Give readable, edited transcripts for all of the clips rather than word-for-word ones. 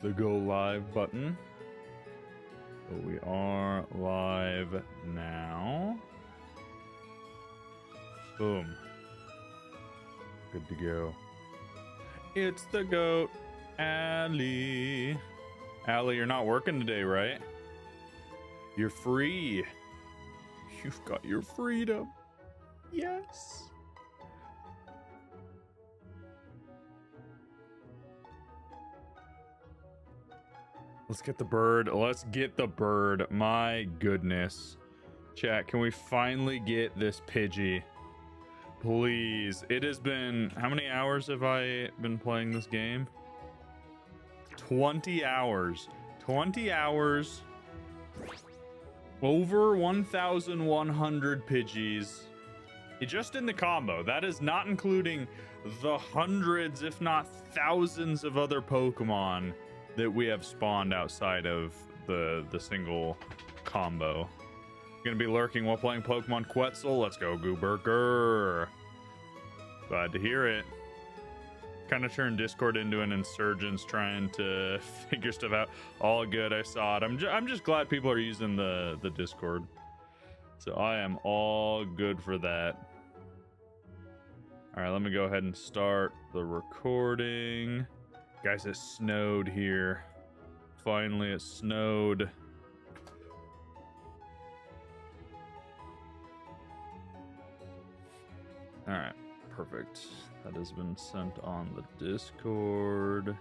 the go live button. But we are live now. Boom. Good to go. It's the goat, Allie. Allie, you're not working today, right? You're free. You've got your freedom. Yes. Let's get the bird. Let's get the bird. My goodness. Chat, can we finally get this Pidgey? Please. It has been... How many hours have I been playing this game? 20 hours. 20 hours. Over 1,100 Pidgeys. Just in the combo. That is not including the hundreds, if not thousands of other Pokemon that we have spawned outside of the single combo. Gonna be lurking while playing Pokemon Quetzal. Let's go, Gooberger. Glad to hear it. Kind of turned Discord into an insurgents trying to figure stuff out. All good, I saw it. I'm just glad people are using the Discord. So I am all good for that. All right, let me go ahead and start the recording. Guys, it snowed here. Finally, it snowed. All right, perfect. That has been sent on the Discord.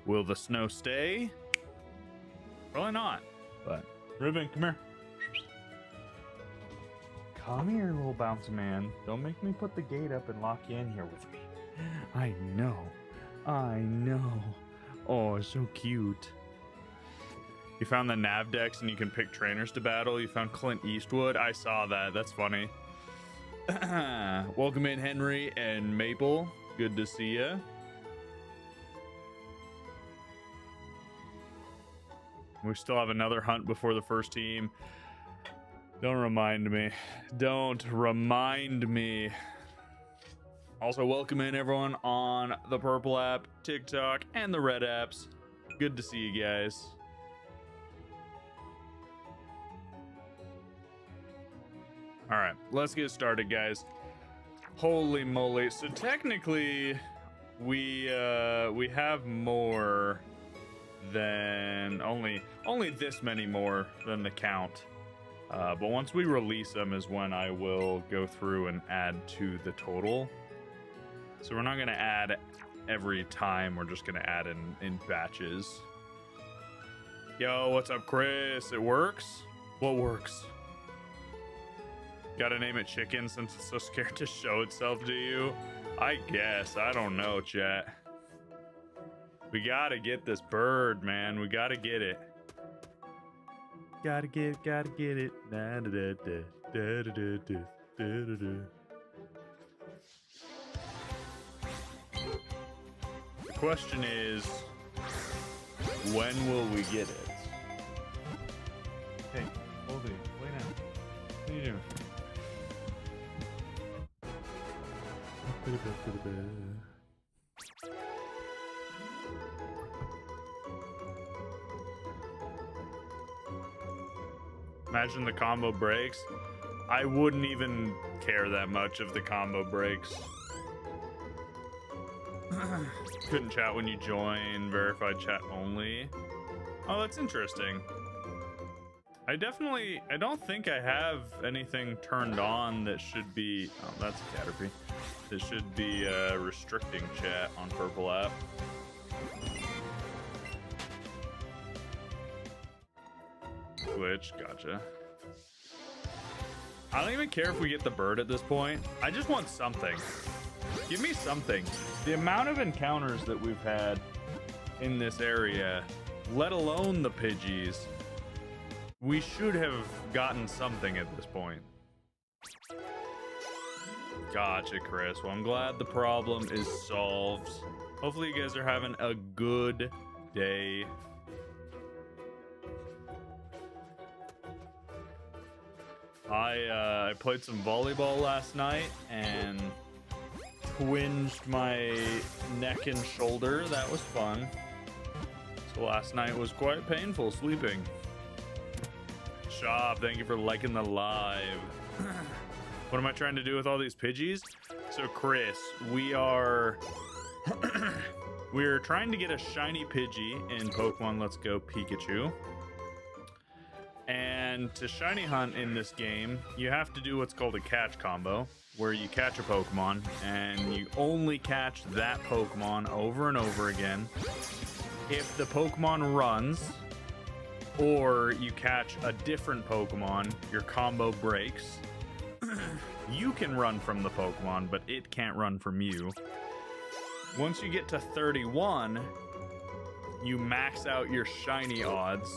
Will the snow stay? Probably not, but Ribbon, come here. Come here, little bouncy man. Don't make me put the gate up and lock you in here with me. I know. I know. Oh, it's so cute. You found the nav decks and you can pick trainers to battle. You found Clint Eastwood. I saw that. That's funny. Welcome in, Henry and Maple. Good to see ya. We still have another hunt before the first team. Don't remind me. Don't remind me. Also, welcome in everyone on the Purple app, TikTok, and the Red apps. Good to see you guys. All right, let's get started, guys. Holy moly! So technically, we have more than only this many more than the count. But once we release them is when I will go through and add to the total. So we're not going to add every time. We're just going to add in batches. Yo, what's up, Chris? It works? What works? Gotta name it Chicken since it's so scared to show itself to you? I guess. I don't know, chat. We gotta get this bird, man. We gotta get it. Gotta get it. Da, da, da, da, da, da, da, da, da, da. The question is, when will we get it? Hey, Oldie, lay down. What are you doing? Imagine the combo breaks. I wouldn't even care that much if the combo breaks. Couldn't chat when you join, verified chat only. Oh, that's interesting. I don't think I have anything turned on that should be, oh, that's a Caterpie. That should be restricting chat on Purple app. Twitch, gotcha. I don't even care if we get the bird at this point. I just want something. Give me something. The amount of encounters that we've had in this area, let alone the Pidgeys, we should have gotten something at this point. Gotcha, Chris. Well, I'm glad the problem is solved. Hopefully you guys are having a good day. I played some volleyball last night and twinged my neck and shoulder. That was fun. Last night was quite painful sleeping. Shop, thank you for liking the live. What am I trying to do with all these Pidgeys? So Chris, we're trying to get a shiny Pidgey in Pokemon Let's Go Pikachu. And to shiny hunt in this game, you have to do what's called a catch combo, where you catch a Pokemon and you only catch that Pokemon over and over again. If the Pokemon runs, or you catch a different Pokemon, your combo breaks. You can run from the Pokemon, but it can't run from you. Once you get to 31, you max out your shiny odds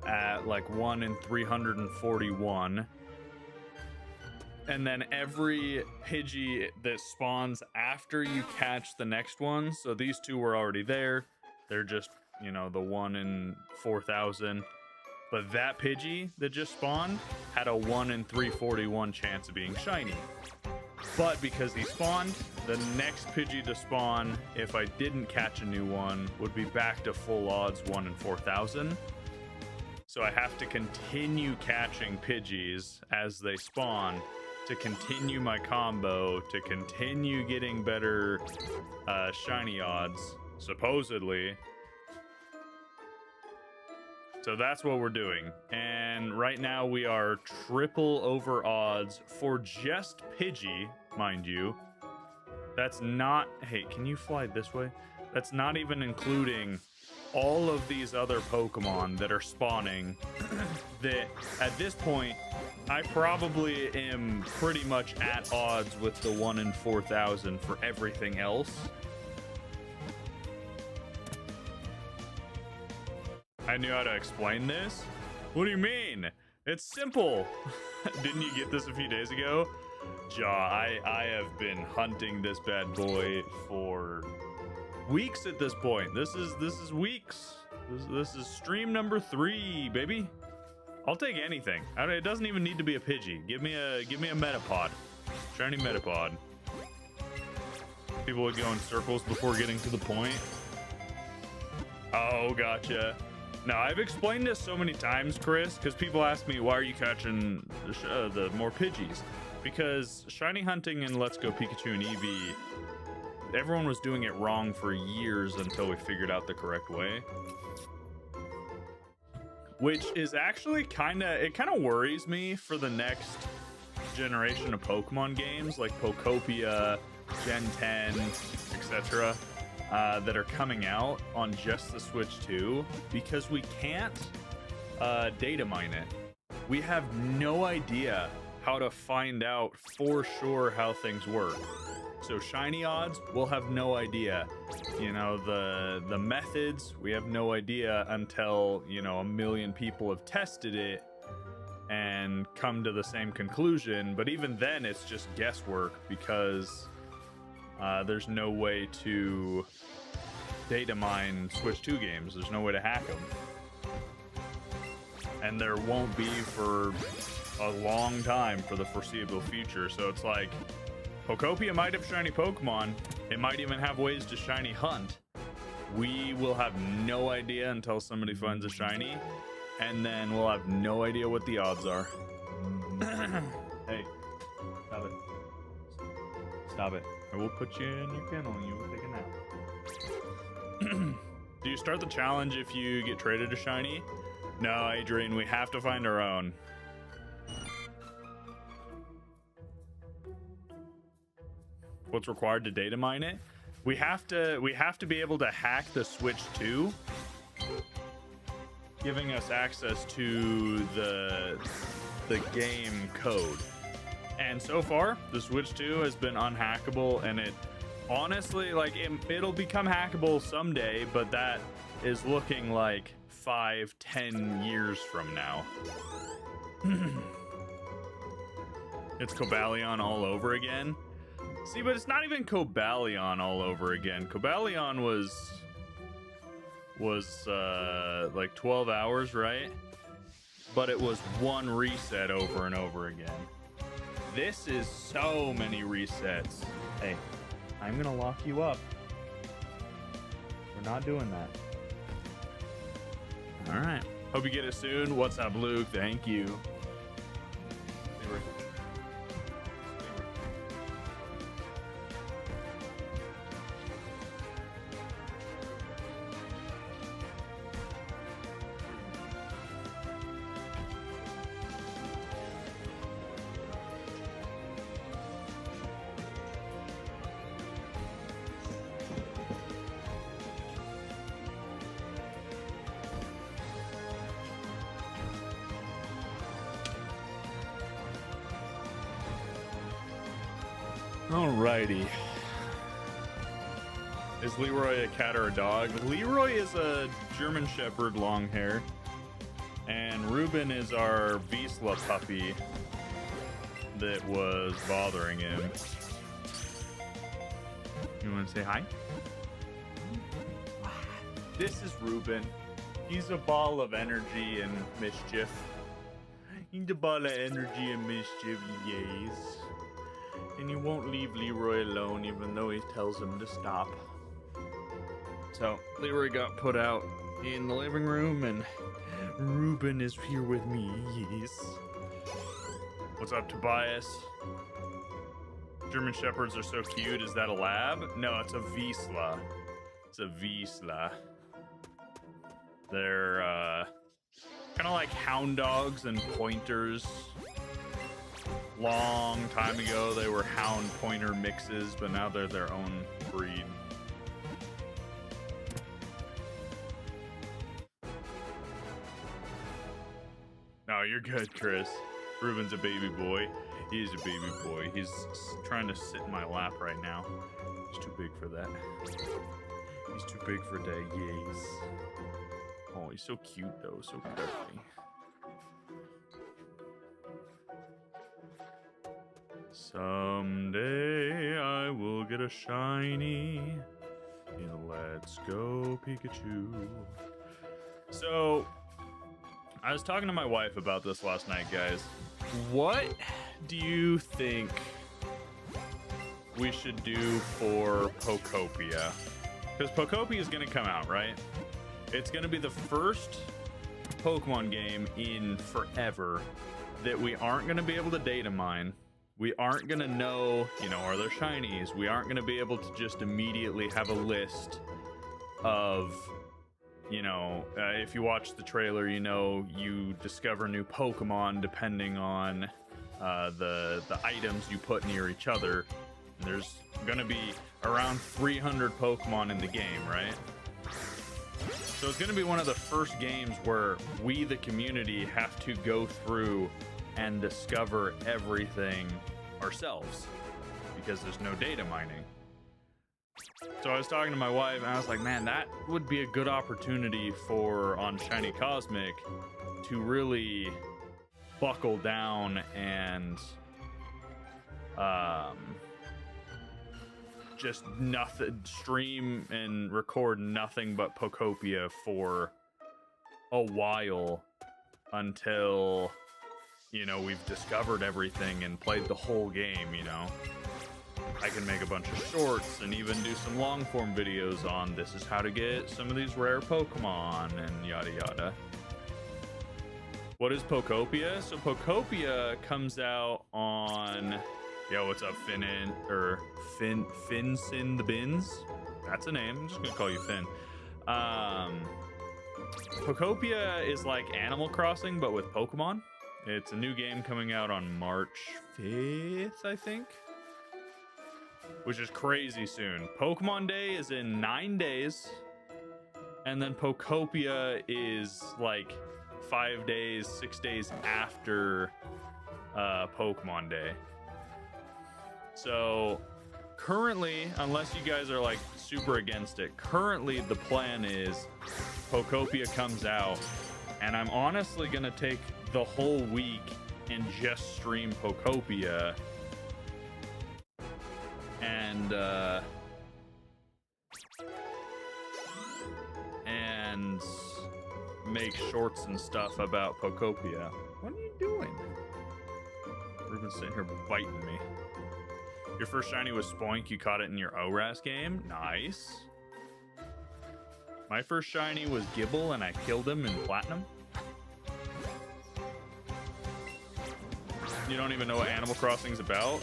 at like 1 in 341. And then every Pidgey that spawns after you catch the next one, so these two were already there, they're just, you know, the 1 in 4,000. But that Pidgey that just spawned had a 1 in 341 chance of being shiny. But because he spawned, the next Pidgey to spawn, if I didn't catch a new one, would be back to full odds 1 in 4,000. So I have to continue catching Pidgeys as they spawn to continue my combo, to continue getting better shiny odds, supposedly. So that's what we're doing. And right now we are triple over odds for just Pidgey, mind you. That's not... Hey, can you fly this way? That's not even including all of these other Pokemon that are spawning that at this point, I probably am pretty much at odds with the 1 in 4,000 for everything else. I knew how to explain this. What do you mean? It's simple. Didn't you get this a few days ago? I have been hunting this bad boy for weeks at this point. This is weeks. This is stream number 3, baby. I'll take anything. It doesn't even need to be a Pidgey. Give me a Metapod. Shiny Metapod. People would go in circles before getting to the point. Oh, gotcha. Now, I've explained this so many times, Chris, because people ask me, why are you catching the more Pidgeys? Because shiny hunting in Let's Go Pikachu and Eevee, everyone was doing it wrong for years until we figured out the correct way. Which is actually kind of worries me for the next generation of Pokemon games, like Pokopia, Gen 10, etc. That are coming out on just the Switch 2, because we can't data mine it. We have no idea how to find out for sure how things work. So shiny odds, we'll have no idea. You know, the methods, we have no idea until, you know, 1 million people have tested it and come to the same conclusion. But even then, it's just guesswork, because there's no way to data mine Switch 2 games. There's no way to hack them. And there won't be for a long time, for the foreseeable future. So it's like, Pokopia might have shiny Pokemon. It might even have ways to shiny hunt. We will have no idea until somebody finds a shiny, and then we'll have no idea what the odds are. Hey, stop it. Stop it. I will put you in your kennel and you will take a nap. Do you start the challenge if you get traded a shiny? No, Adrian, we have to find our own. What's required to data mine it? We have to be able to hack the Switch 2, giving us access to the game code. And so far, the Switch 2 has been unhackable, and it honestly, like, it'll become hackable someday, but that is looking like 5-10 years from now. It's Cobalion all over again. See, but it's not even Cobalion all over again. Cobalion was like 12 hours, right? But it was one reset over and over again. This is so many resets. Hey, I'm gonna lock you up. We're not doing that. All right. Hope you get it soon. What's up, Luke? Thank you. Alrighty. Is Leroy a cat or a dog? Leroy is a German Shepherd long hair. And Ruben is our Wiesla puppy that was bothering him. You want to say hi? This is Ruben. He's a ball of energy and mischief. He's a ball of energy and mischief, yes. And he won't leave Leroy alone even though he tells him to stop. So Leroy got put out in the living room and Ruben is here with me, yes. What's up, Tobias? German Shepherds are so cute. Is that a lab? No, it's a Wiesla. It's a Wiesla. They're kind of like hound dogs and pointers. Long time ago, they were hound pointer mixes, but now they're their own breed. No, you're good, Chris. Ruben's a baby boy. He is a baby boy. He's trying to sit in my lap right now. He's too big for that. He's too big for that, yes. Oh, he's so cute, though. So cuddly. Someday I will get a shiny in Let's Go Pikachu. So, I was talking to my wife about this last night, guys. What do you think we should do for Pokopia? Because Pokopia is going to come out, right? It's going to be the first Pokemon game in forever that we aren't going to be able to data mine. We aren't going to know, are there shinies? We aren't going to be able to just immediately have a list of, if you watch the trailer, you discover new Pokemon depending on the items you put near each other. And there's going to be around 300 Pokemon in the game, right? So it's going to be one of the first games where we, the community, have to go through and discover everything ourselves because there's no data mining. So I was talking to my wife and I was like, man, that would be a good opportunity on Shiny Cosmic to really buckle down and just stream and record nothing but Pokopia for a while until we've discovered everything and played the whole game. I can make a bunch of shorts and even do some long form videos on this is how to get some of these rare Pokemon and yada yada. What is Pokopia? So Pokopia comes out on, what's up, Finsin the Bins? That's a name. I'm just gonna call you Finn. Pokopia is like Animal Crossing, but with Pokemon. It's a new game coming out on March 5th, I think, which is crazy soon. Pokemon Day is in 9 days, and then Pokopia is like 5 days, 6 days after Pokemon Day. So currently, unless you guys are like super against it, currently the plan is Pokopia comes out, and I'm honestly gonna take the whole week and just stream Pokopia and make shorts and stuff about Pokopia. What are you doing? Ruben's sitting here biting me. Your first shiny was Spoink. You caught it in your ORAS game. Nice. My first shiny was Gibble, and I killed him in Platinum. You don't even know what Animal Crossing's about?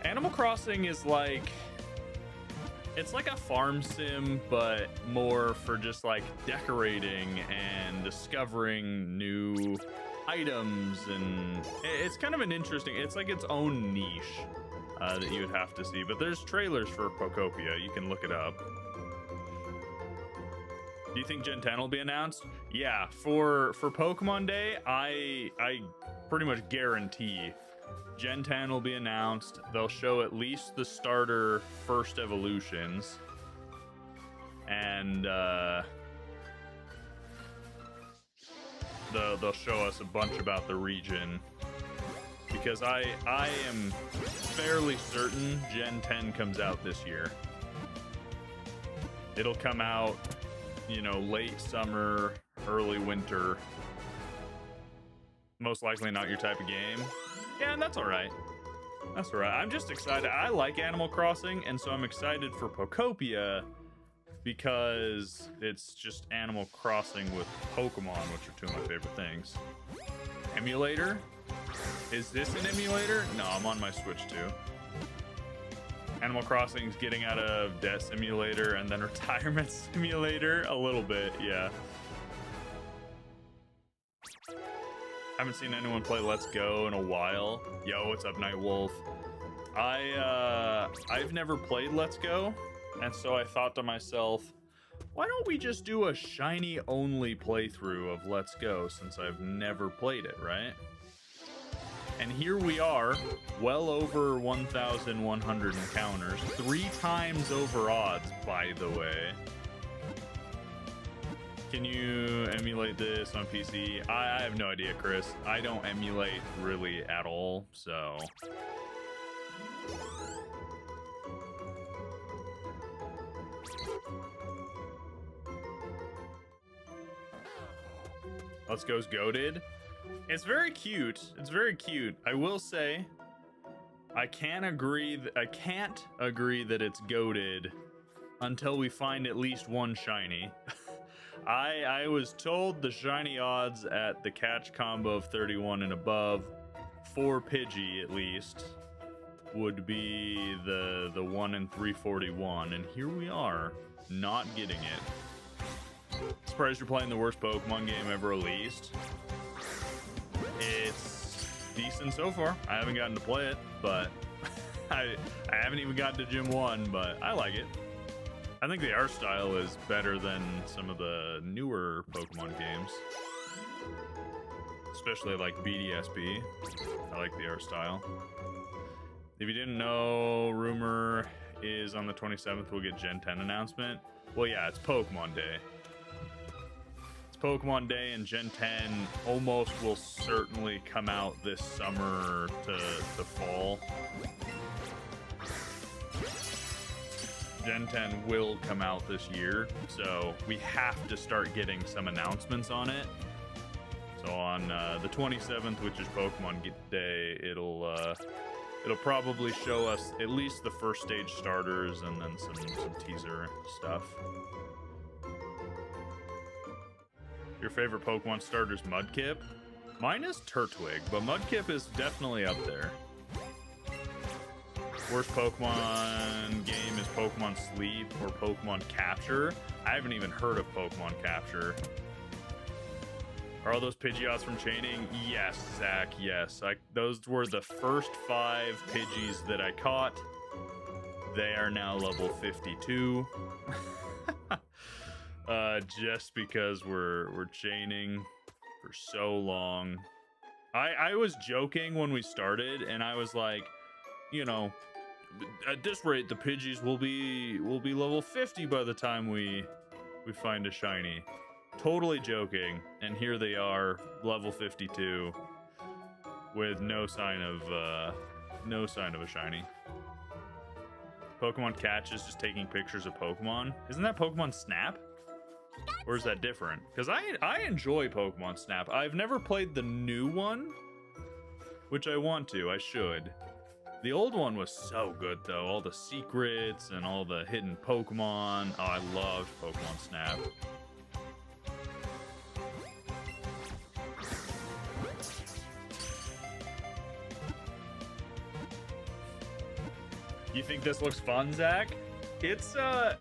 Animal Crossing is like... It's like a farm sim, but more for just like decorating and discovering new items, and it's kind of an interesting, it's like its own niche that you would have to see. But there's trailers for Pokopia, you can look it up. Do you think Gen 10 will be announced? Yeah, for Pokemon Day, I pretty much guarantee Gen 10 will be announced. They'll show at least the starter first evolutions, and they'll show us a bunch about the region, because I am fairly certain Gen 10 comes out this year. It'll come out, you know, late summer, early winter. Most likely not your type of game. Yeah, and that's all right. That's all right. I'm just excited. I like Animal Crossing, and so I'm excited for Pokopia because it's just Animal Crossing with Pokemon, which are two of my favorite things. Emulator? Is this an emulator? No, I'm on my Switch too. Animal Crossing's getting out of Death Simulator and then Retirement Simulator a little bit, yeah. Haven't seen anyone play Let's Go in a while. Yo, what's up, Nightwolf? I've never played Let's Go, and so I thought to myself, why don't we just do a shiny only playthrough of Let's Go, since I've never played it, right? And here we are, well over 1,100 encounters, 3 times over odds, by the way. Can you emulate this on PC? I have no idea, Chris. I don't emulate really at all, so... Let's Go's goated. It's very cute. It's very cute. I will say, I can't agree that it's goated until we find at least one shiny. I was told the shiny odds at the catch combo of 31 and above, for Pidgey at least, would be the 1 in 341, and here we are, not getting it. Surprised you're playing the worst Pokemon game ever released. It's decent so far. I haven't gotten to play it, but I haven't even gotten to Gym 1, but I like it. I think the art style is better than some of the newer Pokemon games. Especially like BDSP. I like the art style. If you didn't know, rumor is on the 27th we'll get Gen 10 announcement. Well, yeah, it's Pokemon Day. It's Pokemon Day, and Gen 10 almost will certainly come out this summer to fall. Gen 10 will come out this year, so we have to start getting some announcements on it. So on the 27th, which is Pokemon Day, it'll probably show us at least the first stage starters and then some teaser stuff. Your favorite Pokemon starter's Mudkip? Mine is Turtwig, but Mudkip is definitely up there. Worst Pokemon game is Pokemon Sleep or Pokemon Capture. I haven't even heard of Pokemon Capture. Are all those Pidgeots from chaining? Yes, Zach, yes. Those were the first 5 Pidgeys that I caught. They are now level 52. Just because we're chaining for so long. I was joking when we started, and I was like, you know, at this rate, the Pidgeys will be level 50 by the time we find a shiny. Totally joking, and here they are, level 52, with no sign of a shiny. Pokemon Catch is just taking pictures of Pokemon. Isn't that Pokemon Snap? Or is that different? Because I enjoy Pokemon Snap. I've never played the new one, which I want to. I should. The old one was so good, though. All the secrets and all the hidden Pokemon. Oh, I loved Pokemon Snap. You think this looks fun, Zach? It's a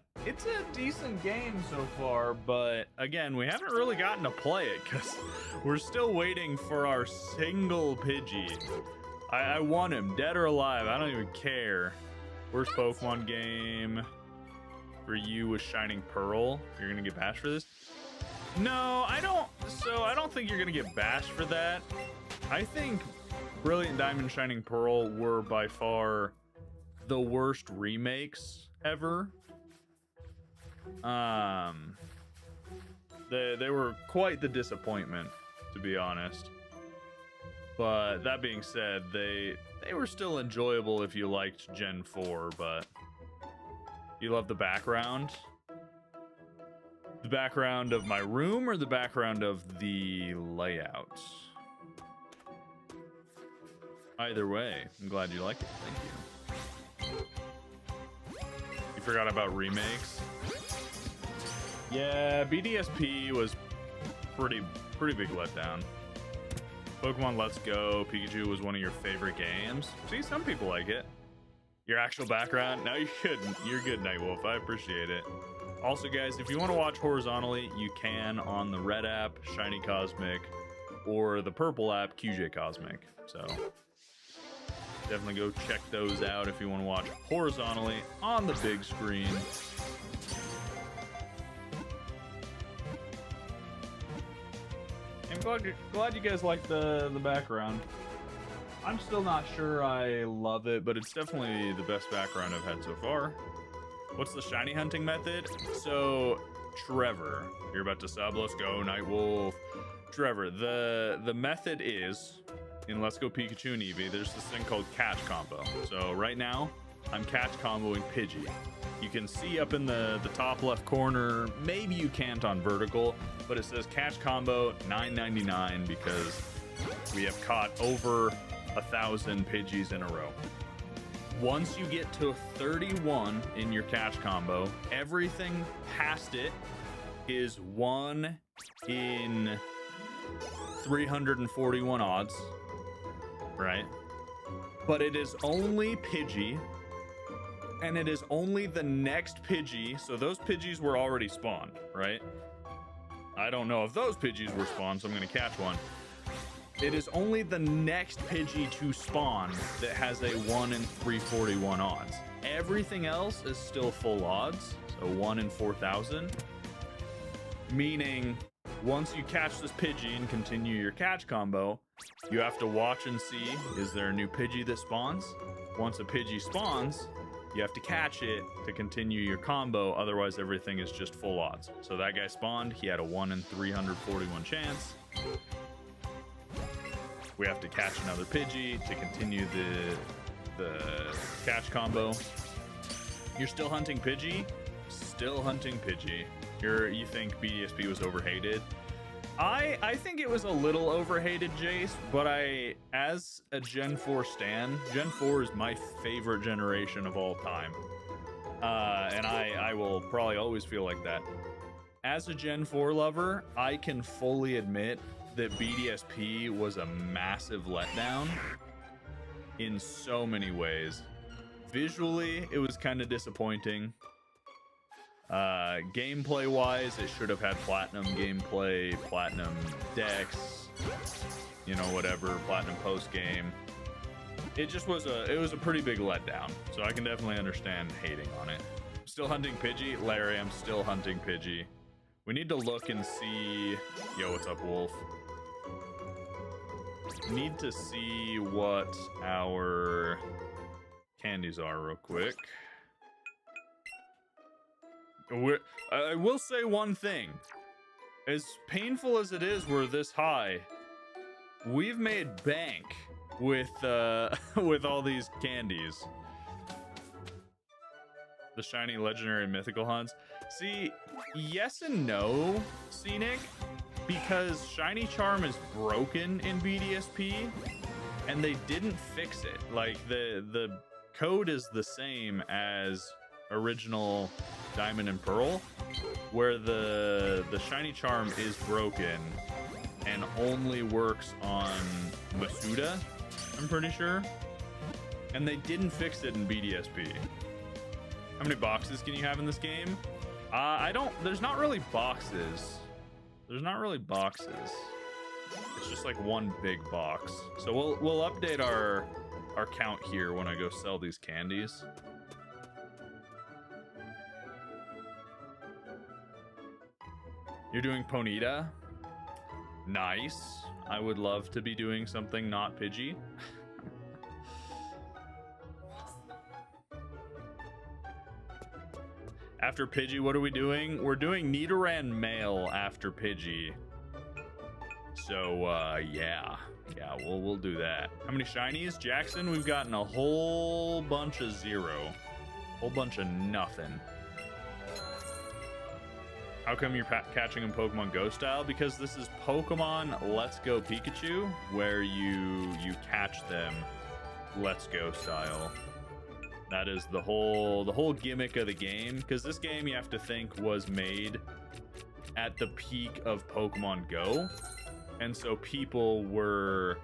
decent game so far, but again, we haven't really gotten to play it because we're still waiting for our single Pidgey. I want him, dead or alive. I don't even care. Worst Pokemon game for you was Shining Pearl. You're gonna get bashed for this? No, I don't. So I don't think you're gonna get bashed for that. I think Brilliant Diamond, Shining Pearl were by far the worst remakes ever. They were quite the disappointment, to be honest. But that being said, they were still enjoyable if you liked Gen 4, but you love the background? The background of my room or the background of the layout? Either way, I'm glad you like it. Thank you. You forgot about remakes? Yeah, BDSP was pretty big letdown. Pokemon Let's Go Pikachu was one of your favorite games. See, some people like it. Your actual background? No, you're good. You're good, Nightwolf. I appreciate it. Also, guys, if you want to watch horizontally, you can on the red app, Shiny Cosmic, or the purple app, QJ Cosmic. So definitely go check those out if you want to watch horizontally on the big screen. I'm glad you guys like the background. I'm still not sure I love it, but it's definitely the best background I've had so far. What's the shiny hunting method? So, Trevor, you're about to sub. Let's go, Nightwolf. Trevor, the method is, in Let's Go Pikachu and Eevee, there's this thing called catch combo. So right now, I'm catch comboing Pidgey. You can see up in the top left corner, maybe you can't on vertical, but it says catch combo $9.99 because we have caught over 1,000 Pidgeys in a row. Once you get to 31 in your catch combo, everything past it is 1 in 341 odds, right? But it is only Pidgey, and it is only the next Pidgey. So those Pidgeys were already spawned, right? I don't know if those Pidgeys were spawned, so I'm going to catch one. It is only the next Pidgey to spawn that has a 1 in 341 odds. Everything else is still full odds, so 1 in 4,000. Meaning, once you catch this Pidgey and continue your catch combo, you have to watch and see, is there a new Pidgey that spawns? Once a Pidgey spawns, you have to catch it to continue your combo, otherwise everything is just full odds. So that guy spawned, he had a 1 in 341 chance. We have to catch another Pidgey to continue the catch combo. You're still hunting Pidgey? Still hunting Pidgey. You think BDSP was overhated? I think it was a little overhated, Jace, but as a Gen 4 stan, Gen 4 is my favorite generation of all time. And I will probably always feel like that. As a Gen 4 lover, I can fully admit that BDSP was a massive letdown in so many ways. Visually, it was kind of disappointing. Gameplay wise, it should have had platinum gameplay, platinum decks, you know, whatever, platinum post game. It just was it was a pretty big letdown, so I can definitely understand hating on it. Still hunting Pidgey? Larry, I'm still hunting Pidgey. We need to look and see. Yo, what's up, Wolf? Need to see what our candies are real quick. I will say one thing. As painful as it is we're this high, we've made bank with with all these candies. The shiny, legendary, mythical hunts. See, yes and no, Scenic, because Shiny Charm is broken in BDSP. and they didn't fix it. Like the code is the same as original Diamond and Pearl, where the shiny charm is broken and only works on Masuda, I'm pretty sure. And they didn't fix it in BDSP. How many boxes can you have in this game? There's not really boxes. There's not really boxes. It's just like one big box. So we'll update our count here when I go sell these candies. You're doing Ponyta? Nice. I would love to be doing something not Pidgey. After Pidgey, what are we doing? We're doing Nidoran male after Pidgey. So, yeah, we'll do that. How many shinies? Jackson, we've gotten a whole bunch of 0. Whole bunch of nothing. How come you're catching them Pokemon Go style? Because this is Pokemon Let's Go Pikachu, where you catch them Let's Go style. That is the whole gimmick of the game. Because this game, you have to think, was made at the peak of Pokemon Go. And so people were,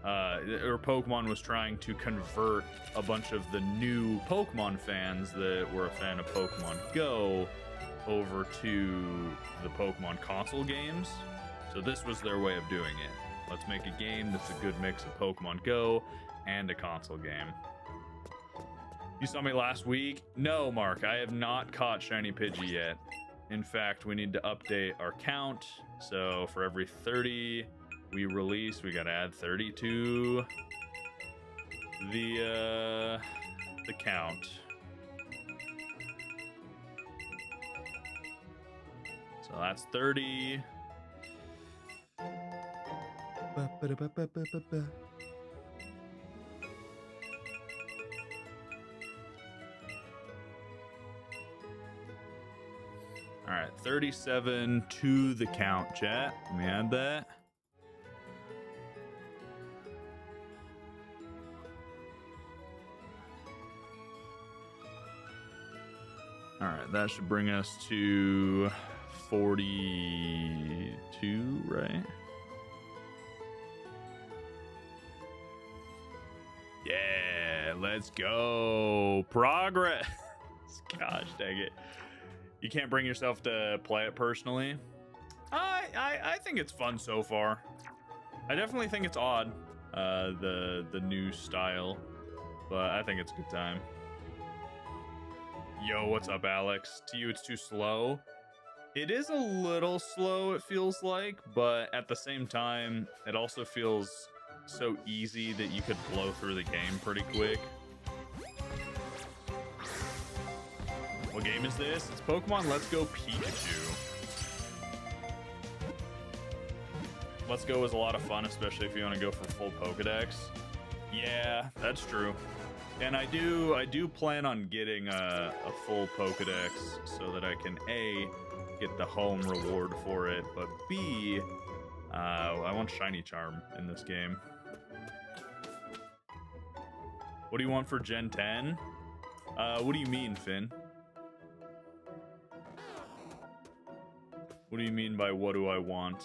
or Pokemon was trying to convert a bunch of the new Pokemon fans that were a fan of Pokemon Go over to the Pokemon console games. So this was their way of doing it. Let's make a game that's a good mix of Pokemon Go and a console game. You saw me last week? No, Mark, I have not caught Shiny Pidgey yet. In fact, we need to update our count. So for every 30 we release, we gotta add 30 to the count. So that's 30. All right, 37 to the count, chat. Let me add that. All right, that should bring us to 42, right? Yeah, let's go. Progress. Gosh dang it. You can't bring yourself to play it personally. I think it's fun so far. I definitely think it's odd, the new style, but I think it's a good time. Yo, what's up, Alex? To you, it's too slow. It is a little slow, it feels like, but at the same time, it also feels so easy that you could blow through the game pretty quick. What game is this? It's Pokemon Let's Go Pikachu. Let's Go is a lot of fun, especially if you want to go for full Pokedex. Yeah, that's true. And I do plan on getting a full Pokedex so that I can A, get the home reward for it, but B, I want Shiny Charm in this game. What do you want for Gen 10? What do you mean, Finn? What do you mean by what do I want?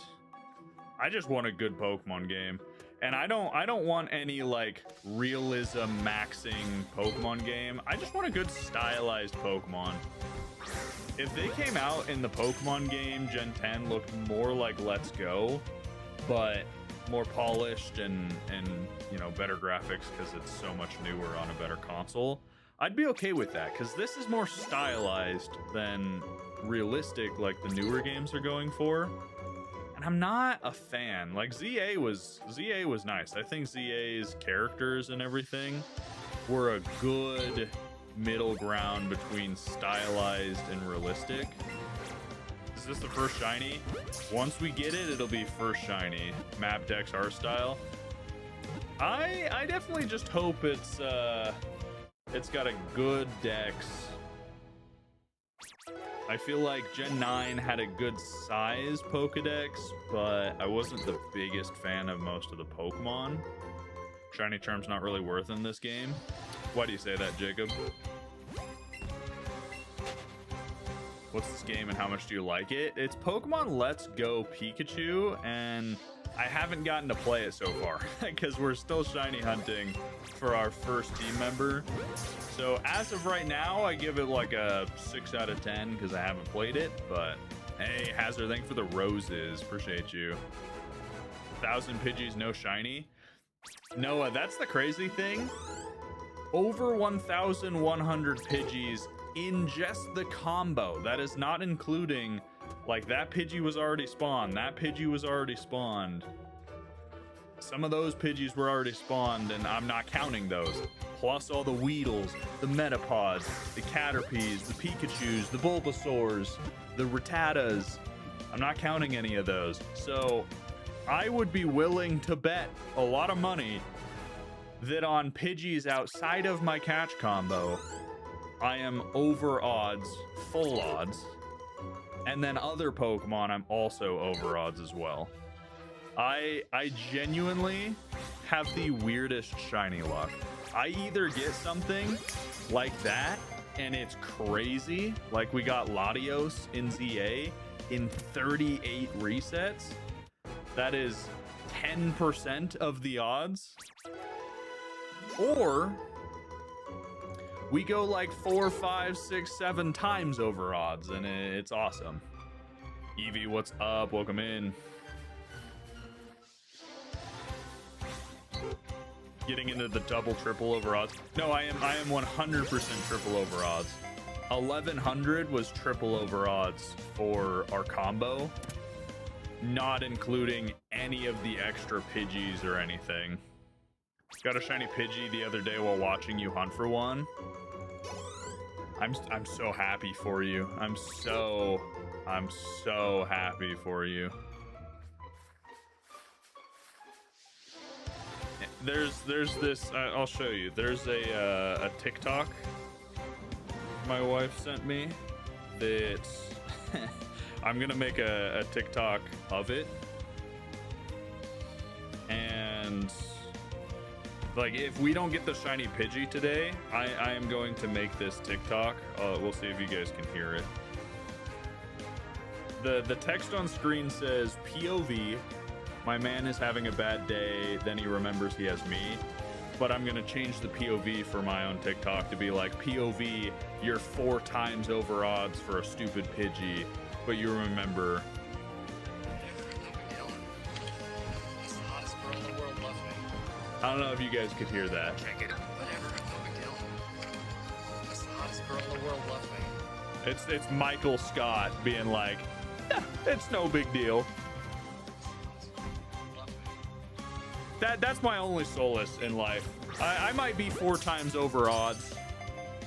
I just want a good Pokemon game. And I don't want any like realism maxing Pokemon game. I just want a good stylized Pokemon. If they came out in the Pokemon game, Gen 10 looked more like Let's Go, but more polished and you know, better graphics because it's so much newer on a better console, I'd be okay with that, because this is more stylized than realistic like the newer games are going for. And I'm not a fan. Like ZA was nice. I think ZA's characters and everything were a good middle ground between stylized and realistic. Is this the first shiny? Once we get it, it'll be first shiny. Map Dex art style. I definitely just hope it's got a good dex. I feel like Gen 9 had a good size Pokedex, but I wasn't the biggest fan of most of the Pokemon. Shiny Charm's not really worth in this game. Why do you say that, Jacob? What's this game and how much do you like it? It's Pokemon Let's Go Pikachu, and I haven't gotten to play it so far because we're still shiny hunting for our first team member. So as of right now, I give it like a 6 out of 10 because I haven't played it. But hey, Hazard, thanks for the roses. Appreciate you. 1,000 Pidgeys, no shiny. Noah, that's the crazy thing. Over 1,100 Pidgeys in just the combo. That is not including, like, that Pidgey was already spawned. That Pidgey was already spawned. Some of those Pidgeys were already spawned, and I'm not counting those. Plus all the Weedles, the Metapods, the Caterpies, the Pikachus, the Bulbasaurs, the Rattatas. I'm not counting any of those. So I would be willing to bet a lot of money that on Pidgeys outside of my catch combo, I am over odds, full odds. And then other Pokemon, I'm also over odds as well. I genuinely have the weirdest shiny luck. I either get something like that, and it's crazy, like we got Latios in ZA in 38 resets. That is 10% of the odds. Or we go like 4, 5, 6, 7 times over odds, and it's awesome. Evie, what's up? Welcome in. Getting into the double, triple over odds. No, I am 100% triple over odds. 1,100 was triple over odds for our combo, not including any of the extra Pidgeys or anything. Got a shiny Pidgey the other day while watching you hunt for one. I'm so happy for you. I'm so happy for you. There's this. I'll show you. There's a TikTok my wife sent me that I'm gonna make a TikTok of it, and like if we don't get the shiny Pidgey today, I am going to make this TikTok. We'll see if you guys can hear it. The text on screen says POV. My man is having a bad day, then he remembers he has me. But I'm gonna change the POV for my own TikTok to be like, POV, you're 4 times over odds for a stupid Pidgey, but you remember. I don't know if you guys could hear that. Check it. Whatever, no big deal. That's the hottest girl in the world, love me. It's Michael Scott being like, yeah, it's no big deal. That's my only solace in life. I might be 4 times over odds,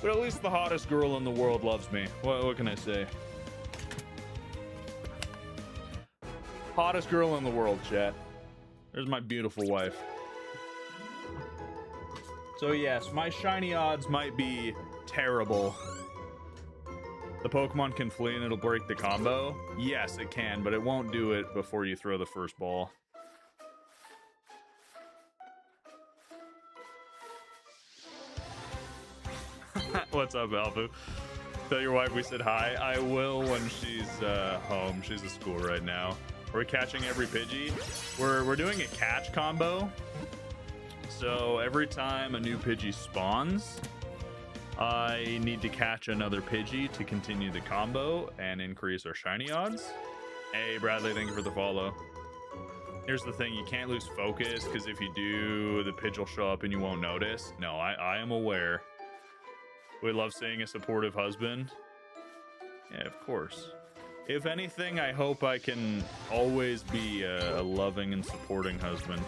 but at least the hottest girl in the world loves me. What can I say? Hottest girl in the world, chat. There's my beautiful wife. So yes, my shiny odds might be terrible. The Pokemon can flee and it'll break the combo. Yes, it can, but it won't do it before you throw the first ball. What's up, Alfu? Tell your wife we said hi. I will when she's home. She's at school right now. We're catching every Pidgey. We're doing a catch combo. So every time a new Pidgey spawns, I need to catch another Pidgey to continue the combo and increase our shiny odds. Hey, Bradley, thank you for the follow. Here's the thing, you can't lose focus, because if you do, the Pidgey will show up and you won't notice. No, I am aware. We love seeing a supportive husband. Yeah, of course. If anything, I hope I can always be a loving and supporting husband.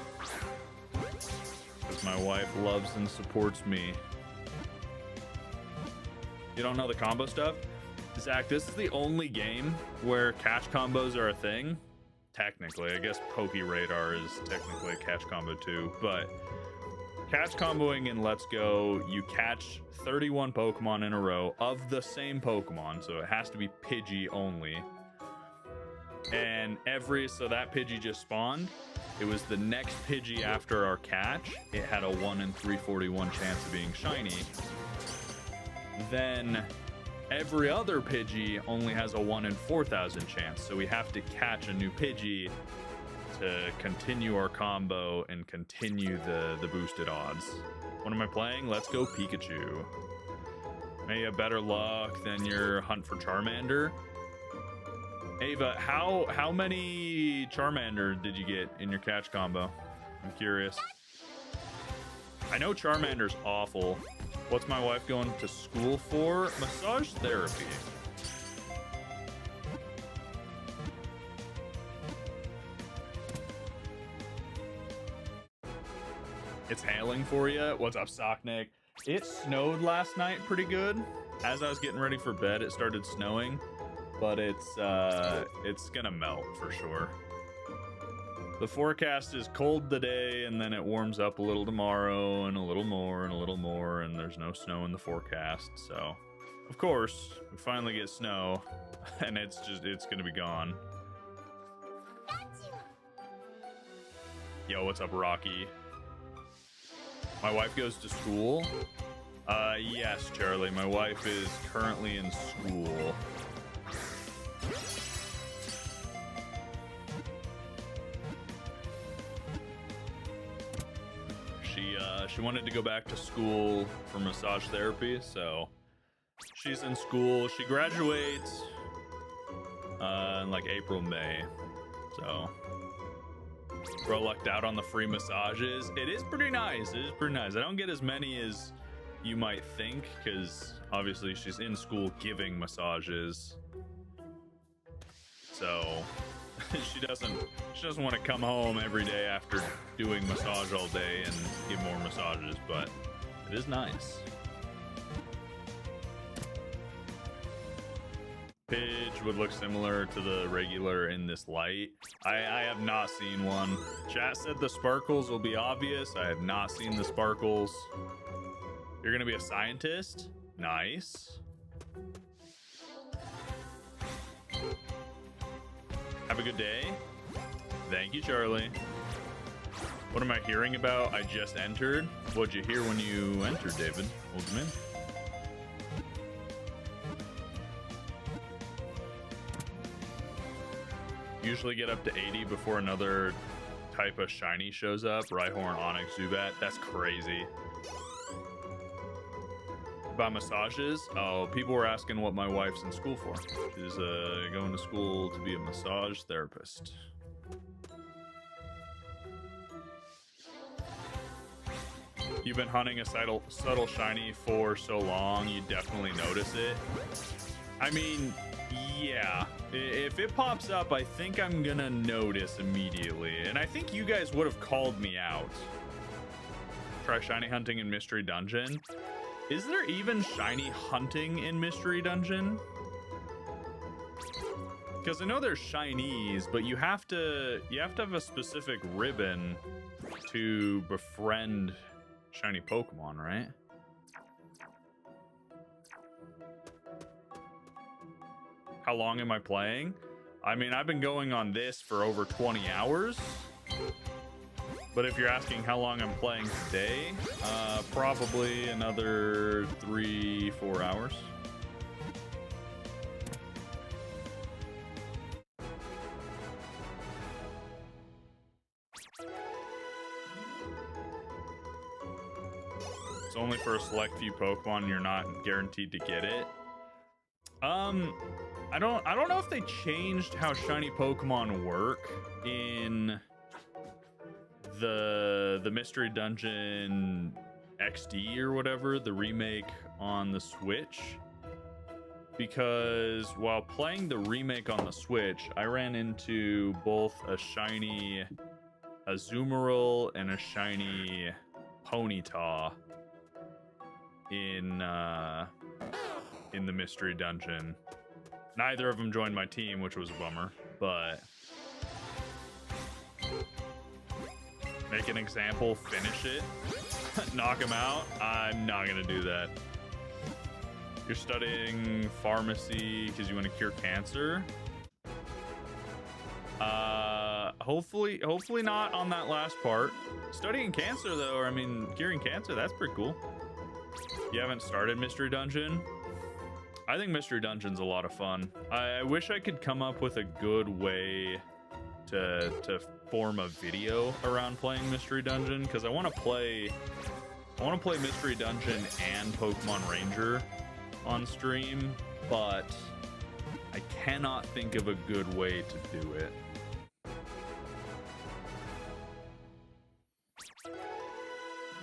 Because my wife loves and supports me. You don't know the combo stuff? Zach, this is the only game where catch combos are a thing. Technically, I guess Poke Radar is technically a catch combo too, but catch comboing in Let's Go, you catch 31 Pokemon in a row of the same Pokemon, so it has to be Pidgey only. And so that Pidgey just spawned. It was the next Pidgey after our catch. It had a 1 in 341 chance of being shiny. Then every other Pidgey only has a 1 in 4,000 chance. So we have to catch a new Pidgey to continue our combo and continue the boosted odds. What am I playing? Let's Go Pikachu. May you have better luck than your hunt for Charmander. Ava, how many Charmander did you get in your catch combo? I'm curious. I know Charmander's awful. What's my wife going to school for? Massage therapy. It's hailing for you. What's up, Socknick? It snowed last night pretty good. As I was getting ready for bed, it started snowing, but it's gonna melt for sure. The forecast is cold today, and then it warms up a little tomorrow, and a little more, and a little more, and there's no snow in the forecast. So, of course, we finally get snow, and it's gonna be gone. Yo, what's up, Rocky? My wife goes to school. Yes, Charlie. My wife is currently in school. She wanted to go back to school for massage therapy, so she's in school. She graduates in like April, May. So bro lucked out on the free massages. It is pretty nice. It is pretty nice. I don't get as many as you might think, because obviously she's in school giving massages. So she doesn't want to come home every day after doing massage all day and give more massages, but it is nice. Pidge would look similar to the regular in this light. I have not seen one. Chat said the sparkles will be obvious. I have not seen the sparkles. You're gonna be a scientist? Nice. Have a good day. Thank you, Charlie. What am I hearing about? I just entered. What'd you hear when you entered, David? Welcome in. Usually get up to 80 before another type of shiny shows up. Rhyhorn, Onyx, Zubat. That's crazy. About massages? Oh, people were asking what my wife's in school for. She's going to school to be a massage therapist. You've been hunting a subtle shiny for so long, you definitely notice it. I mean, yeah. If it pops up, I think I'm gonna notice immediately. And I think you guys would have called me out. Try shiny hunting in Mystery Dungeon. Is there even shiny hunting in Mystery Dungeon? Because I know there's shinies, but you have to have a specific ribbon to befriend shiny Pokemon, right? How long am I playing? I mean, I've been going on this for over 20 hours. But if you're asking how long I'm playing today, probably another 3-4 hours. It's only for a select few Pokemon, you're not guaranteed to get it. I don't know if they changed how shiny Pokemon work in the Mystery Dungeon XD or whatever, the remake on the Switch. Because while playing the remake on the Switch, I ran into both a shiny Azumarill and a shiny Ponyta in the Mystery Dungeon. Neither of them joined my team, which was a bummer, but make an example, finish it, knock him out. I'm not gonna do that. You're studying pharmacy because you want to cure cancer. Hopefully not on that last part. Studying cancer though, or I mean curing cancer, that's pretty cool. You haven't started Mystery Dungeon? I think Mystery Dungeon's a lot of fun. I wish I could come up with a good way to form a video around playing Mystery Dungeon, because I want to play Mystery Dungeon and Pokemon Ranger on stream, but I cannot think of a good way to do it.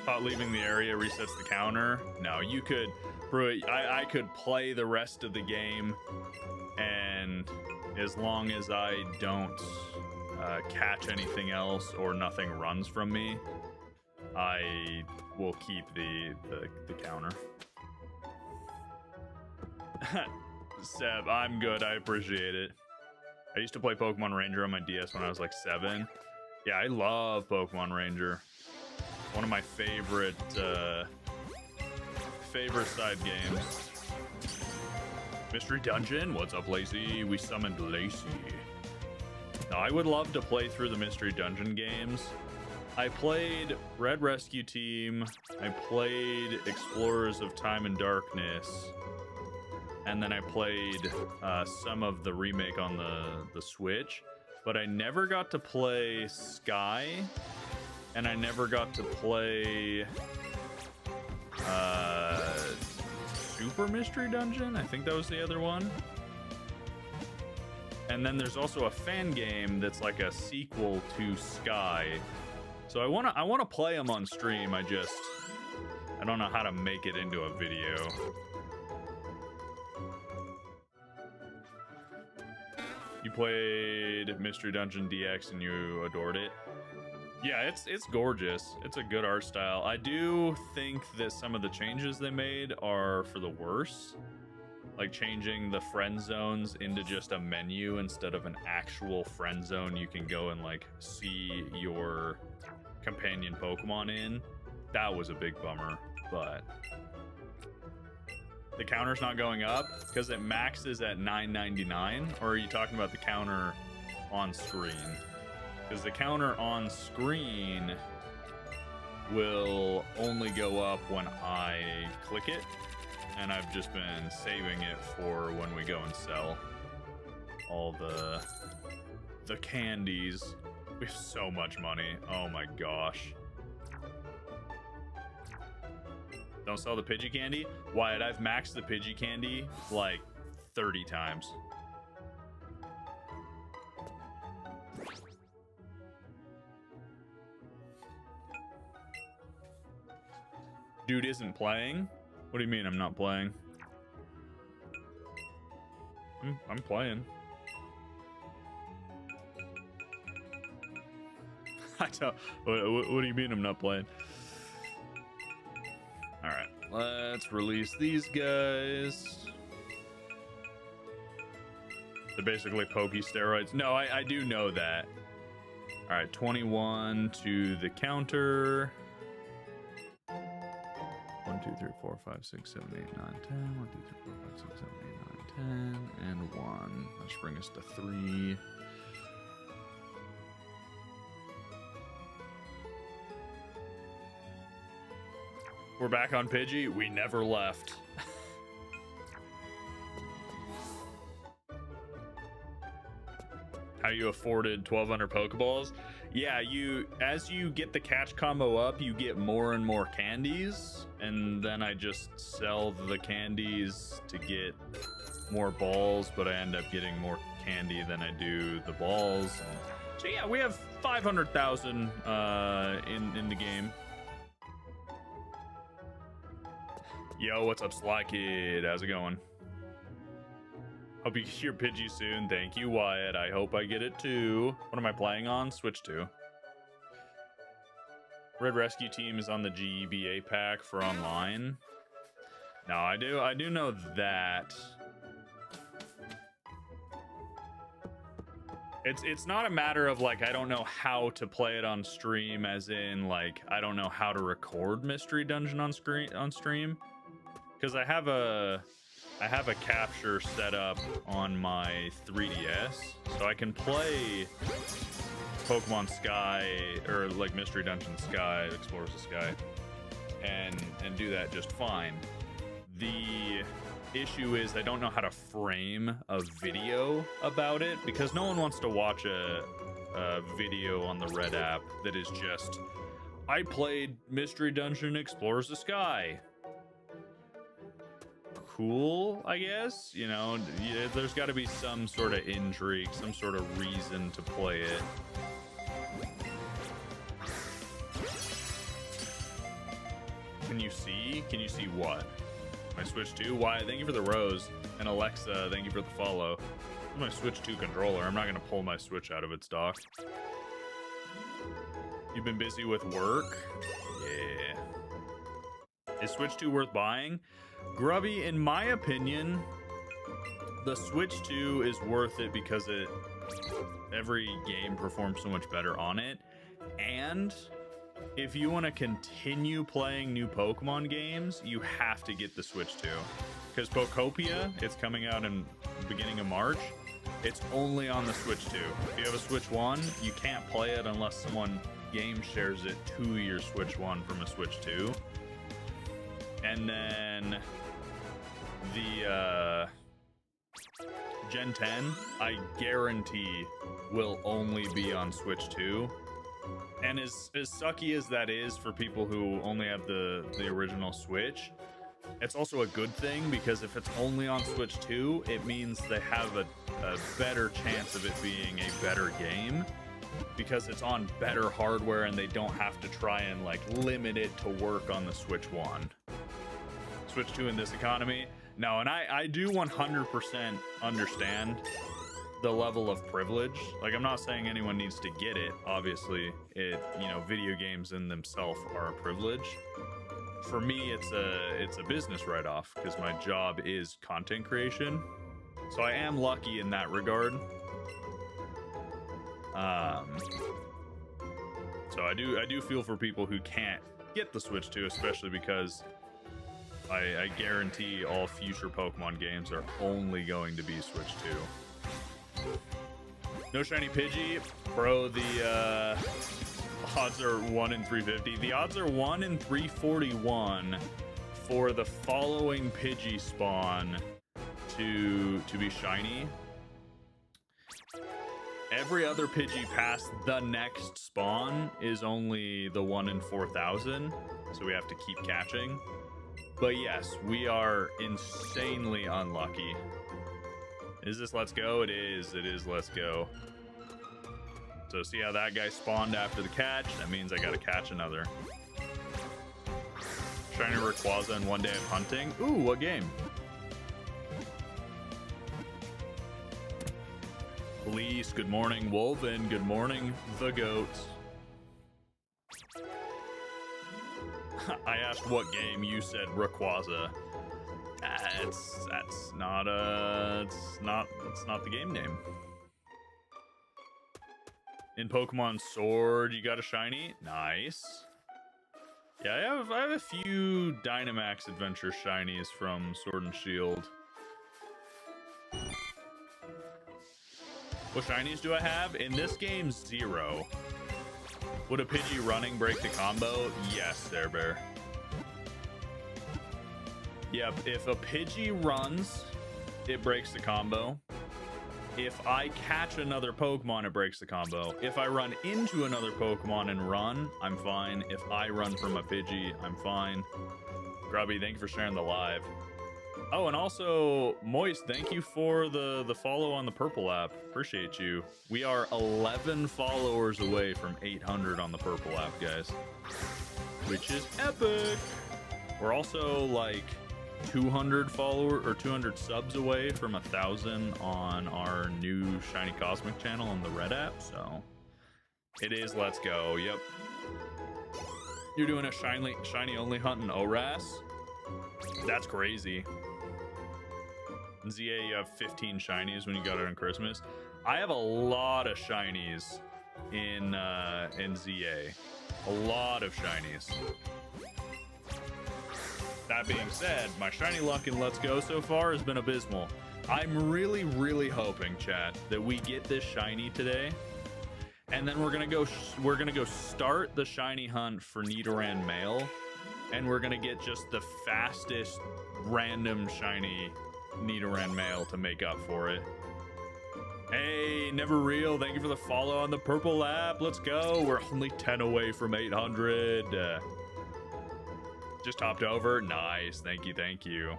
Thought leaving the area resets the counter. No, you could, bro. I could play the rest of the game, and as long as I don't catch anything else or nothing runs from me, I will keep the counter. Seb, I'm good. I appreciate it. I used to play Pokemon Ranger on my DS when I was like 7. Yeah, I love Pokemon Ranger. One of my favorite side games. Mystery Dungeon, what's up, Lacey? We summoned Lacey. Now, I would love to play through the Mystery Dungeon games. I played Red Rescue Team. I played Explorers of Time and Darkness. And then I played some of the remake on the Switch. But I never got to play Sky. And I never got to play Super Mystery Dungeon. I think that was the other one. And then there's also a fan game that's like a sequel to Sky. So I wanna play them on stream. I don't know how to make it into a video. You played Mystery Dungeon DX and you adored it. Yeah, it's gorgeous. It's a good art style. I do think that some of the changes they made are for the worse. Like changing the friend zones into just a menu instead of an actual friend zone you can go and like see your companion Pokemon in. That was a big bummer, but the counter's not going up because it maxes at $9.99, or are you talking about the counter on screen? Because the counter on screen will only go up when I click it, and I've just been saving it for when we go and sell all the candies. We have so much money. Oh my gosh. Don't sell the Pidgey candy? Wyatt, I've maxed the Pidgey candy like 30 times. Dude isn't playing? What do you mean I'm not playing? I'm playing. I don't. What do you mean I'm not playing? All right, let's release these guys. They're basically Poke steroids. No, I do know that. All right, 21 to the counter. 1, 2, 3, 4, 5, 6, 7, 8, 9, 10. 1, 2, 3, 4, 5, 6, 7, 8, 9, 10. And 1. Let's bring us to 3. We're back on Pidgey. We never left. How you afforded 1,200 Pokeballs? Yeah, as you get the catch combo up, you get more and more candies, and then I just sell the candies to get more balls, but I end up getting more candy than I do the balls. So yeah, we have 500,000 in the game. Yo, what's up, Sly Kid? How's it going? Hope you get your Pidgey soon. Thank you, Wyatt. I hope I get it too. What am I playing on? Switch 2. Red Rescue Team is on the GEBA pack for online. No, I do know that. It's not a matter of like I don't know how to play it on stream, as in like I don't know how to record Mystery Dungeon on stream, because I have a capture set up on my 3DS, so I can play Pokemon Sky or like Mystery Dungeon Sky, Explores the Sky, and do that just fine. The issue is I don't know how to frame a video about it because no one wants to watch a video on the Red app that is just, I played Mystery Dungeon Explores the Sky. Cool, I guess. You know, there's got to be some sort of intrigue, some sort of reason to play it. Can you see? Can you see what? My Switch 2? Why? Thank you for the rose. And Alexa, thank you for the follow. My Switch 2 controller. I'm not going to pull my Switch out of its dock. You've been busy with work? Yeah. Is Switch 2 worth buying? Grubby, in my opinion, the Switch 2 is worth it because every game performs so much better on it. And if you want to continue playing new Pokemon games, you have to get the Switch 2. Because Pokopia, it's coming out in the beginning of March. It's only on the Switch 2. If you have a Switch 1, you can't play it unless someone game shares it to your Switch 1 from a Switch 2. And then the Gen 10, I guarantee, will only be on Switch 2. And as sucky as that is for people who only have the original Switch, it's also a good thing because if it's only on Switch 2, it means they have a better chance of it being a better game because it's on better hardware and they don't have to try and like limit it to work on the Switch 1. Switch 2 in this economy? No, and I do 100% understand the level of privilege. Like, I'm not saying anyone needs to get it. Obviously, video games in themselves are a privilege. For me, it's a business write-off because my job is content creation. So I am lucky in that regard. So I do feel for people who can't get the Switch 2, especially because I guarantee all future Pokemon games are only going to be Switch 2. No shiny Pidgey, bro. The odds are 1 in 350. The odds are 1 in 341 for the following Pidgey spawn to be shiny. Every other Pidgey past the next spawn is only the 1 in 4,000, so we have to keep catching. But yes, we are insanely unlucky. Is this Let's Go? It is Let's Go. So see how that guy spawned after the catch? That means I gotta catch another. Shiny Rayquaza in 1 day of hunting. Ooh, what game? Police, good morning. Wolven, good morning. The Goat. I asked what game, you said Rayquaza. That's not the game name. In Pokemon Sword, you got a shiny? Nice. Yeah, I have a few Dynamax Adventure shinies from Sword and Shield. What shinies do I have? In this game, 0. Would a Pidgey running break the combo? Yes, there, Bear. Yep, if a Pidgey runs, it breaks the combo. If I catch another Pokemon, it breaks the combo. If I run into another Pokemon and run, I'm fine. If I run from a Pidgey, I'm fine. Grubby, thank you for sharing the live. Oh, and also, Moist, thank you for the follow on the Purple app. Appreciate you. We are 11 followers away from 800 on the Purple app, guys. Which is epic. We're also like 200 followers or 200 subs away from 1,000 on our new Shiny Cosmic channel on the Red app. So it is Let's Go. Yep. You're doing a shiny only hunt in ORAS? That's crazy. In ZA, you have 15 shinies when you got it on Christmas. I have a lot of shinies in ZA. A lot of shinies. That being said, my shiny luck in Let's Go so far has been abysmal. I'm really, really hoping, chat, that we get this shiny today. And then we're gonna go start the shiny hunt for Nidoran male, and we're gonna get just the fastest random shiny Nidoran male to make up for it. Hey, Never Real, thank you for the follow on the purple app. Let's go. We're only 10 away from 800. Just hopped over. Nice. Thank you. Thank you.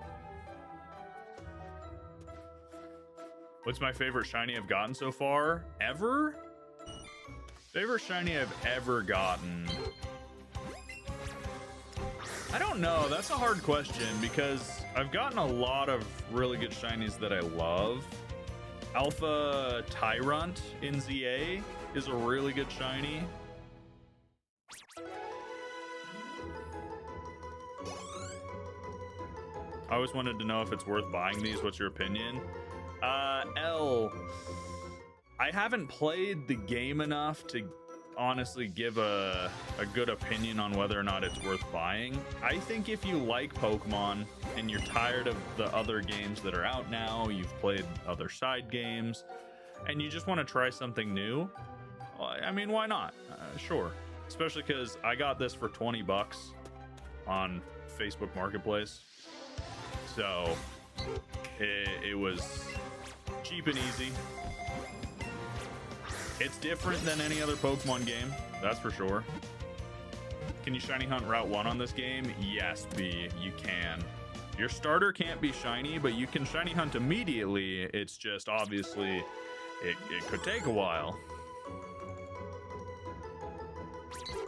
What's my favorite shiny I've gotten so far? Ever? Favorite shiny I've ever gotten? I don't know. That's a hard question because I've gotten a lot of really good shinies that I love. Alpha Tyrant in ZA is a really good shiny. I always wanted to know if it's worth buying these. What's your opinion? L. I haven't played the game enough to honestly give a good opinion on whether or not it's worth buying. I think if you like Pokemon and you're tired of the other games that are out now, you've played other side games, and you just want to try something new, I mean, why not? Sure. Especially because I got this for 20 bucks on Facebook Marketplace. So it was cheap and easy. It's different than any other Pokemon game, that's for sure. Can you shiny hunt Route 1 on this game? Yes, B, you can. Your starter can't be shiny, but you can shiny hunt immediately. It's just obviously it could take a while.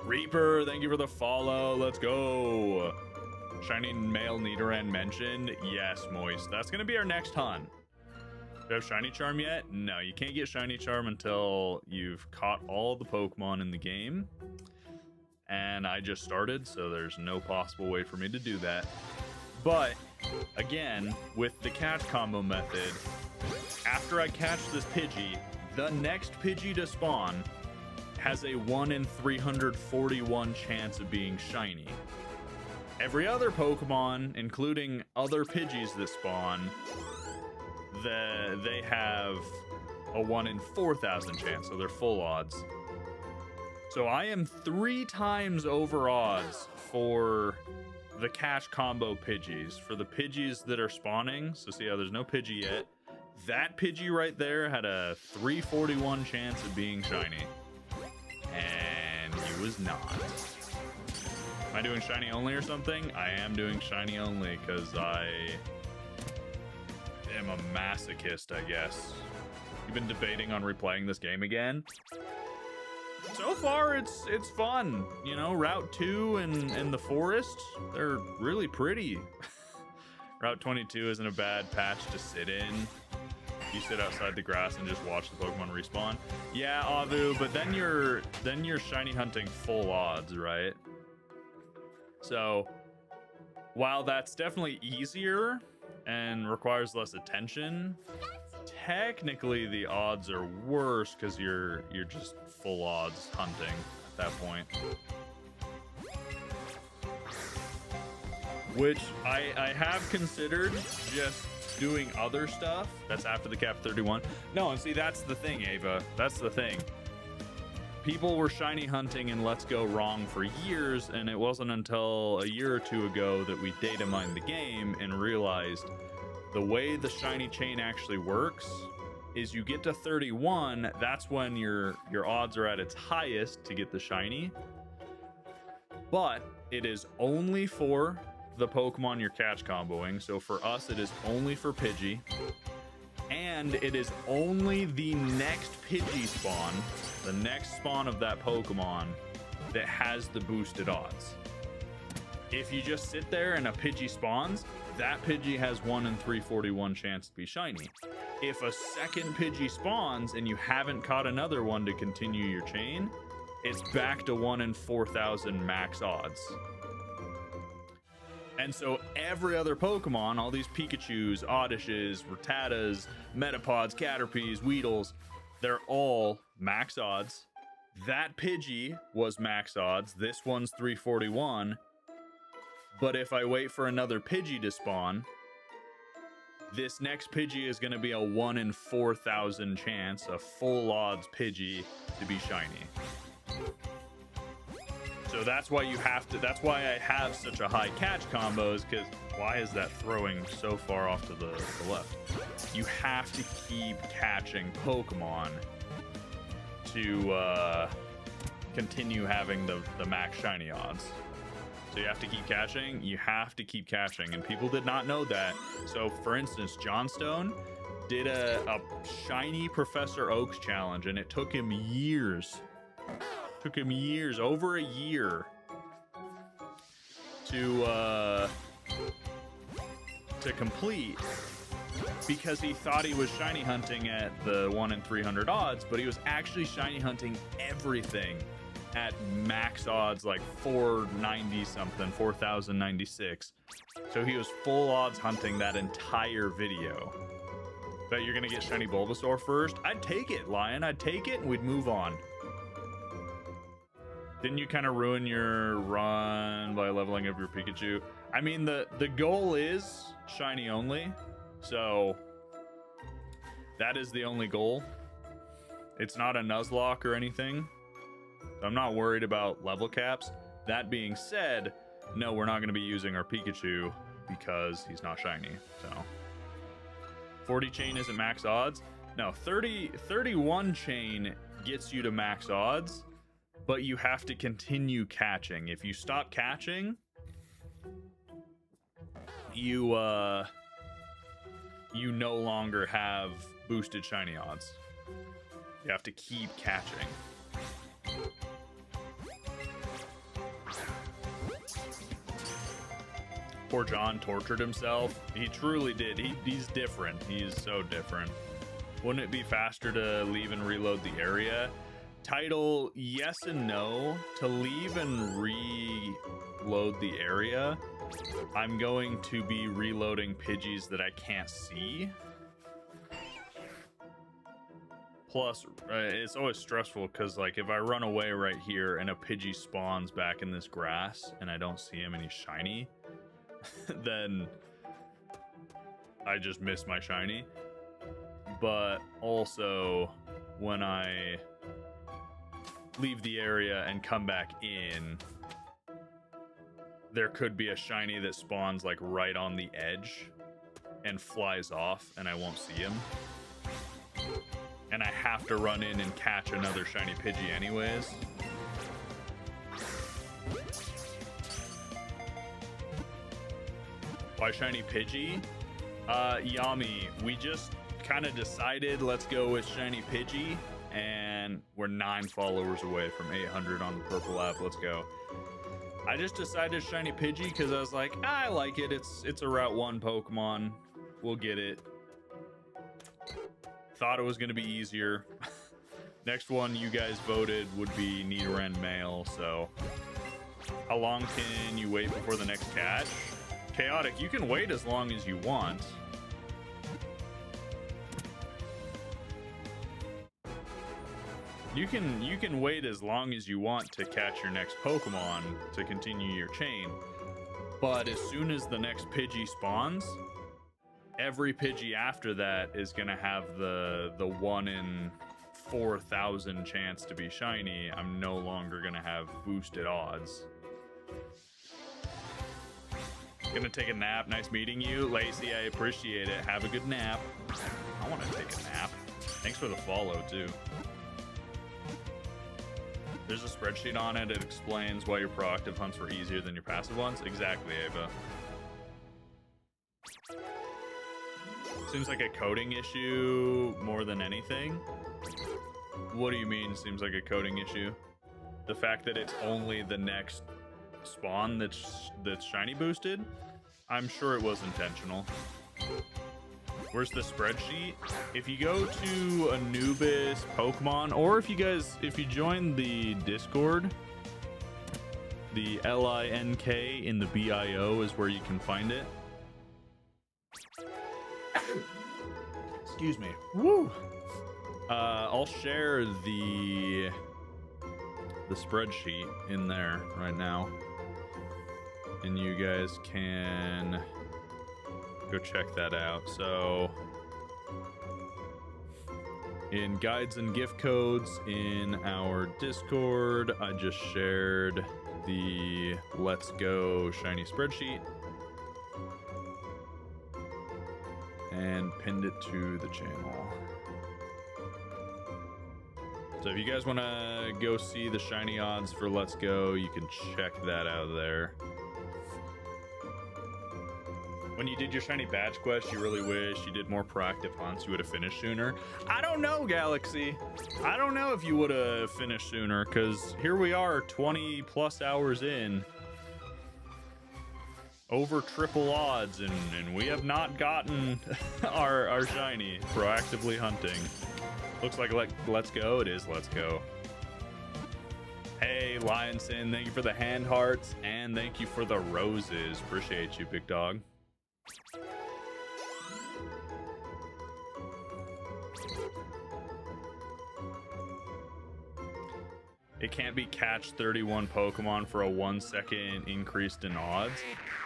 Reaper, thank you for the follow. Let's go. Shiny male Nidoran mentioned. Yes, Moist. That's going to be our next hunt. Do you have Shiny Charm yet? No, you can't get Shiny Charm until you've caught all the Pokemon in the game. And I just started, so there's no possible way for me to do that. But, again, with the catch combo method, after I catch this Pidgey, the next Pidgey to spawn has a 1 in 341 chance of being shiny. Every other Pokemon, including other Pidgeys that spawn, they have a 1 in 4,000 chance, so they're full odds. So I am 3 times over odds for the catch combo Pidgeys. For the Pidgeys that are spawning, so see how there's no Pidgey yet. That Pidgey right there had a 341 chance of being shiny. And he was not. Am I doing shiny only or something? I am doing shiny only because I am a masochist, I guess. You've been debating on replaying this game again? So far, it's fun. You know, Route 2 and the forest, they're really pretty. Route 22 isn't a bad patch to sit in. You sit outside the grass and just watch the Pokemon respawn. Yeah, Avu, but then you're shiny hunting full odds, right? So, while that's definitely easier and requires less attention, technically the odds are worse because you're just full odds hunting at that point. Which I have considered just doing other stuff. That's after the cap 31. No, and see, that's the thing, Ava. That's the thing. People were shiny hunting in Let's Go wrong for years, and it wasn't until a year or two ago that we data mined the game and realized the way the shiny chain actually works is you get to 31, that's when your odds are at its highest to get the shiny. But it is only for the Pokemon you're catch comboing. So for us, it is only for Pidgey. And it is only the next Pidgey spawn, the next spawn of that Pokemon, that has the boosted odds. If you just sit there and a Pidgey spawns, that Pidgey has 1 in 341 chance to be shiny. If a second Pidgey spawns and you haven't caught another one to continue your chain, it's back to 1 in 4,000 max odds. And so every other Pokemon, all these Pikachus, Oddishes, Rattatas, Metapods, Caterpies, Weedles, they're all max odds. That Pidgey was max odds. This one's 341. But if I wait for another Pidgey to spawn, This next Pidgey is going to be a 1 in 4,000 chance, a full odds Pidgey to be shiny. So that's why you have to, that's why I have such a high catch combos, because why is that throwing so far off to the left? You have to keep catching Pokemon to continue having the max shiny odds. So you have to keep catching, and people did not know that. So for instance, Johnstone did a shiny Professor Oak's challenge, and it took him years. Over a year to complete, because he thought he was shiny hunting at the 1 in 300 odds, but he was actually shiny hunting everything at max odds, like 490 something, 4096. So he was full odds hunting that entire video. Bet you're gonna get shiny Bulbasaur first? I'd take it, Lion. I'd take it and we'd move on. Didn't you kind of ruin your run by leveling up your Pikachu? I mean, the goal is shiny only, so that is the only goal. It's not a Nuzlocke or anything. I'm not worried about level caps. That being said, no, we're not going to be using our Pikachu because he's not shiny. So 40 chain isn't max odds. No, 31 chain gets you to max odds, but you have to continue catching. If you stop catching, you no longer have boosted shiny odds. You have to keep catching. Poor John tortured himself. He truly did. He's different. He's so different. Wouldn't it be faster to leave and reload the area? Title, yes and no. To leave and reload the area, I'm going to be reloading Pidgeys that I can't see. Plus, it's always stressful because, like, if I run away right here and a Pidgey spawns back in this grass and I don't see him and he's shiny, then I just miss my shiny. But also, when I leave the area and come back in, there could be a shiny that spawns like right on the edge and flies off, and I won't see him. And I have to run in and catch another shiny Pidgey anyways. Why shiny Pidgey? Yami, we just kind of decided let's go with shiny Pidgey, and we're 9 followers away from 800 on the purple app. Let's go. I just decided shiny Pidgey because I was like, I like it. It's a Route 1 Pokemon. We'll get it. Thought it was going to be easier. Next one you guys voted would be Nidoran male, so how long can you wait before the next catch? Chaotic, you can wait as long as you want. You can wait as long as you want to catch your next Pokemon to continue your chain. But as soon as the next Pidgey spawns, every Pidgey after that is going to have the 1 in 4,000 chance to be shiny. I'm no longer going to have boosted odds. Gonna take a nap. Nice meeting you. Lacey, I appreciate it. Have a good nap. I want to take a nap. Thanks for the follow, too. There's a spreadsheet on it. It explains why your proactive hunts were easier than your passive ones. Exactly, Ava. Seems like a coding issue more than anything. What do you mean seems like a coding issue? The fact that it's only the next spawn that's shiny boosted? I'm sure it was intentional. Where's the spreadsheet? If you go to Anubis Pokemon, or if you join the Discord, the LINK in the BIO is where you can find it. Excuse me. Woo! I'll share the spreadsheet in there right now, and you guys can go check that out. So in guides and gift codes in our Discord, I just shared the Let's Go shiny spreadsheet and pinned it to the channel. So if you guys want to go see the shiny odds for Let's Go, you can check that out there. When you did your shiny badge quest, you really wish you did more proactive hunts. You would have finished sooner. I don't know, Galaxy. I don't know if you would have finished sooner, because here we are 20 plus hours in. Over triple odds, and we have not gotten our shiny proactively hunting. Looks like Let's Go. It is Let's Go. Hey, Lionson, thank you for the hand hearts, and thank you for the roses. Appreciate you, big dog. It can't be catch 31 Pokemon for a 1 second increase in odds.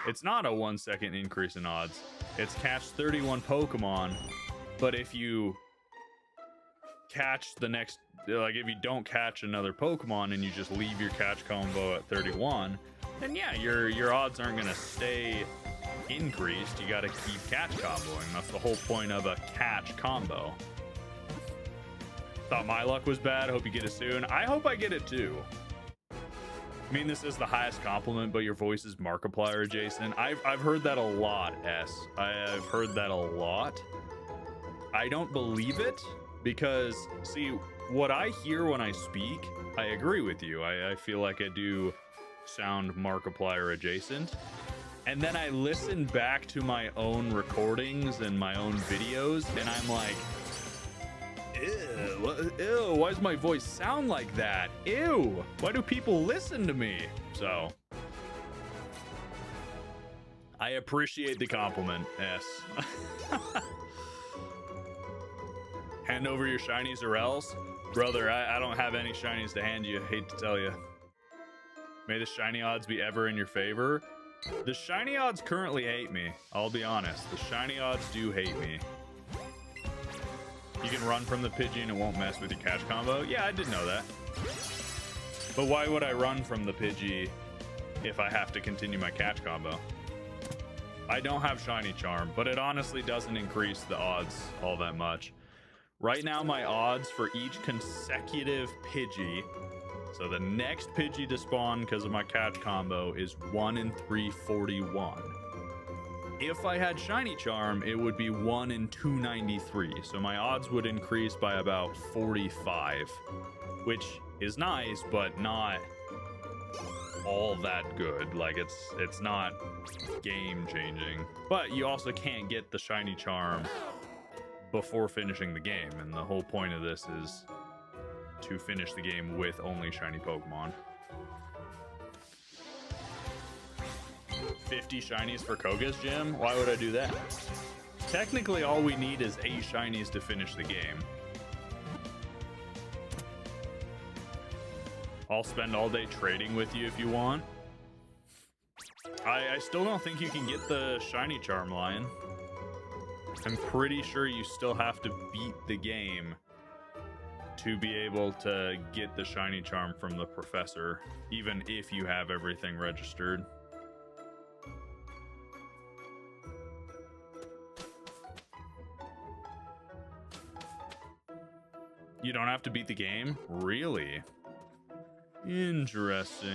It's not a 1 second increase in odds. It's catch 31 Pokemon, but if you catch the next, like if you don't catch another Pokemon and you just leave your catch combo at 31, then yeah, your odds aren't gonna stay increased. You gotta keep catch comboing. That's the whole point of a catch combo. Thought my luck was bad. Hope you get it soon. I hope I get it too. I mean, this is the highest compliment, but your voice is Markiplier adjacent. I've heard that a lot, S. I've heard that a lot. I don't believe it because, see, what I hear when I speak, I agree with you. I feel like I do sound Markiplier adjacent. And then I listen back to my own recordings and my own videos, and I'm like, ew, why does my voice sound like that? Ew, why do people listen to me? So, I appreciate the compliment, yes. Hand over your shinies or else? Brother, I don't have any shinies to hand you, hate to tell you. May the shiny odds be ever in your favor. The shiny odds currently hate me, I'll be honest. The shiny odds do hate me. You can run from the Pidgey and it won't mess with your catch combo. Yeah, I did know that. But why would I run from the Pidgey if I have to continue my catch combo? I don't have Shiny Charm, but it honestly doesn't increase the odds all that much. Right now, my odds for each consecutive Pidgey, so the next Pidgey to spawn because of my catch combo, is 1 in 341. If I had Shiny Charm, it would be 1 in 293. So my odds would increase by about 45, which is nice, but not all that good. Like it's not game changing. But you also can't get the Shiny Charm before finishing the game. And the whole point of this is to finish the game with only shiny Pokemon. 50 shinies for Koga's gym? Why would I do that? Technically, all we need is 8 shinies to finish the game. I'll spend all day trading with you if you want. I still don't think you can get the Shiny Charm, Lion. I'm pretty sure you still have to beat the game to be able to get the Shiny Charm from the professor, even if you have everything registered. You don't have to beat the game? Really? Interesting.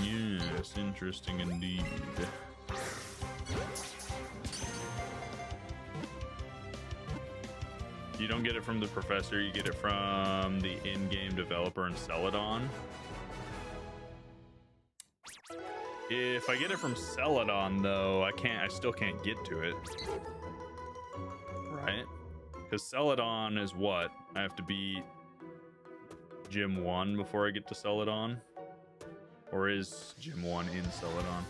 Yes, interesting indeed. You don't get it from the professor, you get it from the in-game developer and Celadon. If I get it from Celadon, though, I still can't get to it. Right? Because Celadon is what? I have to beat Gym 1 before I get to Celadon? Or is Gym 1 in Celadon?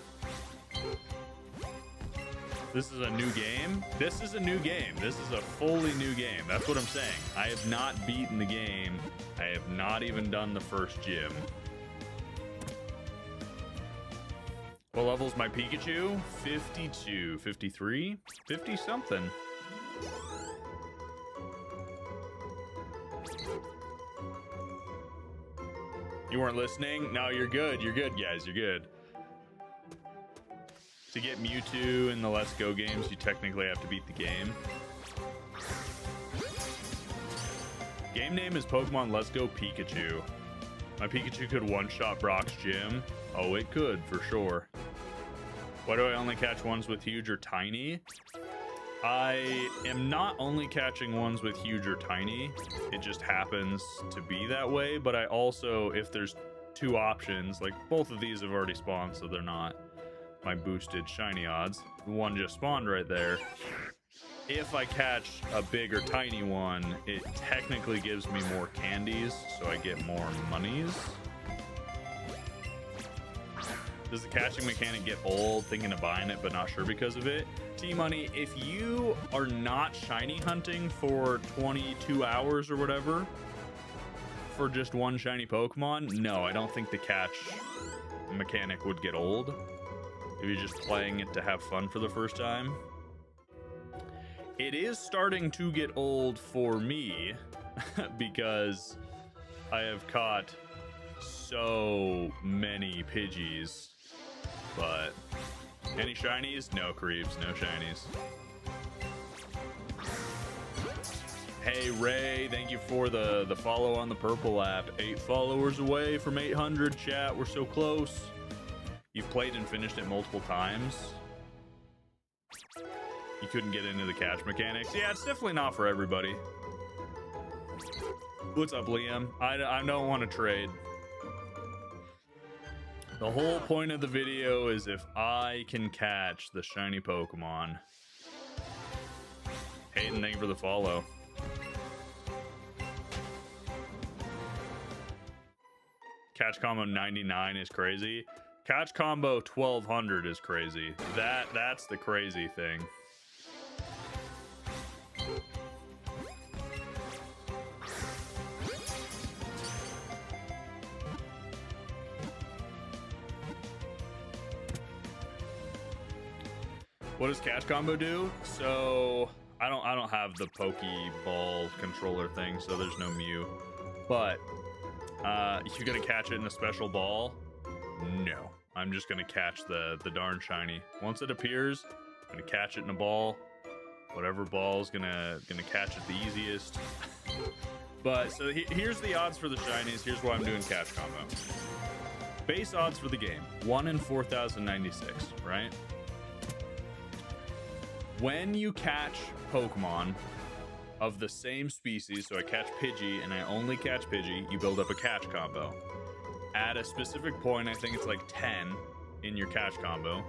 This is a new game? This is a new game. This is a fully new game. That's what I'm saying. I have not beaten the game. I have not even done the first gym. What level's my Pikachu? 52, 53, 50 something. You weren't listening? No, you're good. You're good, guys. You're good. To get Mewtwo in the Let's Go games, you technically have to beat the game. Game name is Pokemon Let's Go Pikachu. My Pikachu could one-shot Brock's gym. Oh, it could, for sure. Why do I only catch ones with huge or tiny? I am not only catching ones with huge or tiny. It just happens to be that way. But I also, if there's two options, like both of these have already spawned, so they're not my boosted shiny odds. One just spawned right there. If I catch a big or tiny one, it technically gives me more candies, so I get more monies. Does the catching mechanic get old, thinking of buying it but not sure because of it? T-Money, if you are not shiny hunting for 22 hours or whatever for just one shiny Pokemon, no, I don't think the catch mechanic would get old. If you're just playing it to have fun for the first time. It is starting to get old for me because I have caught so many Pidgeys. But any shinies? No creeps, no shinies. Hey Ray, thank you for the follow on the purple app. 8 followers away from 800, chat. We're so close. You've played and finished it multiple times. You couldn't get into the catch mechanics. Yeah, it's definitely not for everybody. What's up, Liam? I don't want to trade. The whole point of the video is if I can catch the shiny Pokemon. Hayden, thank you for the follow. Catch combo 99 is crazy. Catch combo 1200 is crazy. That's the crazy thing. What does catch combo do? So I don't have the Pokeball controller thing, so there's no Mew. But you're gonna catch it in a special ball? No. I'm just gonna catch the darn shiny. Once it appears, I'm gonna catch it in a ball. Whatever ball's gonna catch it the easiest. But so here's the odds for the shinies. Here's why I'm doing catch combo. Base odds for the game: 1 in 4,096, right? When you catch Pokemon of the same species, so I catch Pidgey and I only catch Pidgey, you build up a catch combo. At a specific point, I think it's like 10 in your catch combo,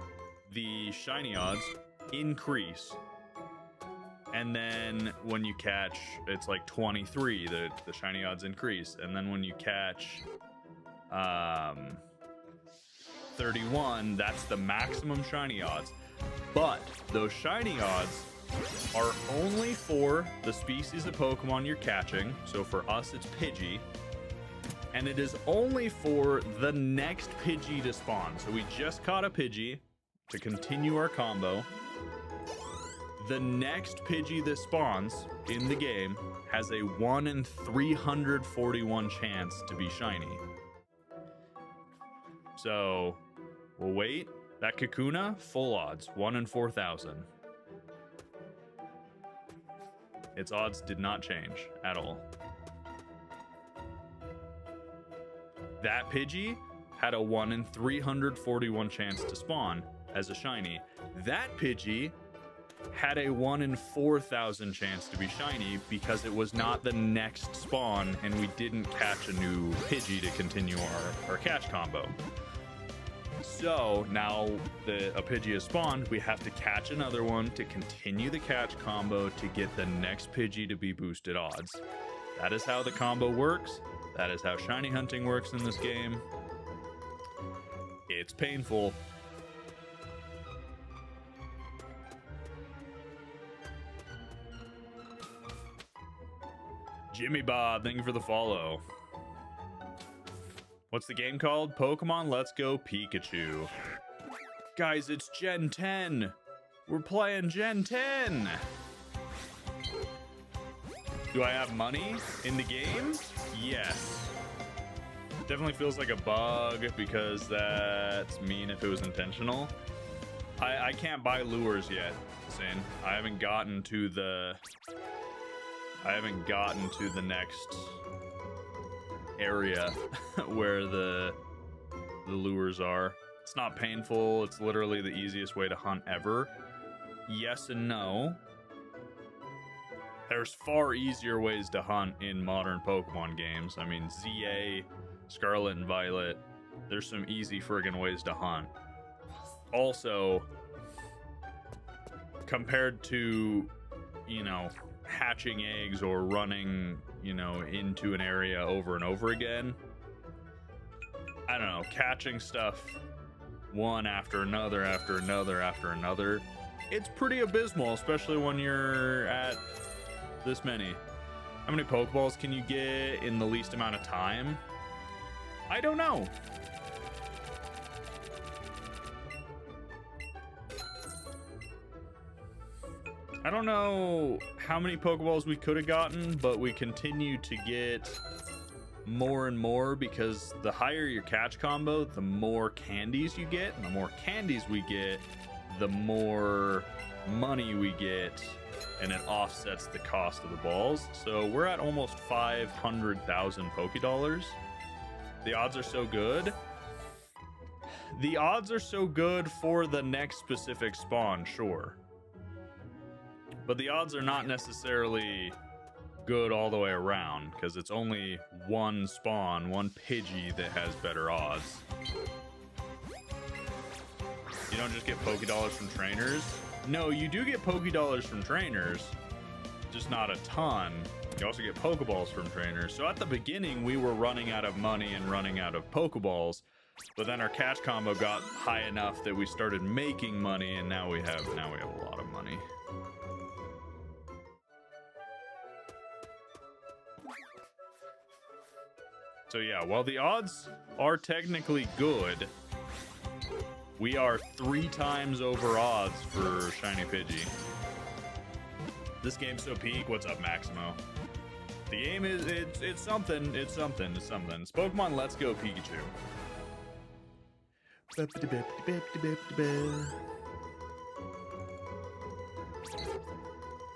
the shiny odds increase. And then when you catch, it's like 23, the shiny odds increase. And then when you catch 31, that's the maximum shiny odds. But those shiny odds are only for the species of Pokemon you're catching. So for us, it's Pidgey. And it is only for the next Pidgey to spawn. So we just caught a Pidgey to continue our combo. The next Pidgey that spawns in the game has a 1 in 341 chance to be shiny. So we'll wait. That Kakuna, full odds, 1 in 4,000. Its odds did not change at all. That Pidgey had a 1 in 341 chance to spawn as a shiny. That Pidgey had a 1 in 4,000 chance to be shiny because it was not the next spawn and we didn't catch a new Pidgey to continue our catch combo. So now a Pidgey has spawned, we have to catch another one to continue the catch combo to get the next Pidgey to be boosted odds. That is how the combo works. That is how shiny hunting works in this game. It's painful. Jimmy Bob, thank you for the follow. What's the game called? Pokemon Let's Go Pikachu. Guys, it's Gen 10. We're playing Gen 10. Do I have money in the game? Yes. Definitely feels like a bug because that's mean if it was intentional. I can't buy lures yet, Sin. I haven't gotten to the next area where the lures are. It's not painful. It's literally the easiest way to hunt ever. Yes and no. There's far easier ways to hunt in modern Pokemon games. I mean, ZA, Scarlet and Violet, there's some easy friggin' ways to hunt. Also, compared to, you know, hatching eggs or running, you know, into an area over and over again, I don't know, catching stuff one after another, after another, after another, it's pretty abysmal, especially when you're at this many. How many Pokeballs can you get in the least amount of time? I don't know. I don't know how many Pokeballs we could have gotten, but we continue to get more and more because the higher your catch combo, the more candies you get, and the more candies we get, the more money we get, and it offsets the cost of the balls. So we're at almost 500,000 Pokédollars. The odds are so good. The odds are so good for the next specific spawn, sure. But the odds are not necessarily good all the way around, because it's only one spawn, one Pidgey that has better odds. You don't just get Pokédollars from trainers. No, you do get Pokédollars from trainers, just not a ton. You also get Pokeballs from trainers. So at the beginning, we were running out of money and running out of Pokeballs, but then our catch combo got high enough that we started making money, and now we have a lot of money. So yeah, while the odds are technically good, we are 3 times over odds for Shiny Pidgey. This game's so peak. What's up, Maximo? The game is, it's something. It's Pokemon Let's Go Pikachu.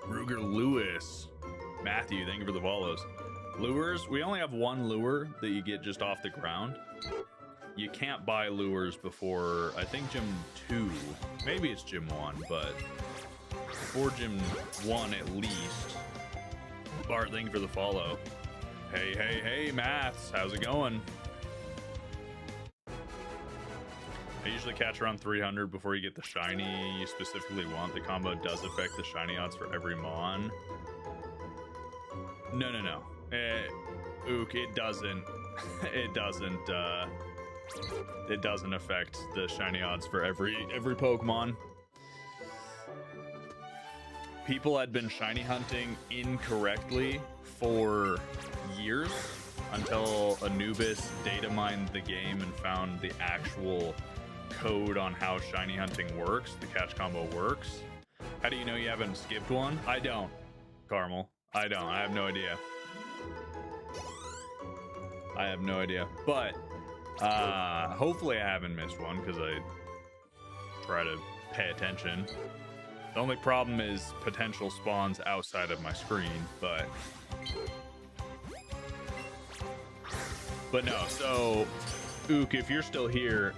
Ruger Lewis. Matthew, thank you for the follows. Lures, we only have one lure that you get just off the ground. You can't buy lures before, I think, Gym 2. Maybe it's Gym 1, but before Gym 1 at least. Bart, thank you for the follow. Hey, Maths, how's it going? I usually catch around 300 before you get the shiny you specifically want. The combo does affect the shiny odds for every Mon. No. Ook, it doesn't. It doesn't affect the shiny odds for every Pokemon. People had been shiny hunting incorrectly for years until Anubis data mined the game and found the actual code on how shiny hunting works, the catch combo works. How do you know you haven't skipped one? I don't, Carmel. I don't. I have no idea. But hopefully I haven't missed one because I try to pay attention. The only problem is potential spawns outside of my screen, but no. So Ook, if you're still here,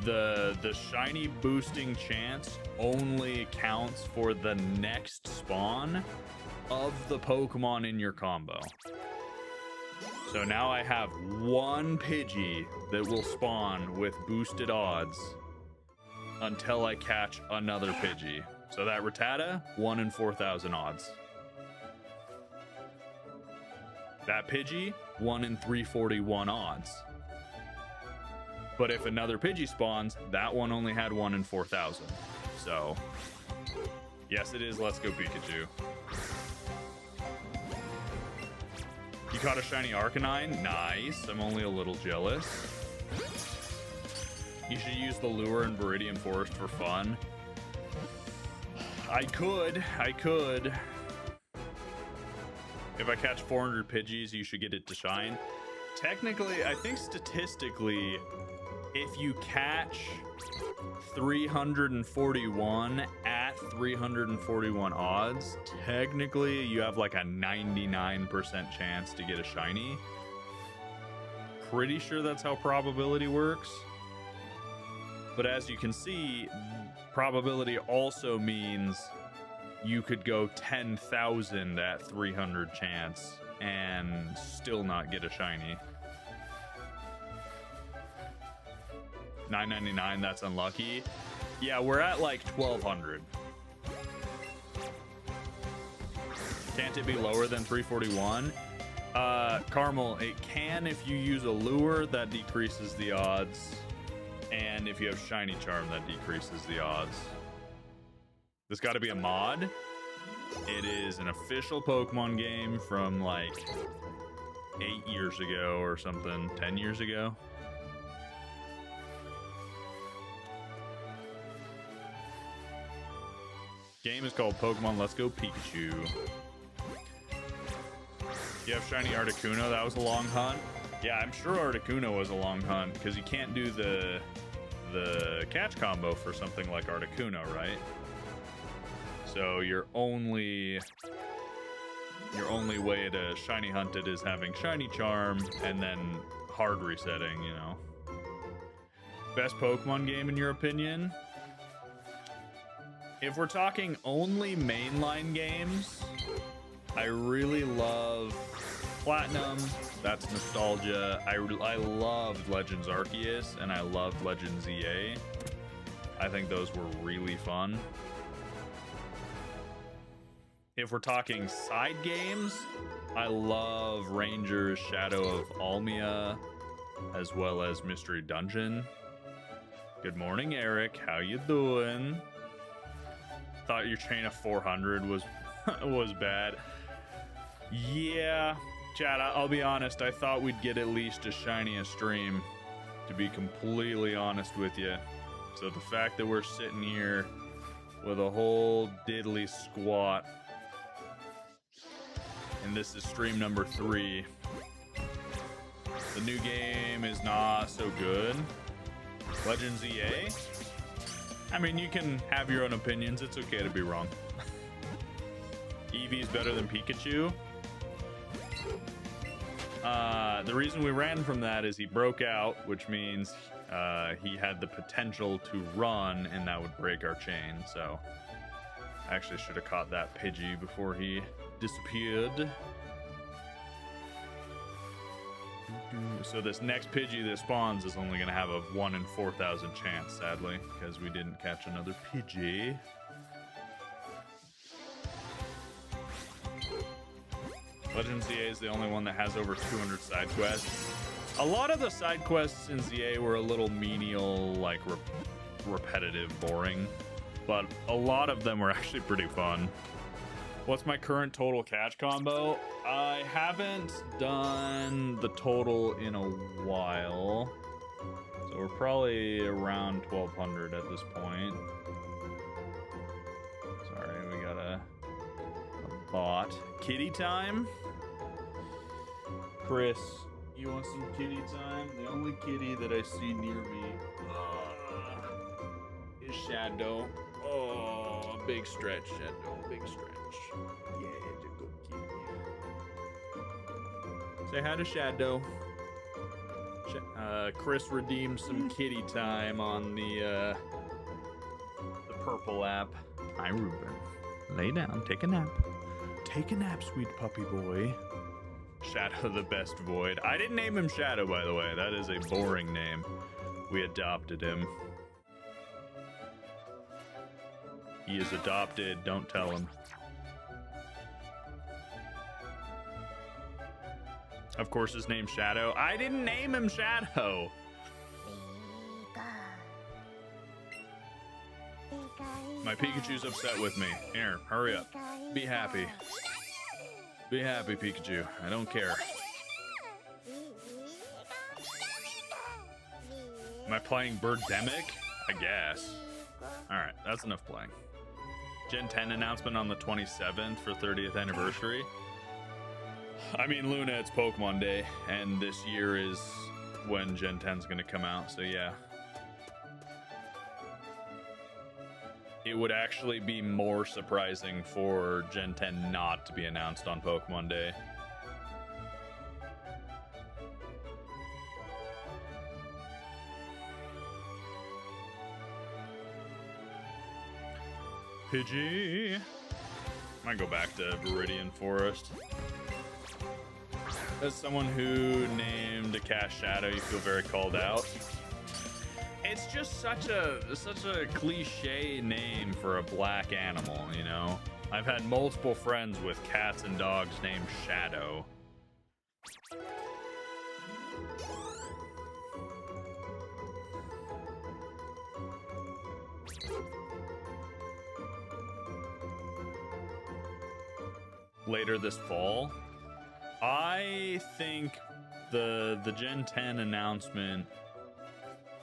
the shiny boosting chance only counts for the next spawn of the Pokemon in your combo. So now I have one Pidgey that will spawn with boosted odds until I catch another Pidgey. So that Rattata, 1 in 4,000 odds. That Pidgey, 1 in 341 odds. But if another Pidgey spawns, that one only had 1 in 4,000. So, yes, it is Let's Go Pikachu. You caught a shiny Arcanine? Nice. I'm only a little jealous. You should use the lure in Viridian Forest for fun. I could. If I catch 400 Pidgeys, you should get it to shine. Technically, I think statistically, if you catch 341 at 341 odds, technically you have like a 99% chance to get a shiny. Pretty sure that's how probability works. But as you can see, probability also means you could go 10,000 at 300 chance and still not get a shiny. 999, that's unlucky. Yeah, we're at like 1,200. Can't it be lower than 341? Caramel, it can if you use a lure, that decreases the odds. And if you have Shiny Charm, that decreases the odds. This got to be a mod. It is an official Pokemon game from like 8 years ago or something, 10 years ago. Game is called Pokemon Let's Go Pikachu. You have Shiny Articuno, that was a long hunt. Yeah, I'm sure Articuno was a long hunt because you can't do the catch combo for something like Articuno, right? So your only way to shiny hunt it is having Shiny Charm and then hard resetting, you know. Best Pokemon game in your opinion? If we're talking only mainline games, I really love Platinum. That's nostalgia. I loved Legends Arceus and I loved Legends ZA. I think those were really fun. If we're talking side games, I love Rangers Shadow of Almia, as well as Mystery Dungeon. Good morning, Eric. How you doing? Thought your chain of 400 was bad. Yeah, chat, I'll be honest. I thought we'd get at least a shiny a stream, to be completely honest with you. So the fact that we're sitting here with a whole diddly squat, and this is stream number 3. The new game is not so good. Legends EA? I mean, you can have your own opinions. It's okay to be wrong. Eevee's better than Pikachu. The reason we ran from that is he broke out, which means he had the potential to run, and that would break our chain. So I actually should have caught that Pidgey before he disappeared. So this next Pidgey that spawns is only going to have a 1 in 4,000 chance, sadly, because we didn't catch another Pidgey. Legends ZA is the only one that has over 200 side quests. A lot of the side quests in ZA were a little menial, like repetitive, boring, but a lot of them were actually pretty fun. What's my current total catch combo? I haven't done the total in a while, so we're probably around 1,200 at this point. Sorry, we got a bot. Kitty time? Chris, you want some kitty time? The only kitty that I see near me is Shadow. Oh, a big stretch, Shadow, big stretch. Yeah, it's a good kitty. Say hi to Shadow. Chris redeemed some kitty time on the purple app. Hi, Ruben. Lay down, take a nap. Take a nap, sweet puppy boy. Shadow the best void. I didn't name him Shadow, by the way. That is a boring name. We adopted him. He is adopted. Don't tell him. Of course, his name's Shadow. I didn't name him Shadow. My Pikachu's upset with me. Here, hurry up. Be happy. Be happy, Pikachu. I don't care. Am I playing Birdemic? I guess. Alright, that's enough playing. Gen 10 announcement on the 27th for 30th anniversary. I mean, Luna, it's Pokemon Day, and this year is when Gen 10's gonna come out, so yeah. It would actually be more surprising for Gen 10 not to be announced on Pokemon Day. Pidgey. Might go back to Viridian Forest. As someone who named a cat Shadow, you feel very called out. It's just such a cliche name for a black animal, you know? I've had multiple friends with cats and dogs named Shadow. Later this fall, I think the Gen 10 announcement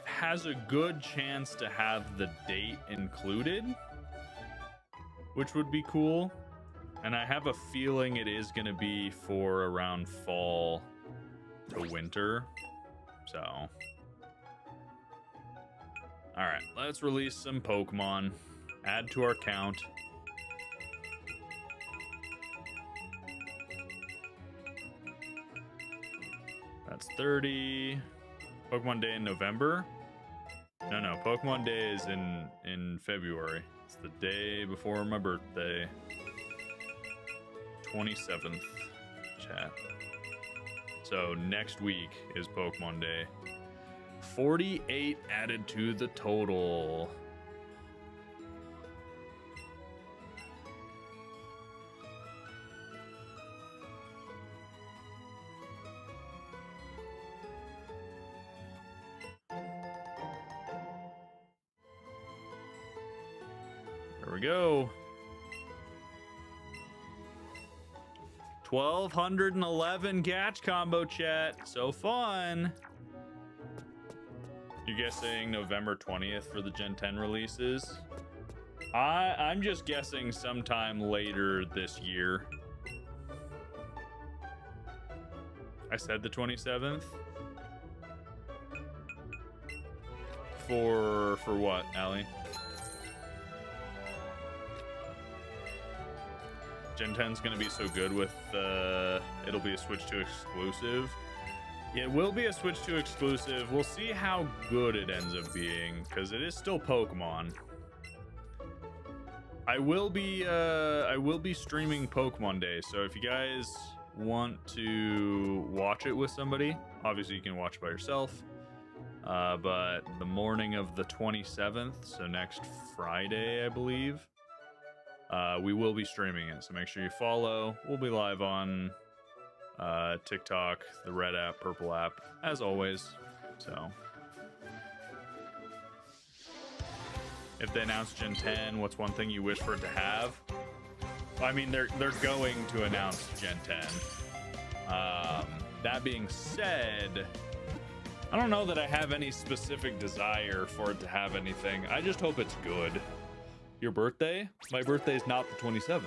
has a good chance to have the date included, which would be cool. And I have a feeling it is going to be for around fall to winter. So, all right, let's release some Pokemon, add to our count. That's 30. Pokemon Day in November? No, Pokemon Day is in February. It's the day before my birthday. 27th, chat. So next week is Pokemon Day. 48 added to the total. There we go. 1,211 catch combo, chat. So fun. You guessing November 20th for the Gen 10 releases? I'm just guessing sometime later this year. I said the 27th. For what, Allie? Gen 10's gonna be so good with it'll be a Switch 2 exclusive. It will be a Switch 2 exclusive. We'll see how good it ends up being, because it is still Pokemon. I will be streaming Pokemon Day, so if you guys want to watch it with somebody, obviously you can watch by yourself. But the morning of the 27th, so next Friday, I believe. We will be streaming it, so make sure you follow. We'll be live on TikTok, the red app, purple app, as always. So if they announce Gen 10, what's one thing you wish for it to have? I mean, they're going to announce Gen 10. That being said, I don't know that I have any specific desire for it to have anything. I just hope it's good. Your birthday? My birthday is not the 27th.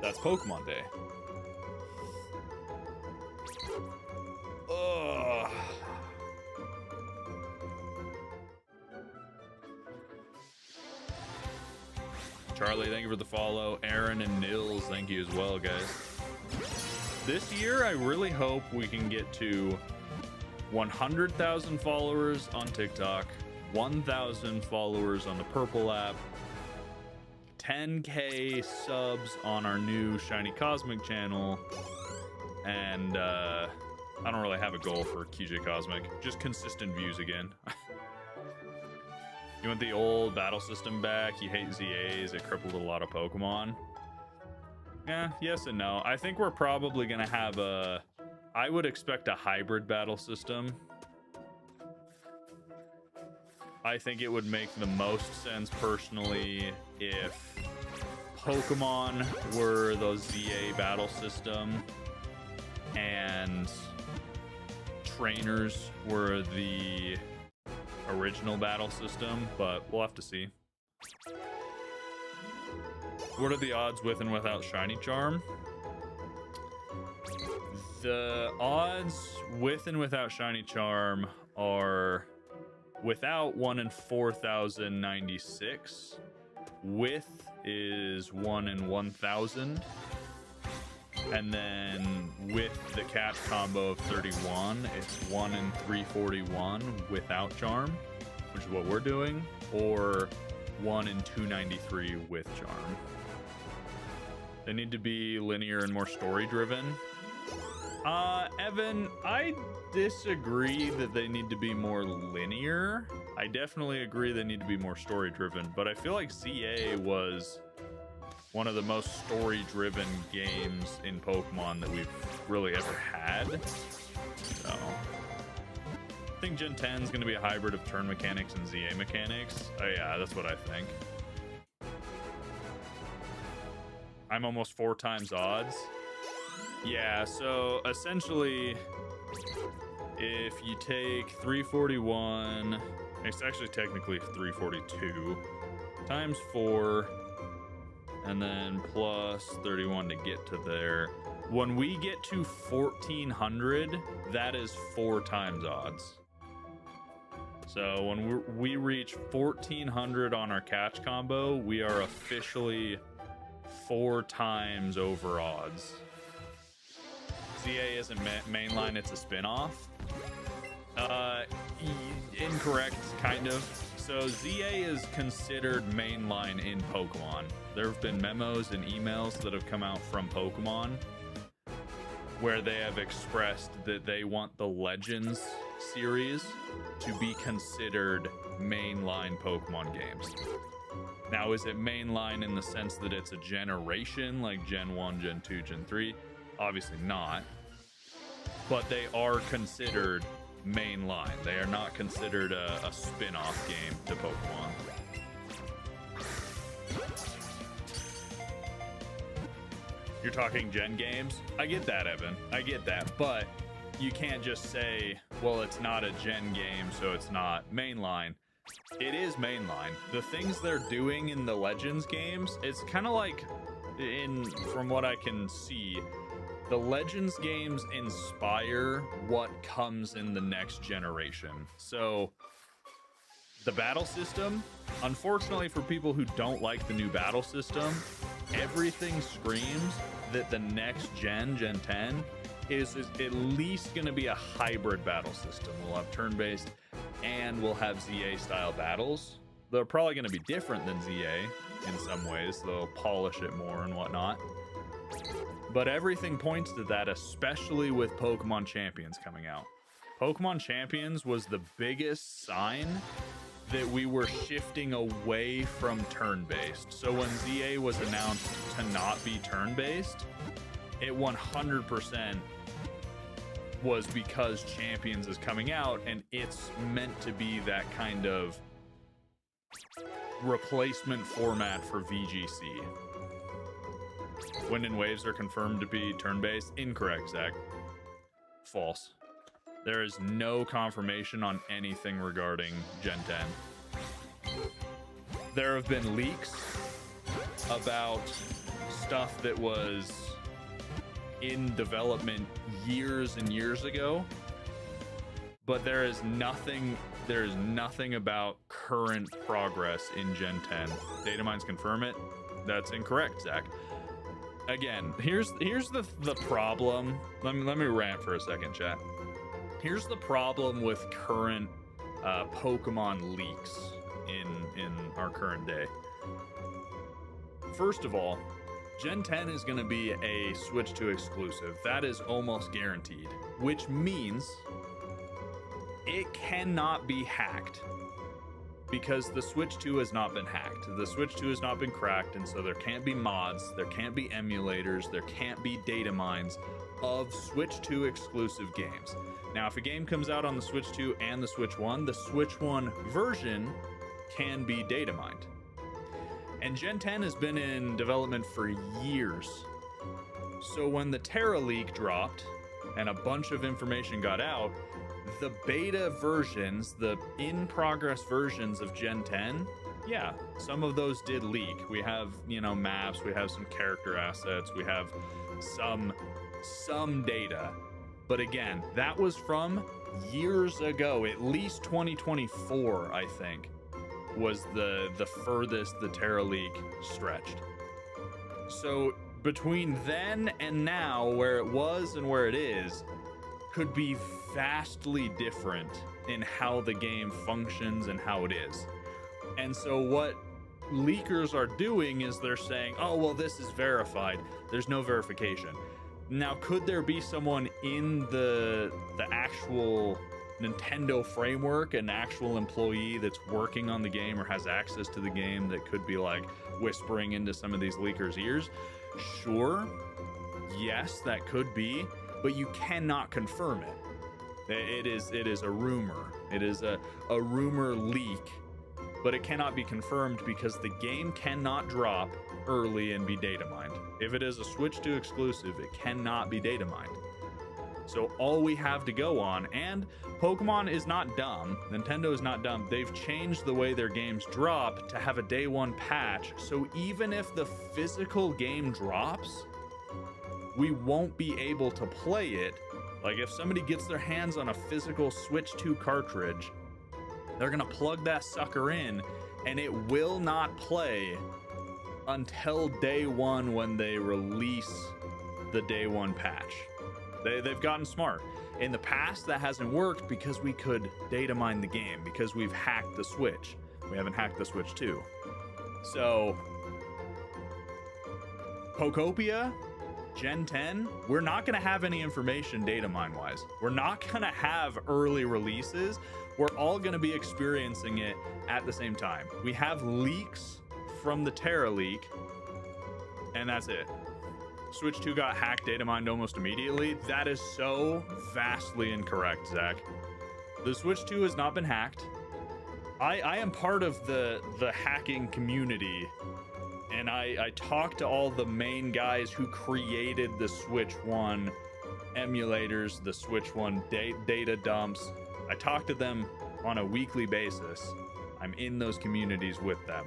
That's Pokemon Day. Ugh. Charlie, thank you for the follow. Aaron and Nils, thank you as well, guys. This year, I really hope we can get to 100,000 followers on TikTok, 1,000 followers on the Purple app, 10K subs on our new Shiny Cosmic channel, and I don't really have a goal for QJ Cosmic, just consistent views again. You want the old battle system back? You hate ZAs, it crippled a lot of Pokemon. Yeah, yes and no. I think we're probably gonna have I would expect a hybrid battle system. I think it would make the most sense personally if Pokemon were the ZA battle system and trainers were original battle system, but we'll have to see. What are the odds with and without Shiny Charm? The odds with and without Shiny Charm are without 1 in 4,096. With is 1 in 1,000. And then with the catch combo of 31, it's 1 in 341 without Charm, which is what we're doing, or 1 in 293 with Charm. They need to be linear and more story driven. Evan, I disagree that they need to be more linear. I definitely agree they need to be more story driven, but I feel like ZA was one of the most story driven games in Pokemon that we've really ever had. So I think Gen 10 is going to be a hybrid of turn mechanics and ZA mechanics. Oh yeah, that's what I think. I'm almost 4 times odds. Yeah, so essentially, if you take 341, it's actually technically 342, times 4, and then plus 31 to get to there. When we get to 1400, that is 4 times odds. So when we reach 1400 on our catch combo, we are officially 4 times over odds. ZA isn't mainline, it's a spin-off. Incorrect, kind of. So ZA is considered mainline in Pokemon. There have been memos and emails that have come out from Pokemon where they have expressed that they want the Legends series to be considered mainline Pokemon games. Now, is it mainline in the sense that it's a generation, like Gen 1, Gen 2, Gen 3? Obviously not. But they are considered mainline. They are not considered a spin-off game to Pokemon. You're talking Gen games? I get that, Evan. I get that. But you can't just say, well, it's not a Gen game, so it's not mainline. It is mainline. The things they're doing in the Legends games, it's kind of like, from what I can see, the Legends games inspire what comes in the next generation. So the battle system, unfortunately for people who don't like the new battle system, everything screams that the next Gen 10, is at least going to be a hybrid battle system. We'll have turn-based and we'll have ZA-style battles. They're probably going to be different than ZA in some ways. They'll polish it more and whatnot. But everything points to that, especially with Pokemon Champions coming out. Pokemon Champions was the biggest sign that we were shifting away from turn-based. So when ZA was announced to not be turn-based, it 100% was because Champions is coming out and it's meant to be that kind of replacement format for VGC. Wind and Waves are confirmed to be turn-based. Incorrect, Zach. False. There is no confirmation on anything regarding Gen 10. There have been leaks about stuff that was in development years and years ago, but there is nothing about current progress in Gen 10. Data mines confirm it. That's incorrect, Zach. Again, here's the problem. Let me rant for a second, chat. Here's the problem with current Pokemon leaks in our current day. First of all, Gen 10 is going to be a Switch 2 exclusive. That is almost guaranteed, which means it cannot be hacked because the Switch 2 has not been hacked. The Switch 2 has not been cracked, and so there can't be mods, there can't be emulators, there can't be data mines of Switch 2 exclusive games. Now, if a game comes out on the Switch 2 and the Switch 1, the Switch 1 version can be data mined. And Gen 10 has been in development for years. So when the Terra leak dropped and a bunch of information got out, the beta versions, the in-progress versions of Gen 10, yeah, some of those did leak. We have, you know, maps, we have some character assets, we have some data. But again, that was from years ago, at least 2024, I think, was the furthest the Terra leak stretched. So between then and now, where it was and where it is, could be vastly different in how the game functions and how it is. And so what leakers are doing is they're saying, oh, well, this is verified. There's no verification. Now, could there be someone in the actual Nintendo framework, an actual employee that's working on the game or has access to the game that could be like whispering into some of these leakers' ears? Sure. Yes, that could be, but you cannot confirm it. It is a rumor. It is a rumor leak, but it cannot be confirmed because the game cannot drop early and be data mined. If it is a Switch 2 exclusive, it cannot be data mined. So all we have to go on, and Pokemon is not dumb, Nintendo is not dumb, they've changed the way their games drop to have a day one patch, so even if the physical game drops, we won't be able to play it. Like if somebody gets their hands on a physical Switch 2 cartridge, they're gonna plug that sucker in and it will not play until day one when they release the day one patch. They've gotten smart. In the past, that hasn't worked because we could data mine the game, because we've hacked the Switch. We haven't hacked the Switch 2. So, Pokopia, Gen 10, we're not going to have any information data mine wise. We're not going to have early releases. We're all going to be experiencing it at the same time. We have leaks from the Terra leak, and that's it. Switch 2 got hacked, data mined almost immediately. That is so vastly incorrect, Zach. The Switch 2 has not been hacked. I am part of the hacking community, and I talked to all the main guys who created the Switch 1 emulators, the Switch 1 data dumps. I talk to them on a weekly basis. I'm in those communities with them.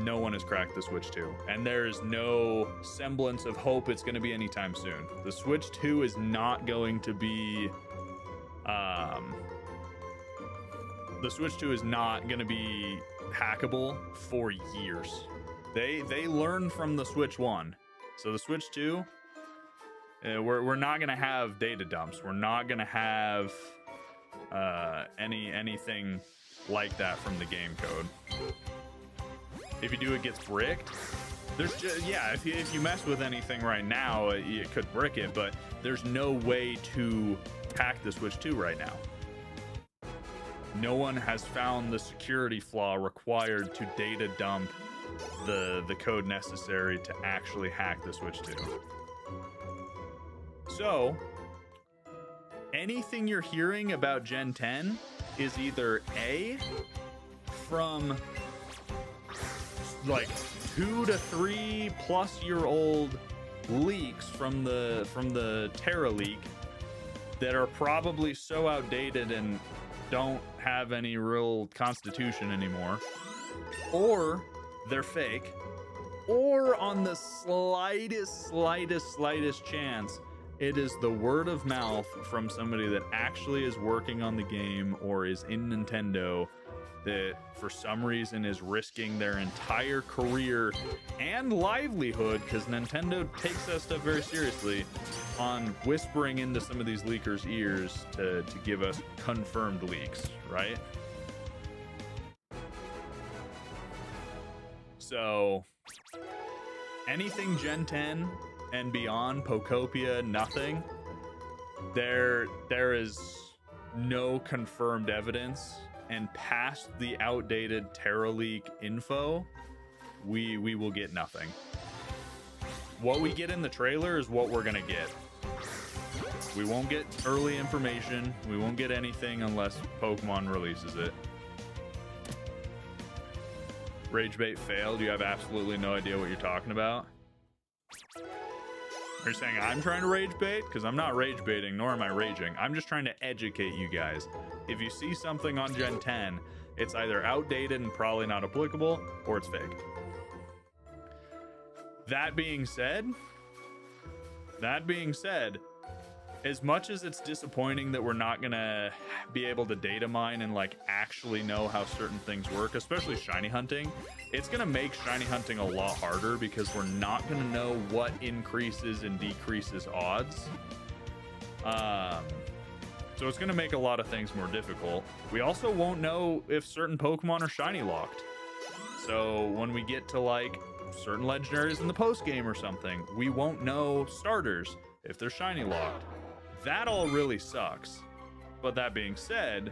No one has cracked the Switch 2, and there is no semblance of hope it's going to be anytime soon. The Switch 2 is not going to be the Switch 2 is not going to be hackable for years. They learn from the Switch 1. So the Switch 2, we're not going to have data dumps. We're not going to have anything like that from the game code. If you do, it gets bricked. There's just, yeah, if you mess with anything right now, it could brick it, but there's no way to hack the Switch 2 right now. No one has found the security flaw required to data dump the code necessary to actually hack the Switch 2. So, anything you're hearing about Gen 10 is either A, from like 2 to 3 plus year old leaks from the Terra leak that are probably so outdated and don't have any real constitution anymore, or they're fake, or on the slightest chance it is the word of mouth from somebody that actually is working on the game or is in Nintendo that for some reason is risking their entire career and livelihood, because Nintendo takes that stuff very seriously, on whispering into some of these leakers' ears to give us confirmed leaks, right? So anything Gen 10 and beyond, Pokopia, nothing. There is no confirmed evidence, and past the outdated Terra leak info, we will get nothing. What we get in the trailer is what we're gonna get. We won't get early information. We won't get anything unless Pokemon releases it. Ragebait failed. You have absolutely no idea what you're talking about. Are you saying I'm trying to rage bait? Because I'm not rage baiting, nor am I raging. I'm just trying to educate you guys. If you see something on Gen 10, it's either outdated and probably not applicable, or it's fake. That being said, as much as it's disappointing that we're not gonna be able to data mine and like actually know how certain things work, especially shiny hunting, it's gonna make shiny hunting a lot harder because we're not gonna know what increases and decreases odds. So it's gonna make a lot of things more difficult. We also won't know if certain Pokemon are shiny locked. So when we get to like certain legendaries in the post game or something, we won't know starters if they're shiny locked. That all really sucks. But that being said,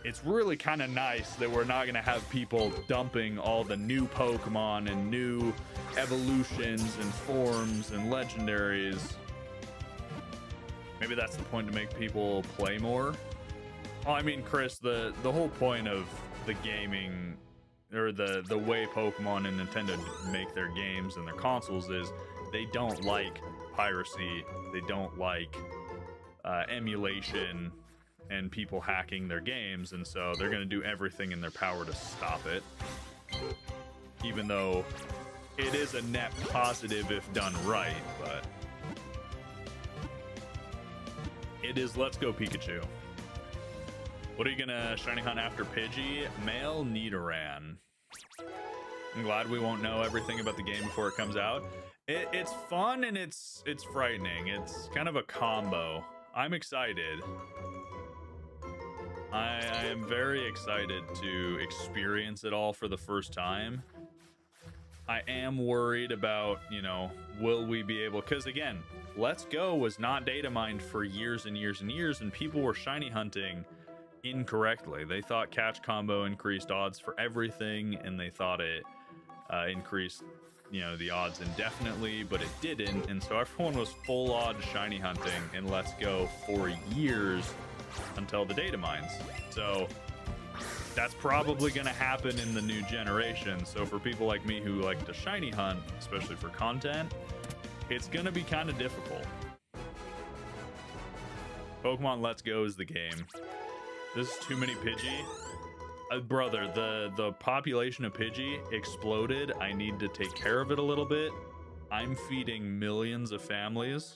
it's really kind of nice that we're not going to have people dumping all the new Pokemon and new evolutions and forms and legendaries. Maybe that's the point, to make people play more. Oh, I mean, Chris, the whole point of the gaming, or the way Pokemon and Nintendo make their games and their consoles, is they don't like piracy. They don't like emulation and people hacking their games, and so they're going to do everything in their power to stop it. Even though it is a net positive if done right, but it is Let's Go Pikachu. What are you gonna shiny hunt after Pidgey? Male Nidoran. I'm glad we won't know everything about the game before it comes out. It's fun and it's frightening. It's kind of a combo. I'm excited. I am very excited to experience it all for the first time. I am worried about, you know, will we be able, because again, Let's Go was not data mined for years and years and years, and people were shiny hunting incorrectly. They thought catch combo increased odds for everything, and they thought it increased, you know, the odds indefinitely, but it didn't. And so everyone was full odds shiny hunting in Let's Go for years until the data mines. So that's probably going to happen in the new generation. So for people like me who like to shiny hunt, especially for content, it's going to be kind of difficult. Pokemon Let's Go is the game. This is too many Pidgey. Brother, the population of Pidgey exploded. I need to take care of it a little bit. I'm feeding millions of families.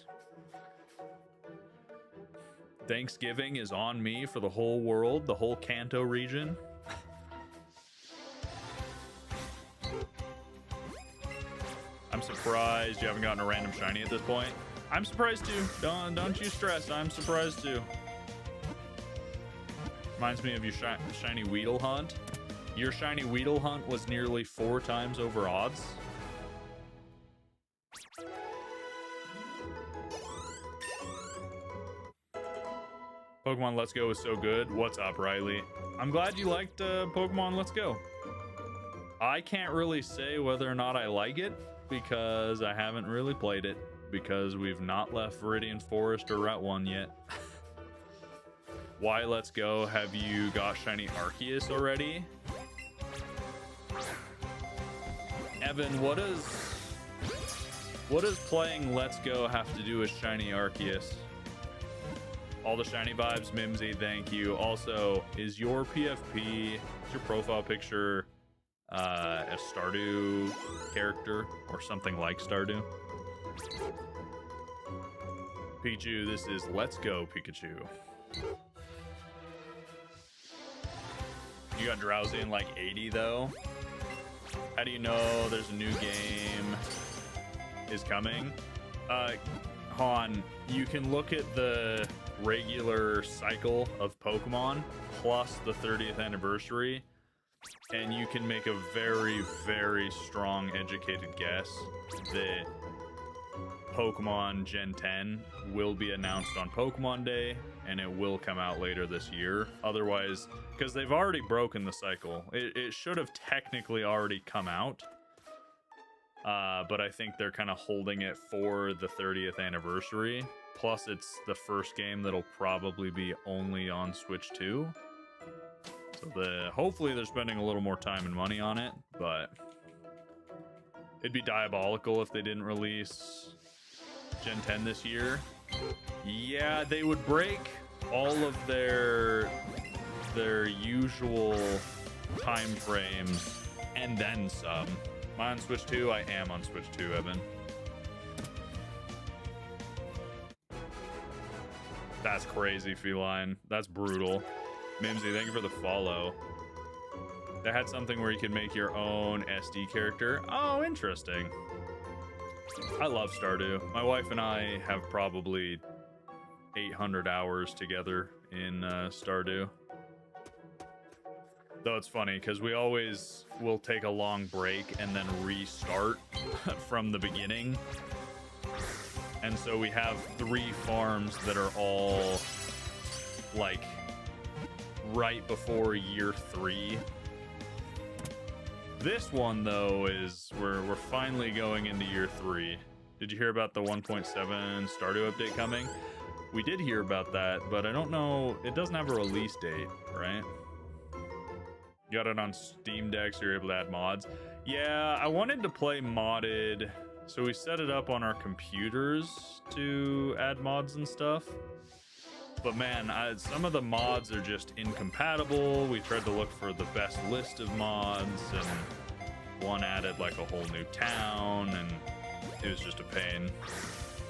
Thanksgiving is on me for the whole world, the whole Kanto region. I'm surprised you haven't gotten a random shiny at this point. I'm surprised too. Don't you stress. I'm surprised too. Reminds me of your shiny Weedle hunt. Your shiny Weedle hunt was nearly 4 times over odds. Pokemon Let's Go is so good. What's up, Riley? I'm glad you liked Pokemon Let's Go. I can't really say whether or not I like it because I haven't really played it, because we've not left Viridian Forest or Route 1 yet. Why Let's Go? Have you got shiny Arceus already? Evan, what does playing Let's Go have to do with shiny Arceus? All the shiny vibes, Mimsy, thank you. Also, is your PFP, is your profile picture a Stardew character or something like Stardew? Pikachu, this is Let's Go Pikachu. You got drowsy in like 80 though. How do you know there's a new game is coming? Han, you can look at the regular cycle of Pokemon plus the 30th anniversary, and you can make a very, very strong educated guess that Pokemon Gen 10 will be announced on Pokemon Day, and it will come out later this year. Otherwise, because they've already broken the cycle, it should have technically already come out. But I think they're kind of holding it for the 30th anniversary. Plus, it's the first game that'll probably be only on Switch 2. So hopefully they're spending a little more time and money on it, but it'd be diabolical if they didn't release Gen 10 this year, yeah, they would break all of their usual time frames and then some. Am I on Switch 2? I am on Switch 2, Evan. That's crazy, Feline. That's brutal. Mimsy, thank you for the follow. They had something where you could make your own SD character. Oh, interesting. I love Stardew. My wife and I have probably 800 hours together in Stardew. Though it's funny because we always will take a long break and then restart from the beginning. And so we have 3 farms that are all like right before year 3. This one though is we're finally going into year 3. Did you hear about the 1.7 Stardew update coming? We did hear about that, but I don't know. It doesn't have a release date, right? You got it on Steam Deck, so you're able to add mods. Yeah, I wanted to play modded, so we set it up on our computers to add mods and stuff. But man, some of the mods are just incompatible. We tried to look for the best list of mods, and one added like a whole new town, and it was just a pain.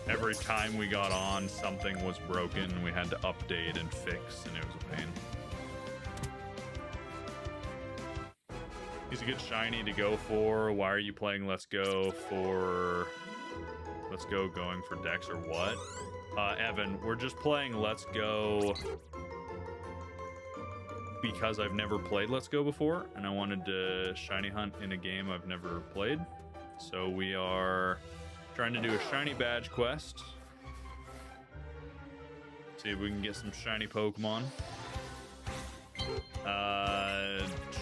Every time we got on, something was broken. We had to update and fix, and it was a pain. He's a good shiny to go for. Why are you playing Let's Go for... Let's Go going for Dex or what? Evan, we're just playing Let's Go because I've never played Let's Go before, and I wanted to shiny hunt in a game I've never played. So we are trying to do a shiny badge quest. See if we can get some shiny Pokemon.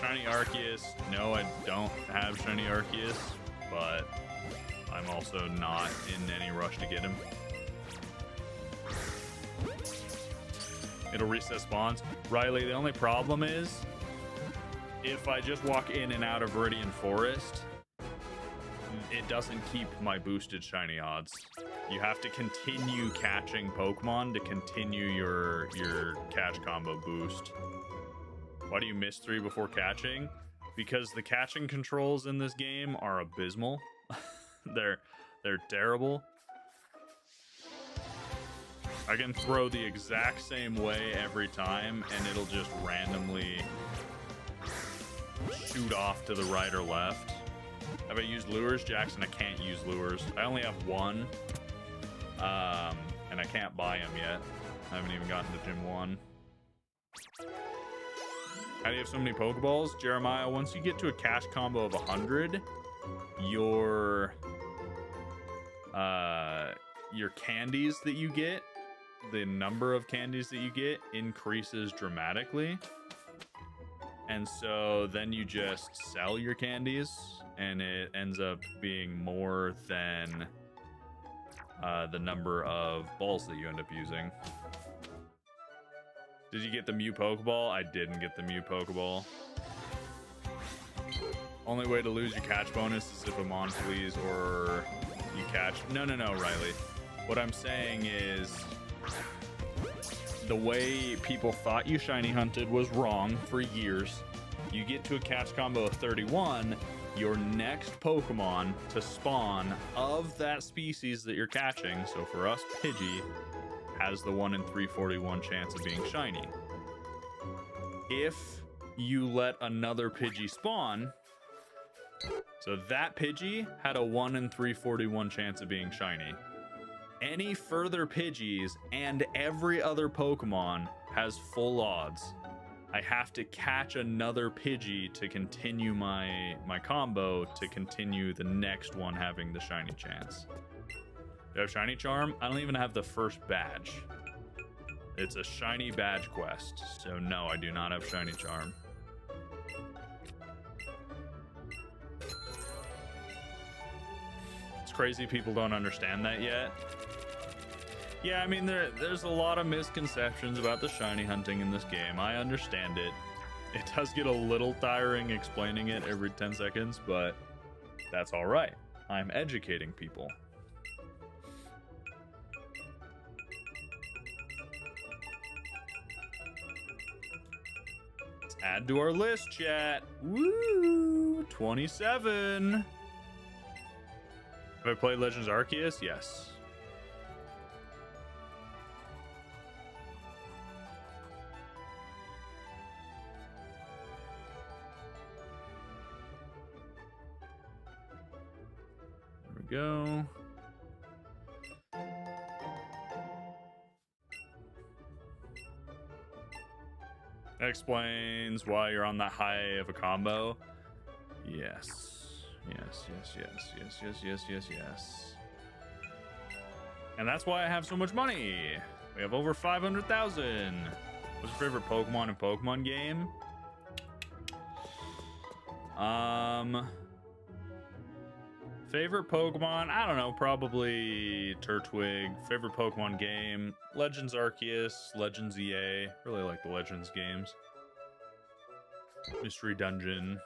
Shiny Arceus. No, I don't have shiny Arceus, but I'm also not in any rush to get him. It'll reset spawns. Riley, the only problem is if I just walk in and out of Viridian Forest, it doesn't keep my boosted shiny odds. You have to continue catching Pokemon to continue your catch combo boost. Why do you miss 3 before catching? Because the catching controls in this game are abysmal. They're terrible. I can throw the exact same way every time, and it'll just randomly shoot off to the right or left. Have I used lures, Jackson? I can't use lures. I only have 1, and I can't buy them yet. I haven't even gotten to Gym 1. How do you have so many Pokeballs? Jeremiah, once you get to a cash combo of 100, your candies that you get, the number of candies that you get increases dramatically. And so then you just sell your candies, and it ends up being more than the number of balls that you end up using. Did you get the Mew Pokeball? I didn't get the Mew Pokeball. Only way to lose your catch bonus is if a Mon flees or you catch... No, Riley. What I'm saying is the way people thought you shiny hunted was wrong for years. You get to a catch combo of 31, your next Pokemon to spawn of that species that you're catching, so for us, Pidgey, has the 1 in 341 chance of being shiny. If you let another Pidgey spawn, so that Pidgey had a 1 in 341 chance of being shiny. Any further Pidgeys and every other Pokemon has full odds. I have to catch another Pidgey to continue my combo to continue the next one having the shiny chance. Do I have shiny charm? I don't even have the first badge. It's a shiny badge quest, so no, I do not have shiny charm. It's crazy people don't understand that yet. Yeah, I mean, there's a lot of misconceptions about the shiny hunting in this game. I understand it. It does get a little tiring explaining it every 10 seconds, but that's all right. I'm educating people. Add to our list, chat. Woo! 27. Have I played Legends Arceus? Yes. There we go. That explains why you're on that high of a combo. Yes. Yes. And that's why I have so much money. We have over 500,000. What's your favorite Pokemon and Pokemon game? Favorite Pokemon? I don't know, probably Turtwig. Favorite Pokemon game? Legends Arceus, Legends EA. Really like the Legends games. Mystery Dungeon.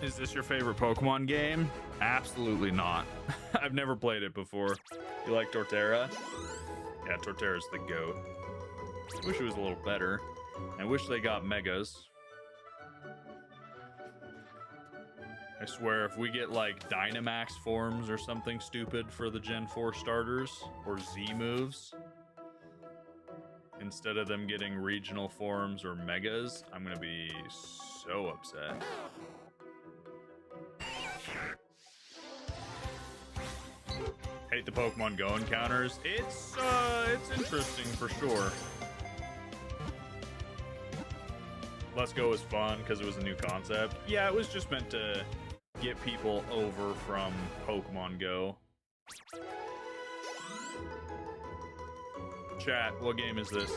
Is this your favorite Pokemon game? Absolutely not. I've never played it before. You like Torterra? Yeah, Torterra's the GOAT. Wish it was a little better. I wish they got Megas. I swear, if we get like Dynamax forms or something stupid for the Gen 4 starters, or Z moves, instead of them getting regional forms or Megas, I'm gonna be so upset. Hate the Pokemon Go encounters. It's interesting for sure. Let's Go was fun because it was a new concept. Yeah, it was just meant to get people over from Pokemon Go. Chat, what game is this?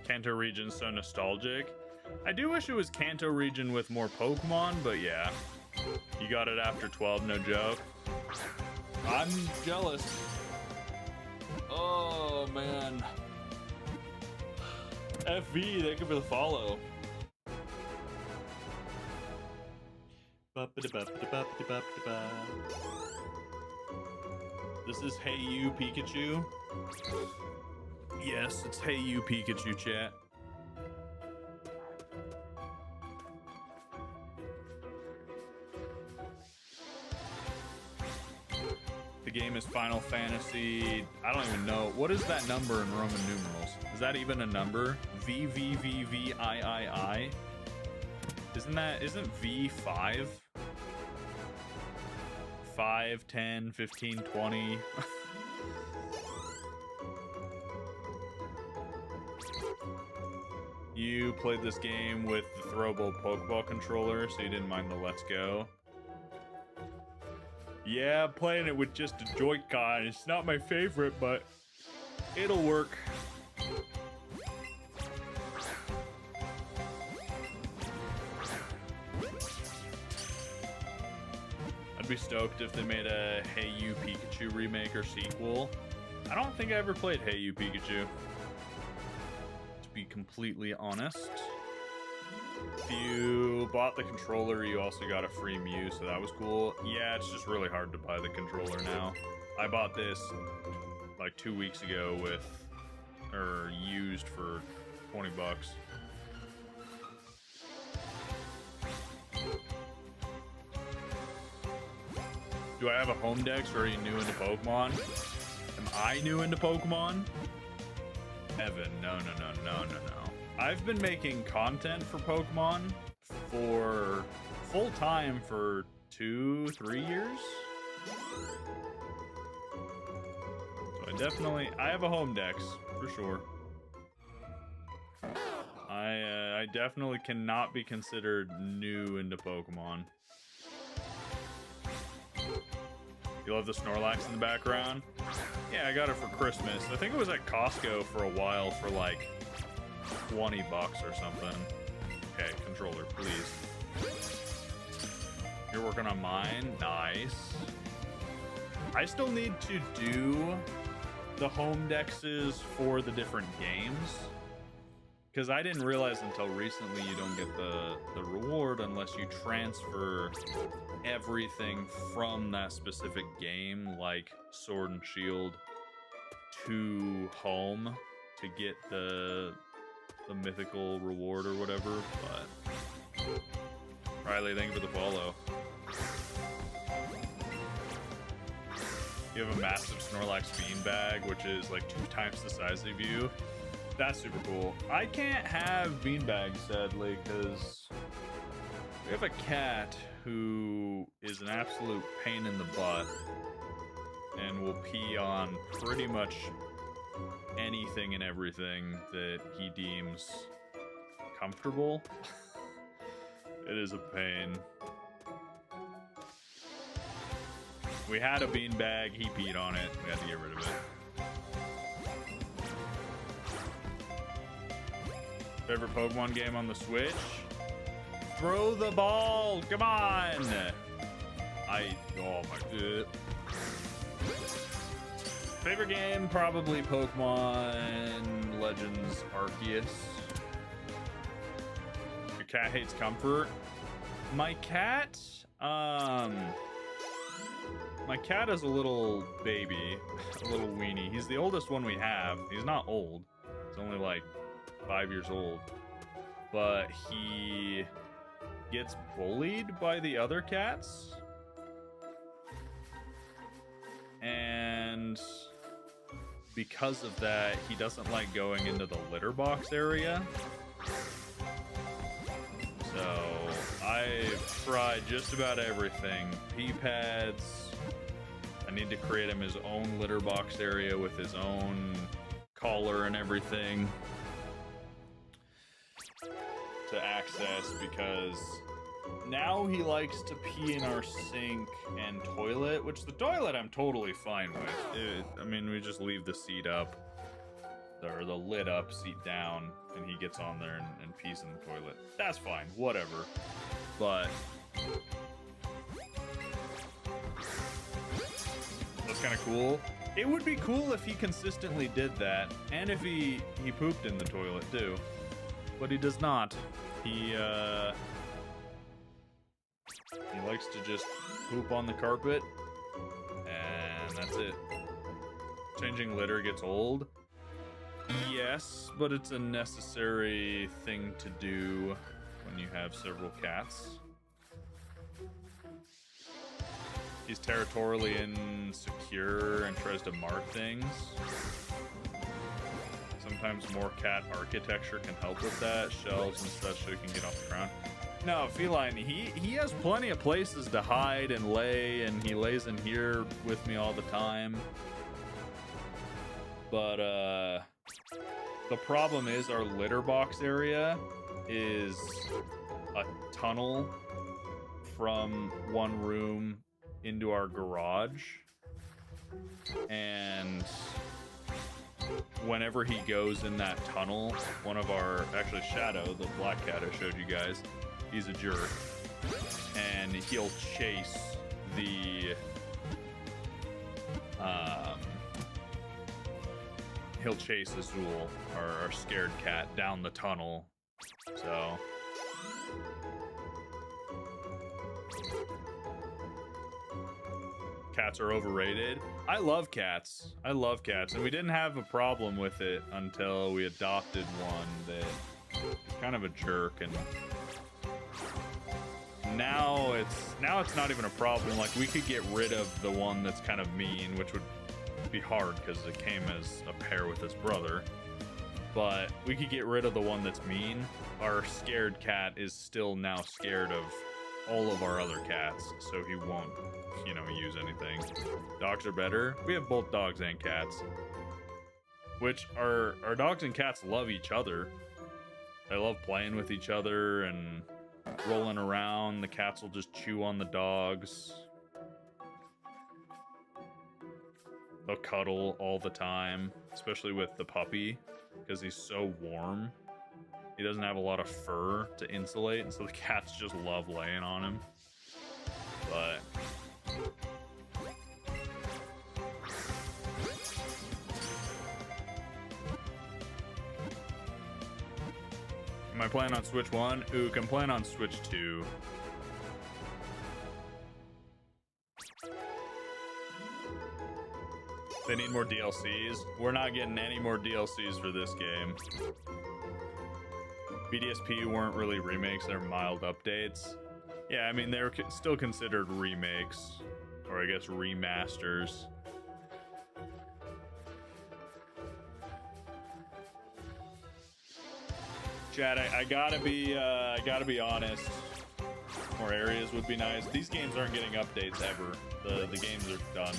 Kanto region's so nostalgic. I do wish it was Kanto region with more Pokemon, but yeah. You got it after 12, no joke. I'm jealous. Oh, man. FV, thank you for the follow. This is Hey You Pikachu. Yes, it's Hey You Pikachu, chat. The game is Final Fantasy. I don't even know. What is that number in Roman numerals? Is that even a number? VVVVIII? Isn't V 5? 5, 10, 15, 20. You played this game with the throwable Pokeball controller, so you didn't mind the Let's Go. Yeah, playing it with just a Joy-Con. It's not my favorite, but it'll work. I'd be stoked if they made a Hey You Pikachu remake or sequel. I don't think I ever played Hey You Pikachu, to be completely honest. If you bought the controller, you also got a free Mew, so that was cool. Yeah, it's just really hard to buy the controller now. I bought this like 2 weeks ago used for 20 bucks. Do I have a home dex, or are you new into Pokemon? Am I new into Pokemon? Evan, no. I've been making content for Pokemon for full time for 2-3 years. So I have a home dex for sure. I definitely cannot be considered new into Pokemon. You love the Snorlax in the background? Yeah, I got it for Christmas. I think it was at Costco for a while for like 20 bucks or something. Okay, controller, please. You're working on mine. Nice. I still need to do the home dexes for the different games, because I didn't realize until recently you don't get the reward unless you transfer everything from that specific game, like Sword and Shield, to home to get the mythical reward or whatever. But Riley, thank you for the follow. You have a massive Snorlax beanbag, which is like 2 times the size of you. That's super cool. I can't have beanbags, sadly, because we have a cat who is an absolute pain in the butt and will pee on pretty much anything and everything that he deems comfortable. It is a pain. We had a beanbag, he peed on it, we had to get rid of it. Favorite Pokemon game on the Switch? Throw the ball, come on! Oh my. Favorite game, probably Pokemon Legends Arceus. Your cat hates comfort. My cat, is a little baby, a little weenie. He's the oldest one we have. He's not old. He's only like 5 years old. But he gets bullied by the other cats. And because of that, he doesn't like going into the litter box area. So I've tried just about everything. Pee pads. I need to create him his own litter box area with his own collar and everything to access, because now he likes to pee in our sink and toilet, which the toilet I'm totally fine with. I mean, we just leave the seat up, or the lid up, seat down, and he gets on there and pees in the toilet. That's fine, whatever. But that's kind of cool. It would be cool if he consistently did that, and if he pooped in the toilet too. But he does not. He likes to just poop on the carpet, and that's it. Changing litter gets old. Yes, but it's a necessary thing to do when you have several cats. He's territorially insecure and tries to mark things. Sometimes more cat architecture can help with that. Shelves and such so he can get off the ground. No, Feline, he has plenty of places to hide and lay, and he lays in here with me all the time. But the problem is our litter box area is a tunnel from one room into our garage, and whenever he goes in that tunnel, one of our, actually Shadow, the black cat I showed you guys, he's a jerk, and he'll chase the Azul, our scared cat, down the tunnel. So cats are overrated. I love cats. I love cats, and we didn't have a problem with it until we adopted one that is kind of a jerk, and now it's not even a problem. Like, we could get rid of the one that's kind of mean, which would be hard because it came as a pair with his brother, but we could get rid of the one that's mean. Our scared cat is still now scared of all of our other cats, so he won't, use anything. Dogs are better. We have both dogs and cats, which our dogs and cats love each other. They love playing with each other and rolling around. The cats will just chew on the dogs. They'll cuddle all the time, especially with the puppy, because he's so warm. He doesn't have a lot of fur to insulate, and so the cats just love laying on him. but am I playing on Switch 1? Ook, I'm playing on Switch 2. They need more DLCs. We're not getting any more DLCs for this game. BDSP weren't really remakes, they're mild updates. Yeah, I mean, they're still considered remakes, or I guess remasters. Chad, I gotta be honest. More areas would be nice. These games aren't getting updates ever. The games are done.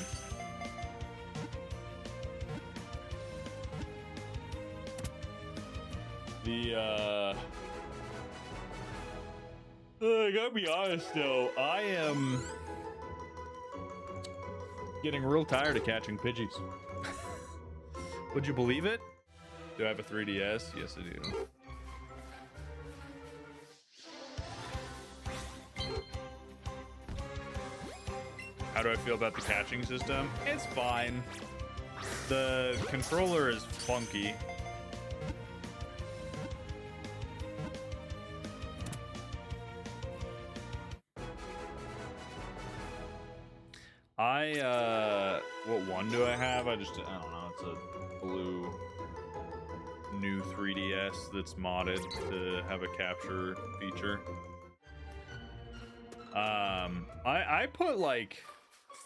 I gotta be honest though, I am getting real tired of catching Pidgeys. Would you believe it? Do I have a 3DS? Yes, I do. How do I feel about the catching system? It's fine. The controller is funky. What one do I have? I don't know. It's a blue new 3DS that's modded to have a capture feature. I put like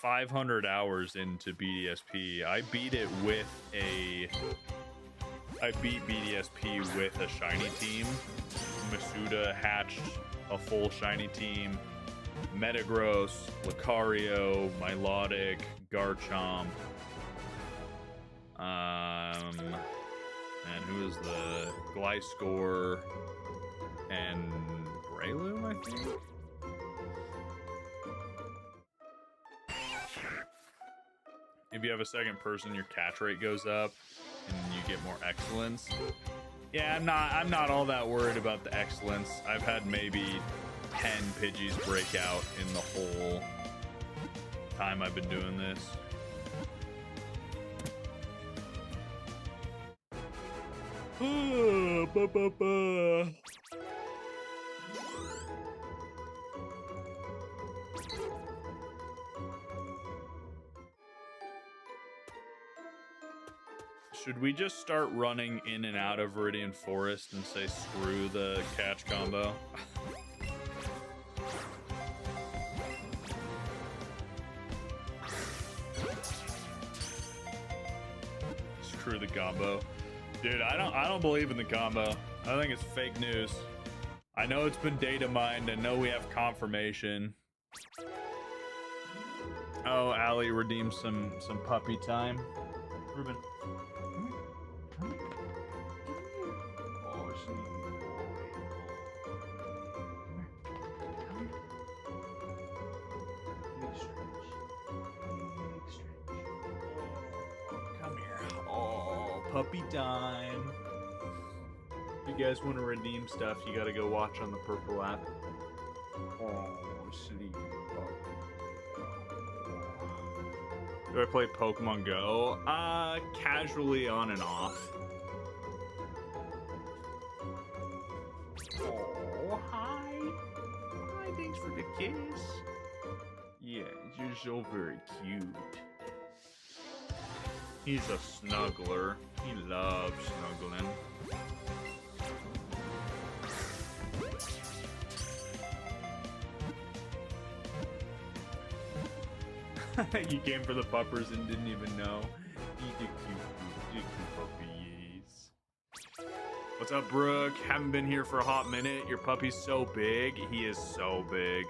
500 hours into BDSP. I beat BDSP with a shiny team. Masuda hatched a full shiny team. Metagross, Lucario, Milotic, Garchomp. And who is the Gliscor and Breloom, I think? If you have a second person, your catch rate goes up and you get more excellence. Yeah, I'm not all that worried about the excellence. I've had maybe 10 Pidgeys break out in the whole time I've been doing this. Should we just start running in and out of Viridian Forest and say screw the catch combo? Screw the combo. Dude, I don't believe in the combo. I think it's fake news. I know it's been data mined. I know we have confirmation. Oh, Allie redeemed some puppy time. Ruben. Oh, sleepy boy. Big stretch. Oh, come here. Oh, puppy time. If you guys want to redeem stuff, you gotta go watch on the purple app. Oh, sleepy puppy. Do I play Pokemon Go? Casually on and off. Oh, hi. Hi, thanks for the kiss. Yeah, you're so very cute. He's a snuggler. He loves snuggling. You came for the puppers and didn't even know. You did cute puppies. What's up, Brooke? Haven't been here for a hot minute. Your puppy's so big. He is so big.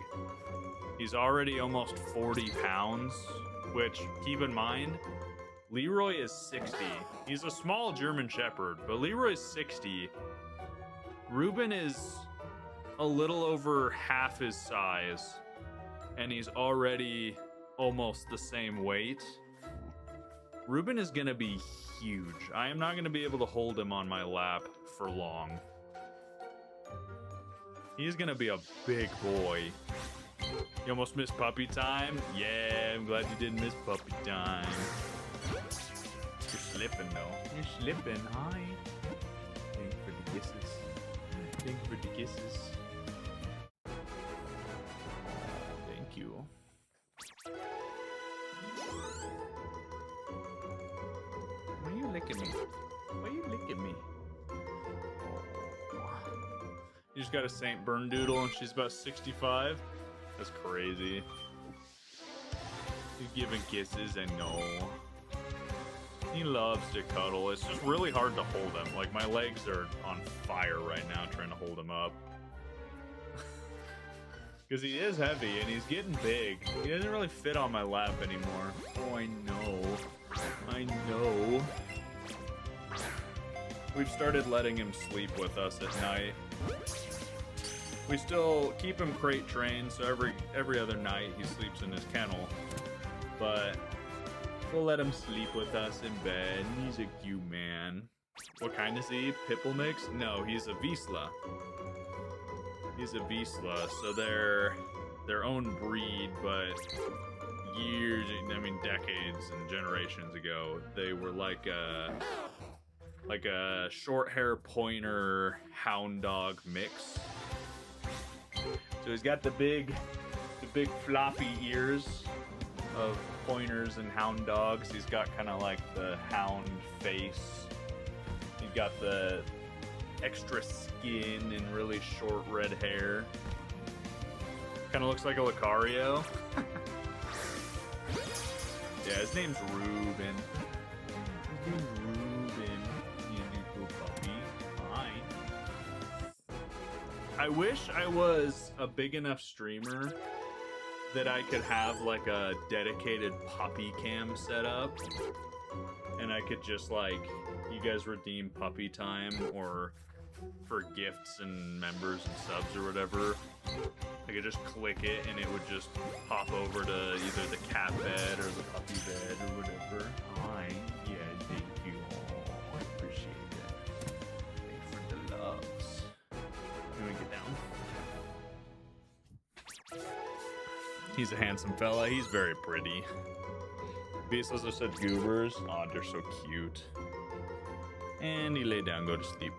He's already almost 40 pounds, which, keep in mind, Leroy is 60. He's a small German Shepherd, but Leroy's 60. Ruben is a little over half his size, and he's already almost the same weight. Ruben is gonna be huge. I am not gonna be able to hold him on my lap for long. He's gonna be a big boy. You almost missed puppy time? Yeah, I'm glad you didn't miss puppy time. You're slipping, though. You're slipping. Hi. Thank you for the kisses. Thank you for the kisses. Thank you. Why are you licking me? Why are you licking me? You just got a Saint Berndoodle and she's about 65? That's crazy. He's giving kisses, I know. He loves to cuddle. It's just really hard to hold him. Like, my legs are on fire right now trying to hold him up. Because he is heavy and he's getting big. He doesn't really fit on my lap anymore. Oh, I know. I know. We've started letting him sleep with us at night. We still keep him crate trained, so every other night he sleeps in his kennel. But we'll let him sleep with us in bed. He's a cute man. What kind is he? Pipple mix? No, he's a Vizsla. He's a Vizsla, so they're their own breed, but years, I mean decades and generations ago, they were like a short hair pointer hound dog mix. So he's got the big floppy ears of pointers and hound dogs. He's got kind of like the hound face. He's got the extra skin and really short red hair. Kind of looks like a Lucario. Yeah, his name's Ruben. His name's Ruben. You little puppy. Hi. I wish I was a big enough streamer that I could have like a dedicated puppy cam set up, and I could just like, you guys redeem puppy time or for gifts and members and subs or whatever. I could just click it and it would just pop over to either the cat bed or the puppy bed or whatever. Hi. Yeah, thank you. Oh, I appreciate it. Thanks for the loves. Can we get down? He's a handsome fella. He's very pretty. Vizslas are such goobers. Aw, they're so cute. And he lay down, go to sleep.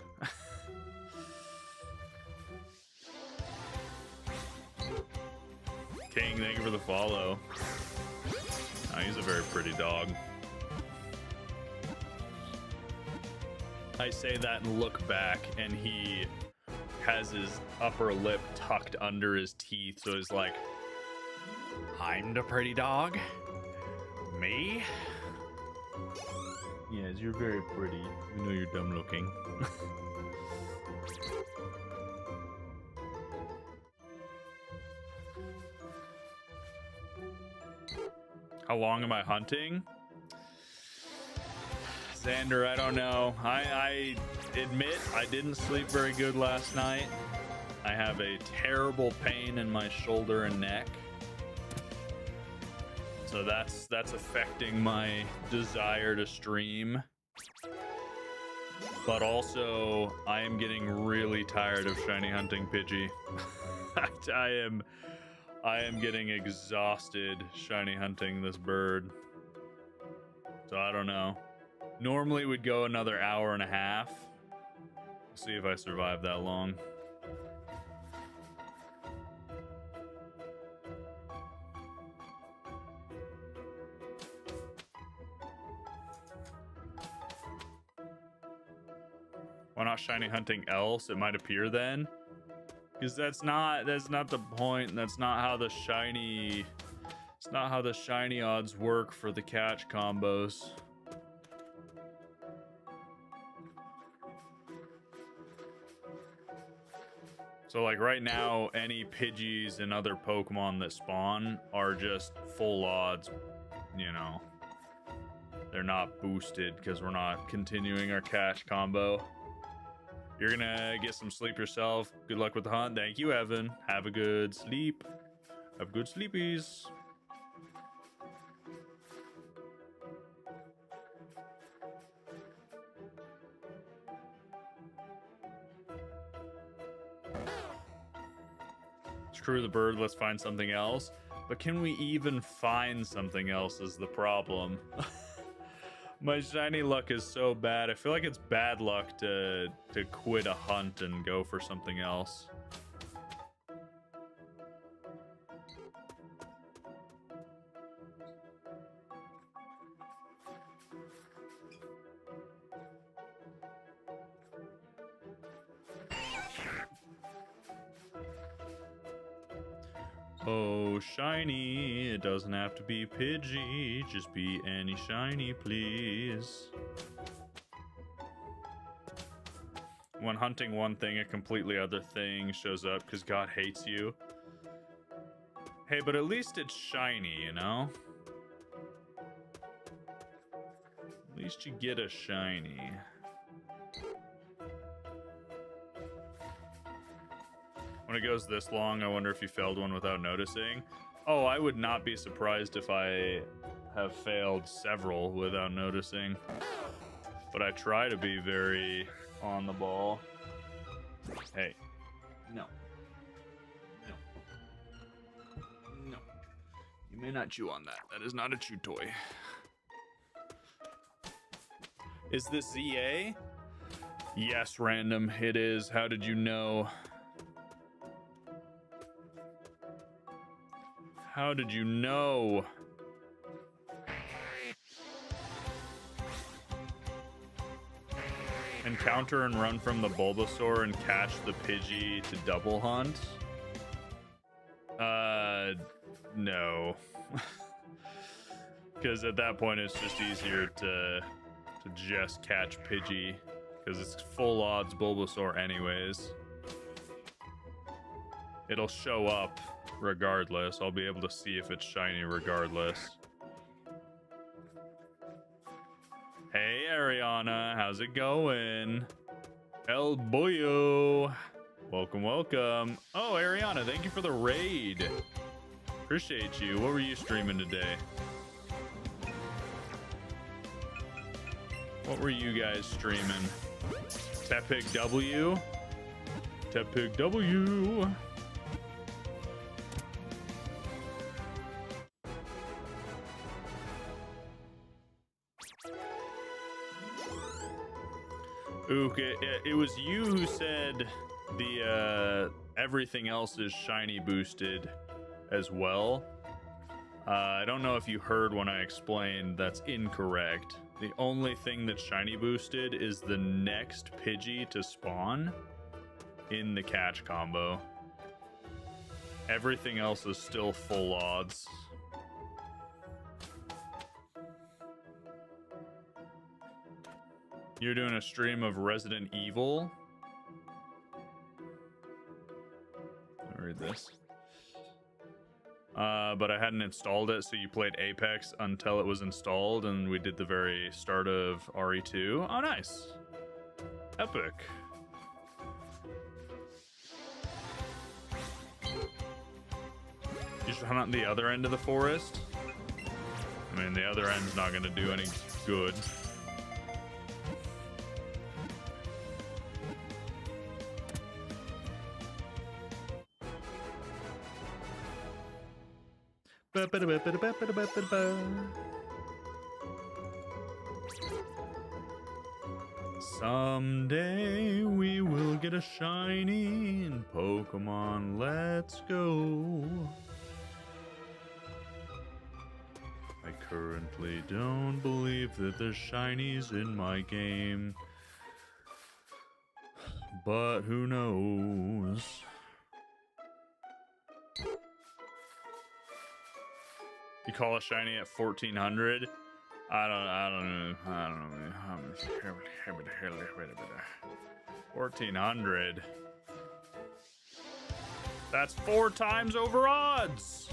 King, thank you for the follow. Oh, he's a very pretty dog. I say that and look back, and he has his upper lip tucked under his teeth, so he's like, I'm the pretty dog? Me? Yes, you're very pretty. We know you're dumb looking. How long am I hunting? Xander, I don't know. I admit I didn't sleep very good last night. I have a terrible pain in my shoulder and neck. So that's affecting my desire to stream. But also, I am getting really tired of shiny hunting Pidgey. I am getting exhausted shiny hunting this bird. So I don't know. Normally we'd go another hour and a half. See if I survive that long. Why not shiny hunting else? It might appear then. Because that's not the point. That's not how the shiny, it's not how the shiny odds work for the catch combos. So like right now, any Pidgeys and other Pokemon that spawn are just full odds, you know. They're not boosted because we're not continuing our catch combo. You're gonna get some sleep yourself. Good luck with the hunt. Thank you, Evan. Have a good sleep. Have good sleepies. Screw the bird, let's find something else. But can we even find something else is the problem. My shiny luck is so bad. I feel like it's bad luck to quit a hunt and go for something else. Oh, shiny. It doesn't have to be Pidgey. Just be any shiny, please. When hunting one thing, a completely other thing shows up because God hates you. Hey, but at least it's shiny, you know? At least you get a shiny. When it goes this long, I wonder if you failed one without noticing. Oh, I would not be surprised if I have failed several without noticing. But I try to be very on the ball. Hey. No. No. No. You may not chew on that. That is not a chew toy. Is this ZA? Yes, random. It is. How did you know? How did you know? Encounter and run from the Bulbasaur and catch the Pidgey to double hunt? No. Because at that point it's just easier to just catch Pidgey. Because it's full odds Bulbasaur anyways. It'll show up regardless. I'll be able to see if it's shiny regardless. Hey Ariana, how's it going? El Boyo. Welcome, welcome. Oh, Ariana, thank you for the raid. Appreciate you. What were you streaming today? What were you guys streaming? Tepig W? Tepig W. Ook, it was you who said the everything else is shiny boosted as well. I don't know if you heard when I explained. That's incorrect. The only thing that's shiny boosted is the next Pidgey to spawn in the catch combo. Everything else is still full odds. You're doing a stream of Resident Evil? Let me read this. But I hadn't installed it, so you played Apex until it was installed, and we did the very start of RE2. Oh, nice. Epic. You should hunt on the other end of the forest. I mean, the other end's not going to do any good. Someday we will get a shiny in Pokemon Let's Go. I currently don't believe that there's shinies in my game, but who knows? You call a shiny at 1400? I don't know. 1400. That's 4 times over odds.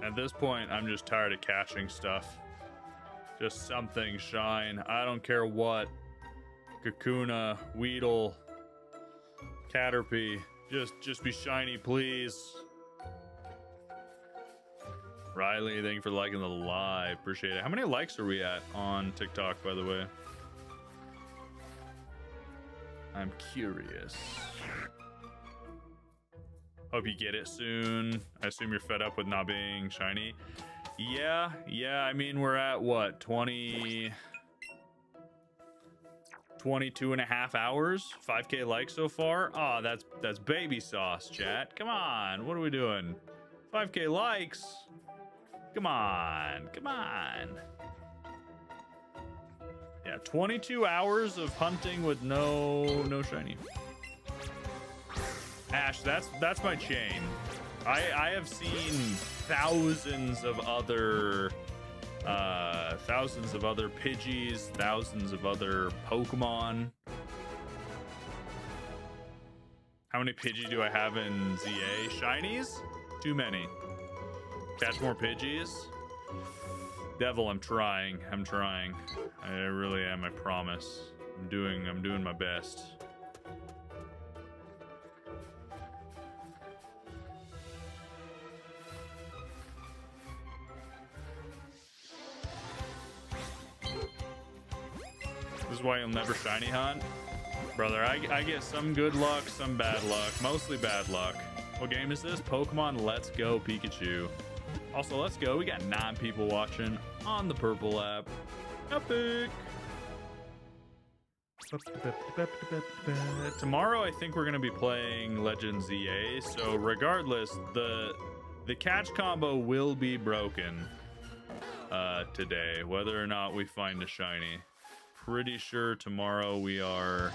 At this point, I'm just tired of catching stuff. Just something shine. I don't care what. Kakuna, Weedle, Caterpie. Just be shiny, please. Riley, thank you for liking the live. Appreciate it. How many likes are we at on TikTok, by the way? I'm curious. Hope you get it soon. I assume you're fed up with not being shiny. Yeah. I mean, we're at what, 22 and a half hours, 5K likes so far. Oh, that's baby sauce, chat. Come on, what are we doing? 5K likes. Come on. Yeah, 22 hours of hunting with no shiny. Ash, that's my chain. I have seen thousands of other Pidgeys, thousands of other Pokemon. How many Pidgey do I have in ZA? Shinies? Too many. Catch more Pidgeys? Devil, I'm trying. I really am, I promise. I'm doing my best. This is why you'll never shiny hunt? Brother, I get some good luck, some bad luck. Mostly bad luck. What game is this? Pokemon Let's Go Pikachu. Also, let's go. We got 9 people watching on the Purple app. Epic. Tomorrow, I think we're going to be playing Legend ZA. So regardless, the catch combo will be broken today, whether or not we find a shiny. Pretty sure tomorrow we are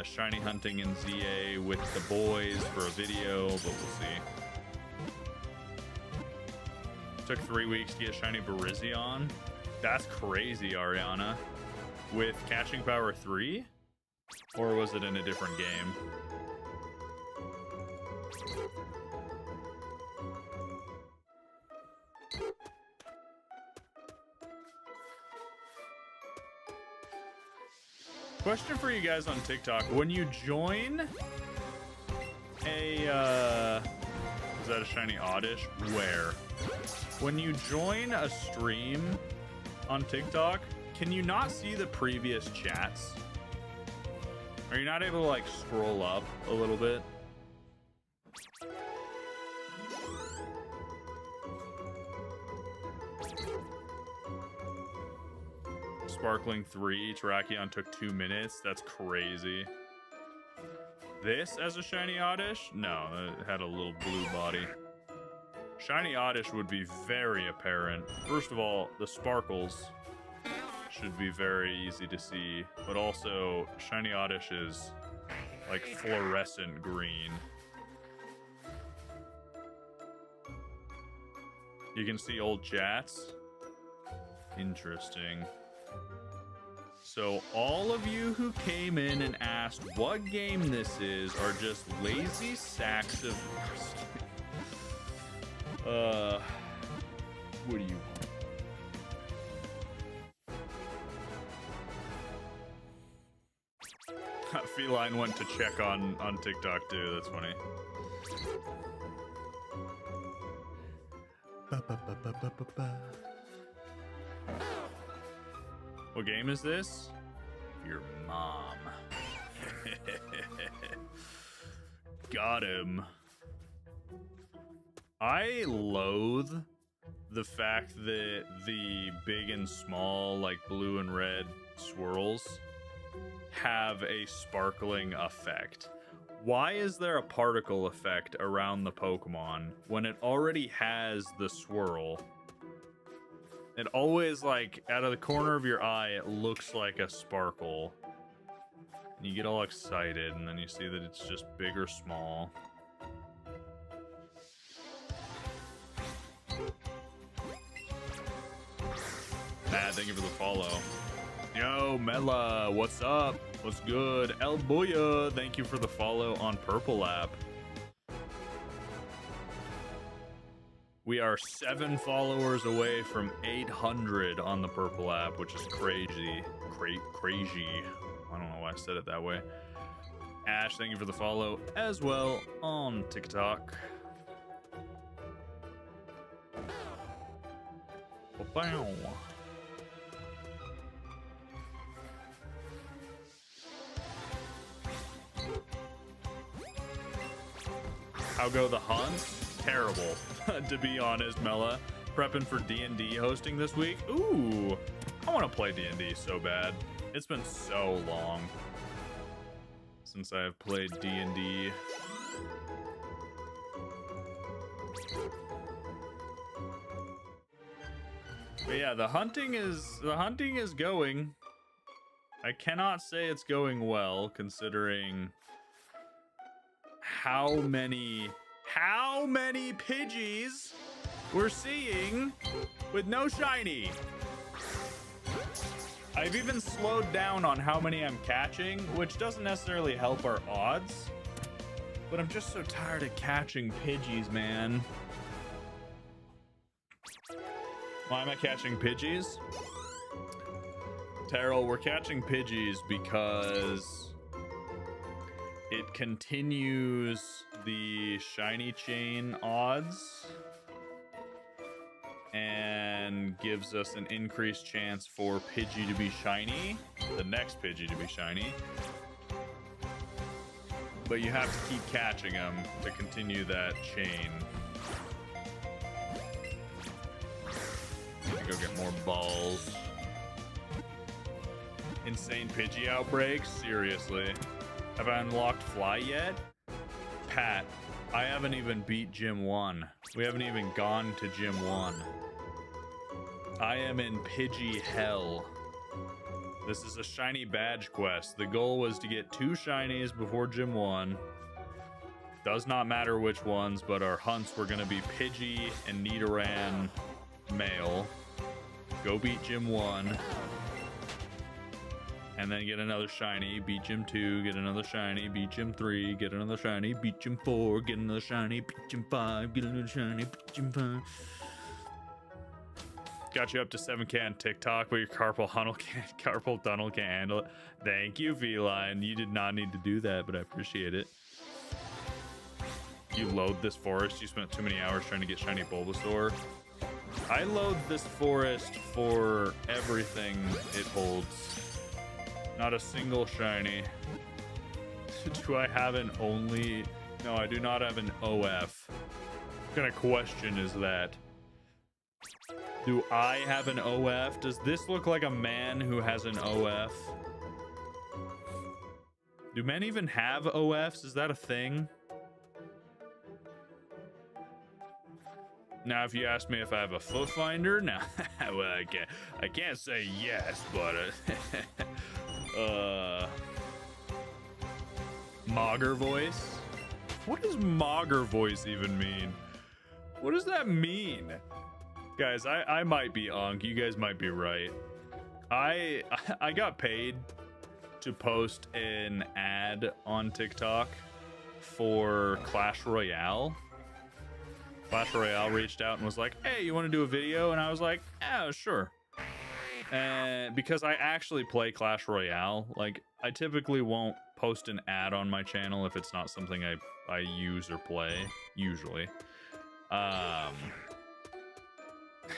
shiny hunting in ZA with the boys for a video, but we'll see. Took 3 weeks to get shiny Virizion. That's crazy, Ariana. With catching power 3? Or was it in a different game? Question for you guys on TikTok. When you join a, is that a shiny Oddish? Where? When you join a stream on TikTok, can you not see the previous chats? Are you not able to like scroll up a little bit? Sparkling 3, Terrakion took 2 minutes. That's crazy. This as a shiny Oddish? No, it had a little blue body. Shiny Oddish would be very apparent. First of all, the sparkles should be very easy to see, but also shiny Oddish is like fluorescent green. You can see old chats. Interesting. So all of you who came in and asked what game this is are just lazy sacks of... what do you want? Feline went to check on TikTok too, that's funny. What game is this? Your mom. Got him. I loathe the fact that the big and small, like blue and red swirls have a sparkling effect. Why is there a particle effect around the Pokemon when it already has the swirl? It always, like, out of the corner of your eye, it looks like a sparkle. And you get all excited, and then you see that it's just big or small. Matt, thank you for the follow. Yo, Mela, what's up? What's good? El Boya, thank you for the follow on Purple app. We are 7 followers away from 800 on the Purple app, which is crazy. Crazy. I don't know why I said it that way. Ash, thank you for the follow as well on TikTok. Bow. How go the hunts? Terrible, to be honest, Mela. Prepping for D&D hosting this week. Ooh, I want to play D&D so bad. It's been so long since I have played D&D. But yeah, the hunting is going. I cannot say it's going well, considering how many Pidgeys we're seeing with no shiny. I've even slowed down on how many I'm catching, which doesn't necessarily help our odds, but I'm just so tired of catching Pidgeys, man. Why am I catching Pidgeys? Terrell, we're catching Pidgeys because it continues the shiny chain odds and gives us an increased chance for Pidgey to be shiny, the next Pidgey to be shiny. But you have to keep catching them to continue that chain. Need to go get more balls. Insane Pidgey outbreaks? Seriously. Have I unlocked Fly yet? Pat, I haven't even beat Gym 1. We haven't even gone to Gym 1. I am in Pidgey hell. This is a shiny badge quest. The goal was to get 2 shinies before Gym 1. Does not matter which ones, but our hunts were going to be Pidgey and Nidoran male. Go beat Gym 1. And then get another shiny, beat Gym 2, get another shiny, beat Gym 3, get another shiny, beat Gym 4, get another shiny, beat Gym 5, get another shiny, beat Gym 5. Got you up to 7K on TikTok, but your carpal tunnel can't handle it. Thank you, Feline. You did not need to do that, but I appreciate it. You load this forest. You spent too many hours trying to get shiny Bulbasaur. I load this forest for everything it holds. Not a single shiny. Do I have an only? No, I do not have an OF. What kind of question is that? Do I have an OF? Does this look like a man who has an OF? Do men even have OFs? Is that a thing? Now, if you ask me if I have a foot finder, no. Well, I can't say yes, but Mogger voice? What does Mogger voice even mean? What does that mean? Guys, I might be unk. You guys might be right. I got paid to post an ad on TikTok for Clash Royale. Clash Royale reached out and was like, hey, you want to do a video? And I was like, yeah, sure. And because I actually play Clash Royale, like I typically won't post an ad on my channel if it's not something I use or play, usually.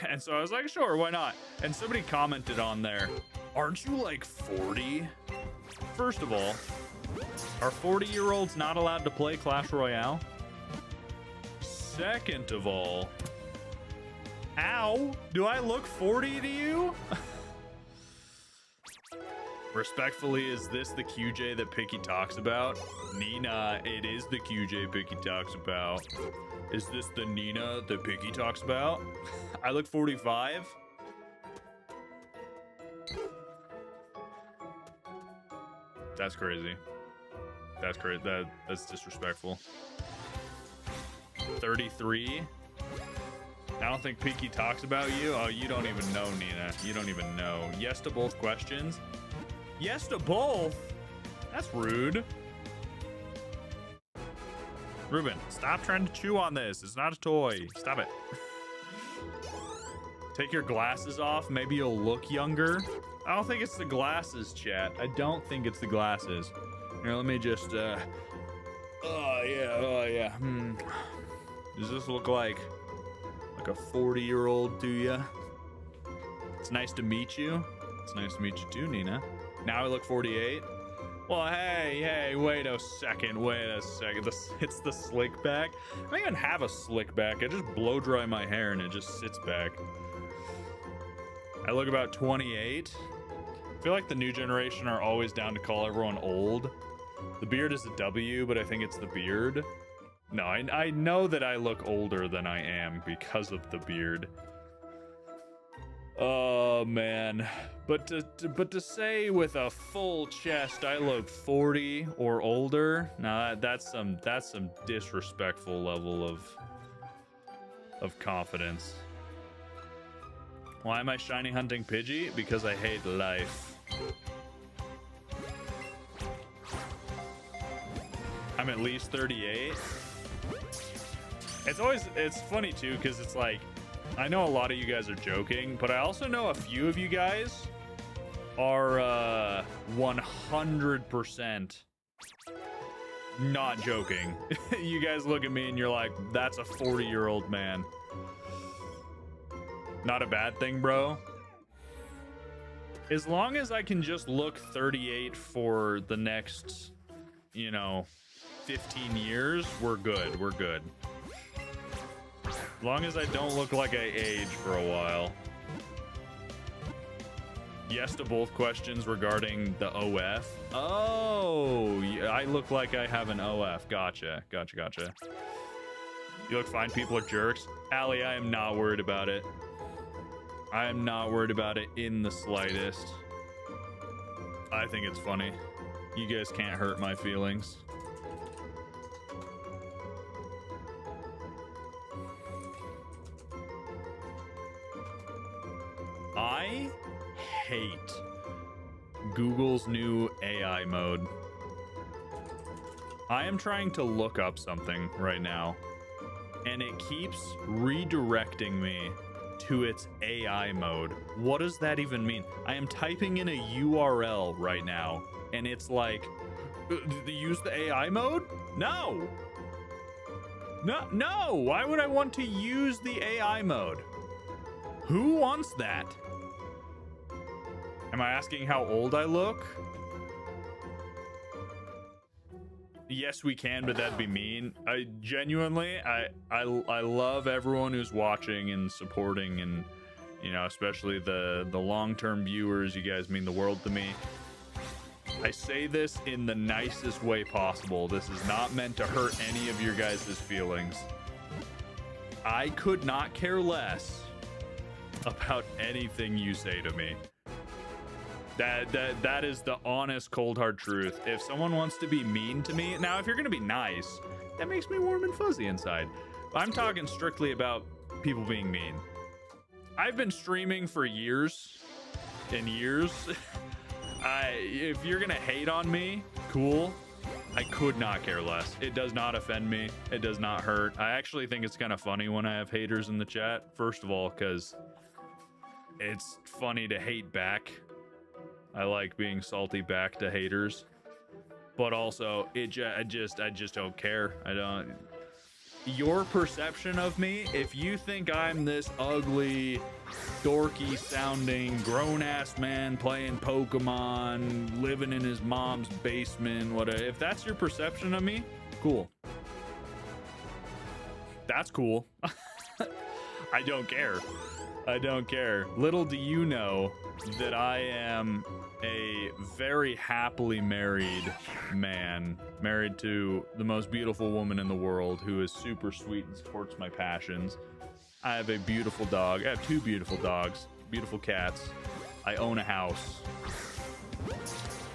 And so I was like, sure, why not? And somebody commented on there, aren't you like 40? First of all, are 40-year-olds not allowed to play Clash Royale? Second of all, ow, do I look 40 to you? Respectfully, is this the QJ that Picky talks about? Nina, it is the QJ Picky talks about. Is this the Nina that Picky talks about? I look 45? That's crazy. That's crazy. That's disrespectful. 33? I don't think Picky talks about you. Oh, you don't even know, Nina. You don't even know. Yes to both questions. Yes to both? That's rude. Ruben, stop trying to chew on this. It's not a toy. Stop it. Take your glasses off. Maybe you'll look younger. I don't think it's the glasses, chat. I don't think it's the glasses. Here, let me just, oh, yeah. Does this look like a 40-year-old to ya? It's nice to meet you. It's nice to meet you too, Nina. Now I look 48. Well, hey, wait a second. It's the slick back. I don't even have a slick back. I just blow dry my hair and it just sits back. I look about 28. I feel like the new generation are always down to call everyone old. The beard is a W, but I think it's the beard. No, I know that I look older than I am because of the beard. Oh man, but to say with a full chest I look 40 or older, nah, that's some disrespectful level of confidence. Why am I shiny hunting Pidgey? Because I hate life. I'm at least 38. It's funny too, because it's like, I know a lot of you guys are joking, but I also know a few of you guys are 100% not joking. You guys look at me and you're like, that's a 40-year-old man. Not a bad thing, bro. As long as I can just look 38 for the next, 15 years, we're good. We're good. As long as I don't look like I age for a while. Yes to both questions regarding the OF. Oh, yeah, I look like I have an OF. Gotcha. You look fine. People are jerks. Allie, I am not worried about it. I am not worried about it in the slightest. I think it's funny. You guys can't hurt my feelings. I hate Google's new AI mode. I am trying to look up something right now, and it keeps redirecting me to its AI mode. What does that even mean? I am typing in a URL right now, and it's like, use the AI mode? No! No! Why would I want to use the AI mode? Who wants that? Am I asking how old I look? Yes, we can, but that'd be mean. I genuinely, I love everyone who's watching and supporting, and especially the long-term viewers. You guys mean the world to me. I say this in the nicest way possible. This is not meant to hurt any of your guys' feelings. I could not care less about anything you say to me. That is the honest, cold hard truth. If someone wants to be mean to me, now if you're gonna be nice, that makes me warm and fuzzy inside. I'm talking strictly about people being mean. I've been streaming for years and years. If you're gonna hate on me, cool. I could not care less. It does not offend me. It does not hurt. I actually think it's kind of funny when I have haters in the chat. First of all, because it's funny to hate back. I like being salty back to haters, but also I just don't care. I don't. Your perception of me, if you think I'm this ugly, dorky sounding grown-ass man playing Pokemon, living in his mom's basement, whatever, if that's your perception of me, cool. That's cool. I don't care. I don't care. Little do you know that I am a very happily married man, married to the most beautiful woman in the world, who is super sweet and supports my passions. I have a beautiful dog. I have 2 beautiful dogs, beautiful cats. I own a house.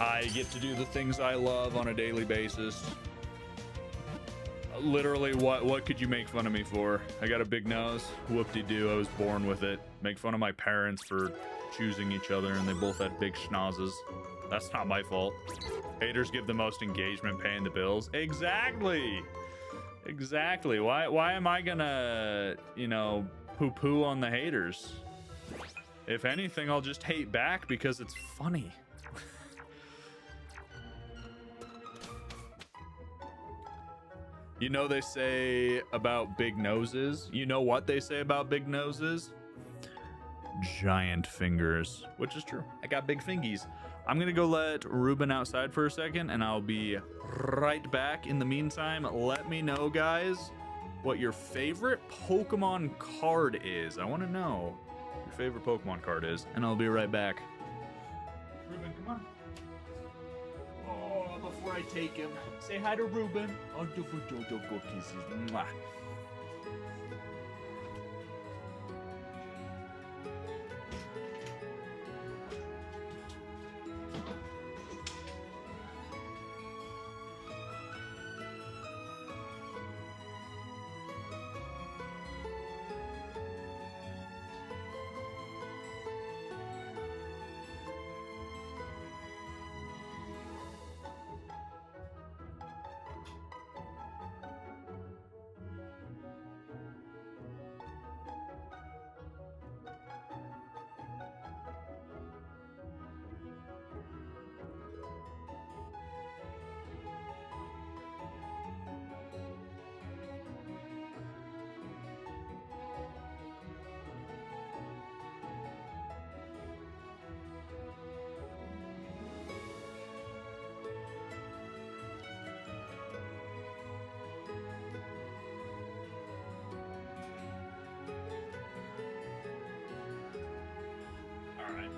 I get to do the things I love on a daily basis. Literally, what could you make fun of me for? I got a big nose. Whoop-de-doo, I was born with it. Make fun of my parents for choosing each other, and they both had big schnozzes. That's not my fault. Haters give the most engagement, paying the bills. Exactly. Why am I gonna, poo-poo on the haters? If anything, I'll just hate back because it's funny. They say about big noses. You know what they say about big noses? giant fingers, which is true. I got big fingies. I'm gonna go let Ruben outside for a second, and I'll be right back. In the meantime, let me know, guys, what your favorite Pokemon card is. I want to know your favorite Pokemon card is, and I'll be right back. Ruben, come on. Oh, before I take him, say hi to Ruben. Oh, do go kisses. Mwah.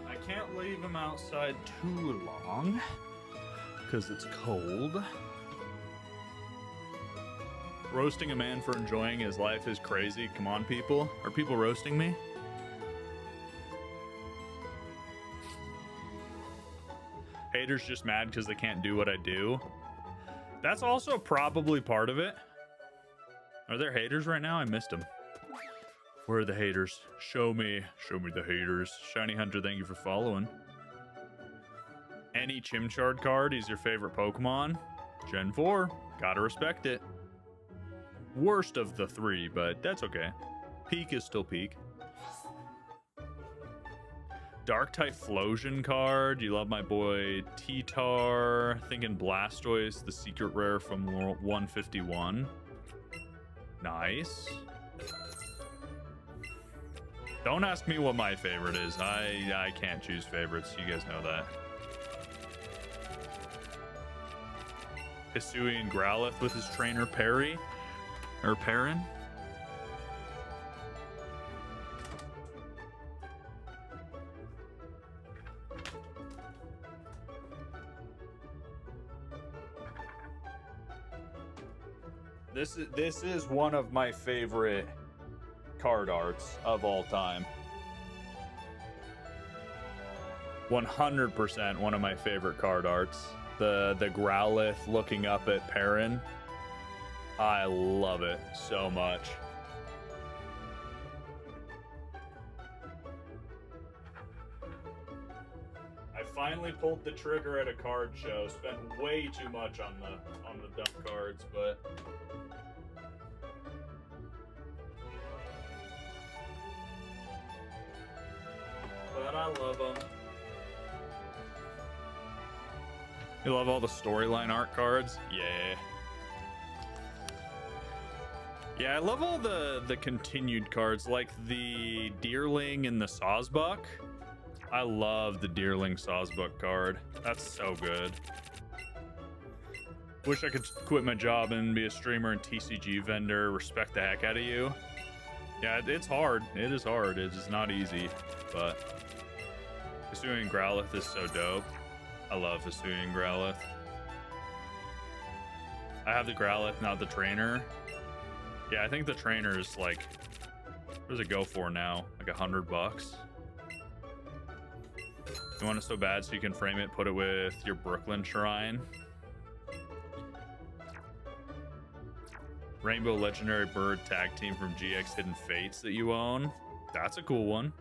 I can't leave him outside too long because it's cold. Roasting a man for enjoying his life is crazy. Come on, people. Are people roasting me? Haters just mad because they can't do what I do. That's also probably part of it. Are there haters right now? I missed them. Where are the haters? Show me the haters. Shiny Hunter, thank you for following. Any Chimchard card is your favorite Pokemon? Gen 4, gotta respect it. Worst of the three, but that's okay. Peak is still peak. Dark type Flosion card. You love my boy T-Tar. Thinking Blastoise, the secret rare from 151. Nice. Don't ask me what my favorite is. I can't choose favorites. You guys know that. Hisuian Growlithe with his trainer Perry. Or Perrin. This is one of my favorite card arts of all time. 100% one of my favorite card arts. The Growlithe looking up at Perrin. I love it so much. I finally pulled the trigger at a card show. Spent way too much on the dump cards, but I love them. You love all the storyline art cards? Yeah. Yeah, I love all the continued cards, like the Deerling and the Sawsbuck. I love the Deerling Sawsbuck card. That's so good. Wish I could quit my job and be a streamer and TCG vendor. Respect the heck out of you. Yeah, it's hard. It is hard. It is not easy, but Hisuian Growlithe is so dope. I love Hisuian Growlithe. I have the Growlithe, not the trainer. Yeah, I think the trainer is like, what does it go for now? Like $100? You want it so bad so you can frame it, put it with your Brooklyn Shrine. Rainbow Legendary Bird Tag Team from GX Hidden Fates that you own. That's a cool one.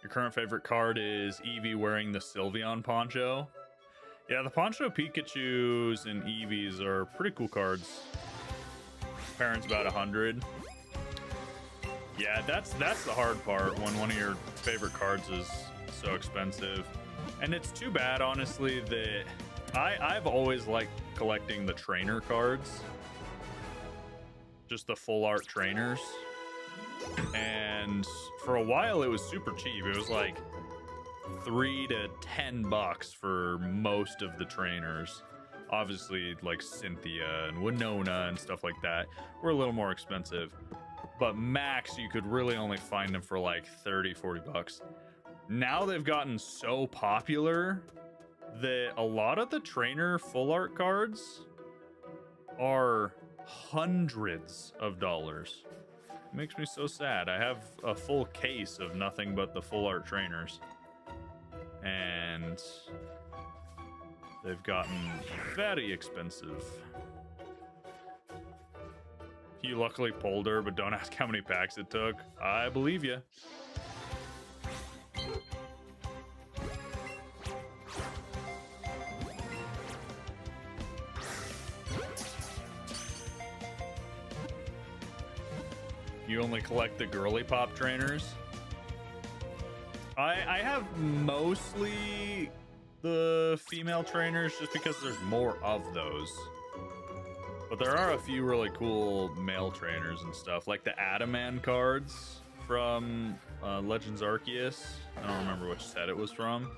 Your current favorite card is Eevee wearing the Sylveon poncho. Yeah, the Poncho Pikachus and Eevees are pretty cool cards. Parents about 100. Yeah, that's the hard part when one of your favorite cards is so expensive. And it's too bad, honestly, that I've always liked collecting the trainer cards. Just the full art trainers. And for a while, it was super cheap. It was like $3 to $10 for most of the trainers. Obviously, like Cynthia and Winona and stuff like that were a little more expensive. But max, you could really only find them for like 30, 40 bucks. Now they've gotten so popular that a lot of the trainer full art cards are hundreds of dollars. It makes me so sad. I have a full case of nothing but the full art trainers. And they've gotten very expensive. You luckily pulled her, but don't ask how many packs it took. I believe you. You only collect the girly pop trainers? I have mostly the female trainers just because there's more of those. But there are a few really cool male trainers and stuff, like the Adaman cards from Legends Arceus. I don't remember which set it was from.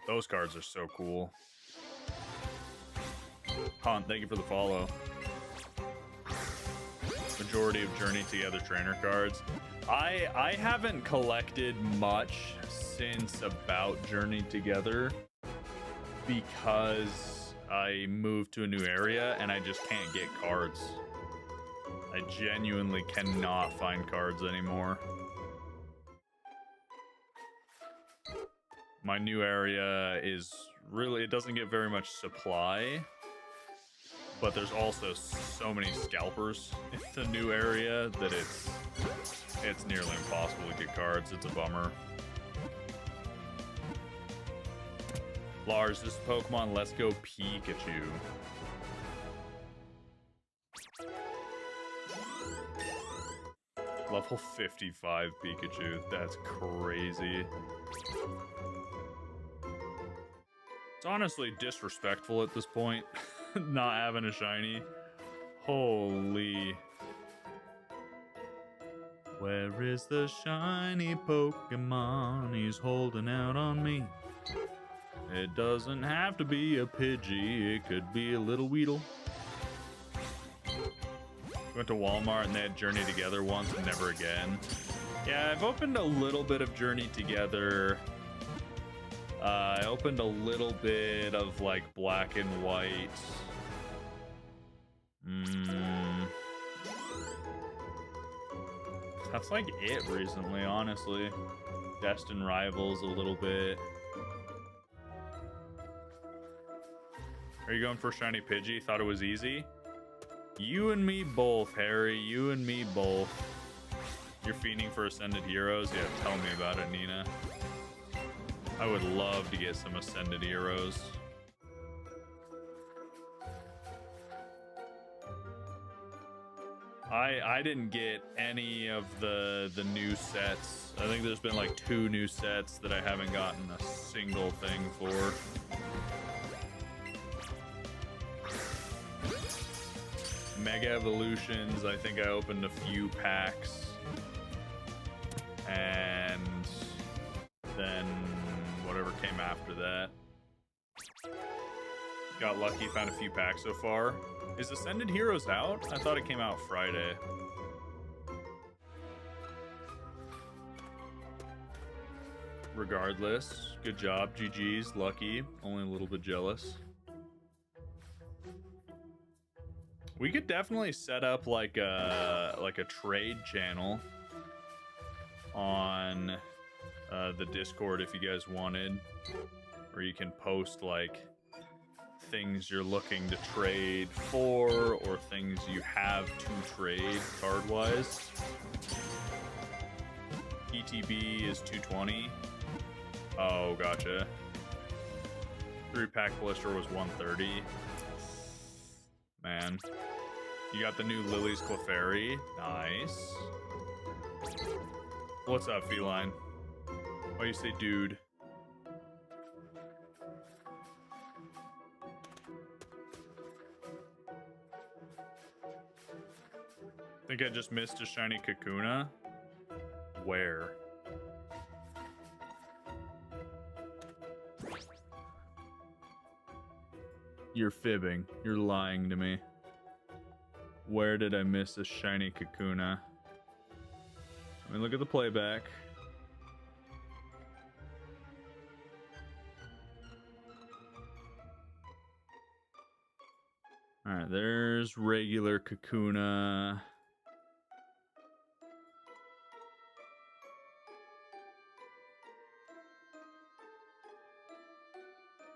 Those cards are so cool. Hunt, thank you for the follow. Majority of Journey Together trainer cards. I haven't collected much since about Journey Together because I moved to a new area and I just can't get cards. I genuinely cannot find cards anymore. My new area is really, it doesn't get very much supply, but there's also so many scalpers in the new area that it's nearly impossible to get cards. It's a bummer. Lars, this Pokemon, let's go Pikachu. Level 55 Pikachu. That's crazy. It's honestly disrespectful at this point, not having a shiny. Holy. Where is the shiny Pokemon? He's holding out on me. It doesn't have to be a Pidgey, it could be a little Weedle. Went to Walmart and they had Journey Together once and never again. Yeah, I've opened a little bit of Journey Together. I opened a little bit of like Black and White. That's like it recently, honestly. Destined Rivals a little bit. Are you going for shiny Pidgey? Thought it was easy? You and me both, Harry. You and me both. You're fiending for Ascended Heroes? Yeah, tell me about it, Nina. I would love to get some Ascended Heroes. I didn't get any of the new sets. I think there's been like 2 new sets that I haven't gotten a single thing for. Mega Evolutions, I think I opened a few packs. And then whatever came after that. Got lucky, found a few packs so far. Is Ascended Heroes out? I thought it came out Friday. Regardless, good job, GG's, lucky, only a little bit jealous. We could definitely set up like a trade channel on the Discord if you guys wanted, where you can post like things you're looking to trade for or things you have to trade card wise. ETB is 220. Oh, gotcha. 3-pack blister was 130. Man. You got the new Lily's Clefairy. Nice. What's up, Feline? Why you say dude? think I just missed a shiny Kakuna. Where? You're fibbing. You're lying to me. Where did I miss a shiny Kakuna? Let me look at the playback. Alright, there's regular Kakuna.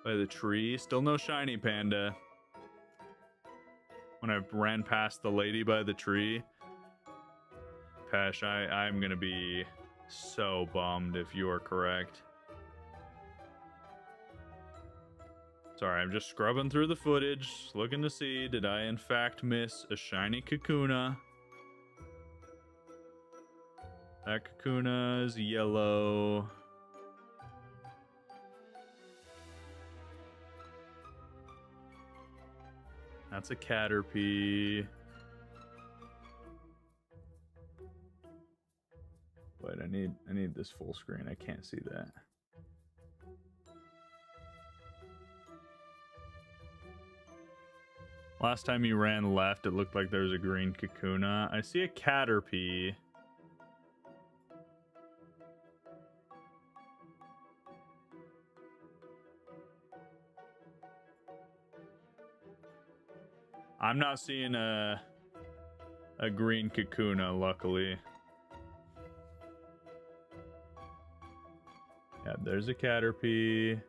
By the tree. Still no shiny panda. When I ran past the lady by the tree. Pesh, I'm gonna be so bummed if you are correct. Sorry, I'm just scrubbing through the footage, looking to see, did I in fact miss a shiny Kakuna? That Kakuna is yellow. That's a Caterpie. Wait, I need this full screen. I can't see that. Last time you ran left, it looked like there was a green Kakuna. I see a Caterpie. I'm not seeing a green Kakuna, luckily. Yeah, there's a Caterpie.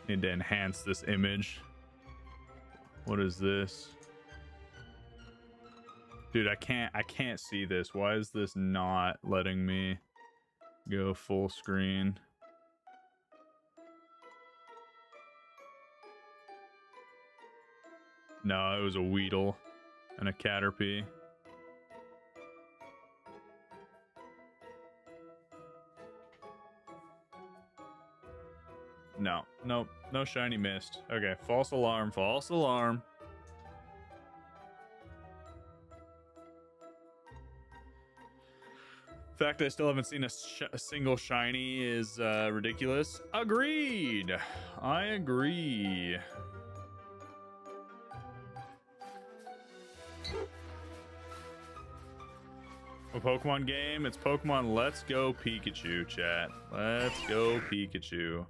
Need to enhance this image. What is this? Dude, I can't see this. Why is this not letting me go full screen? No, it was a Weedle and a Caterpie. No, nope, no shiny mist. Okay, false alarm, false alarm. The fact that I still haven't seen a single shiny is ridiculous. Agreed. I agree. A Pokemon game? It's Pokemon Let's Go Pikachu, chat. Let's go Pikachu.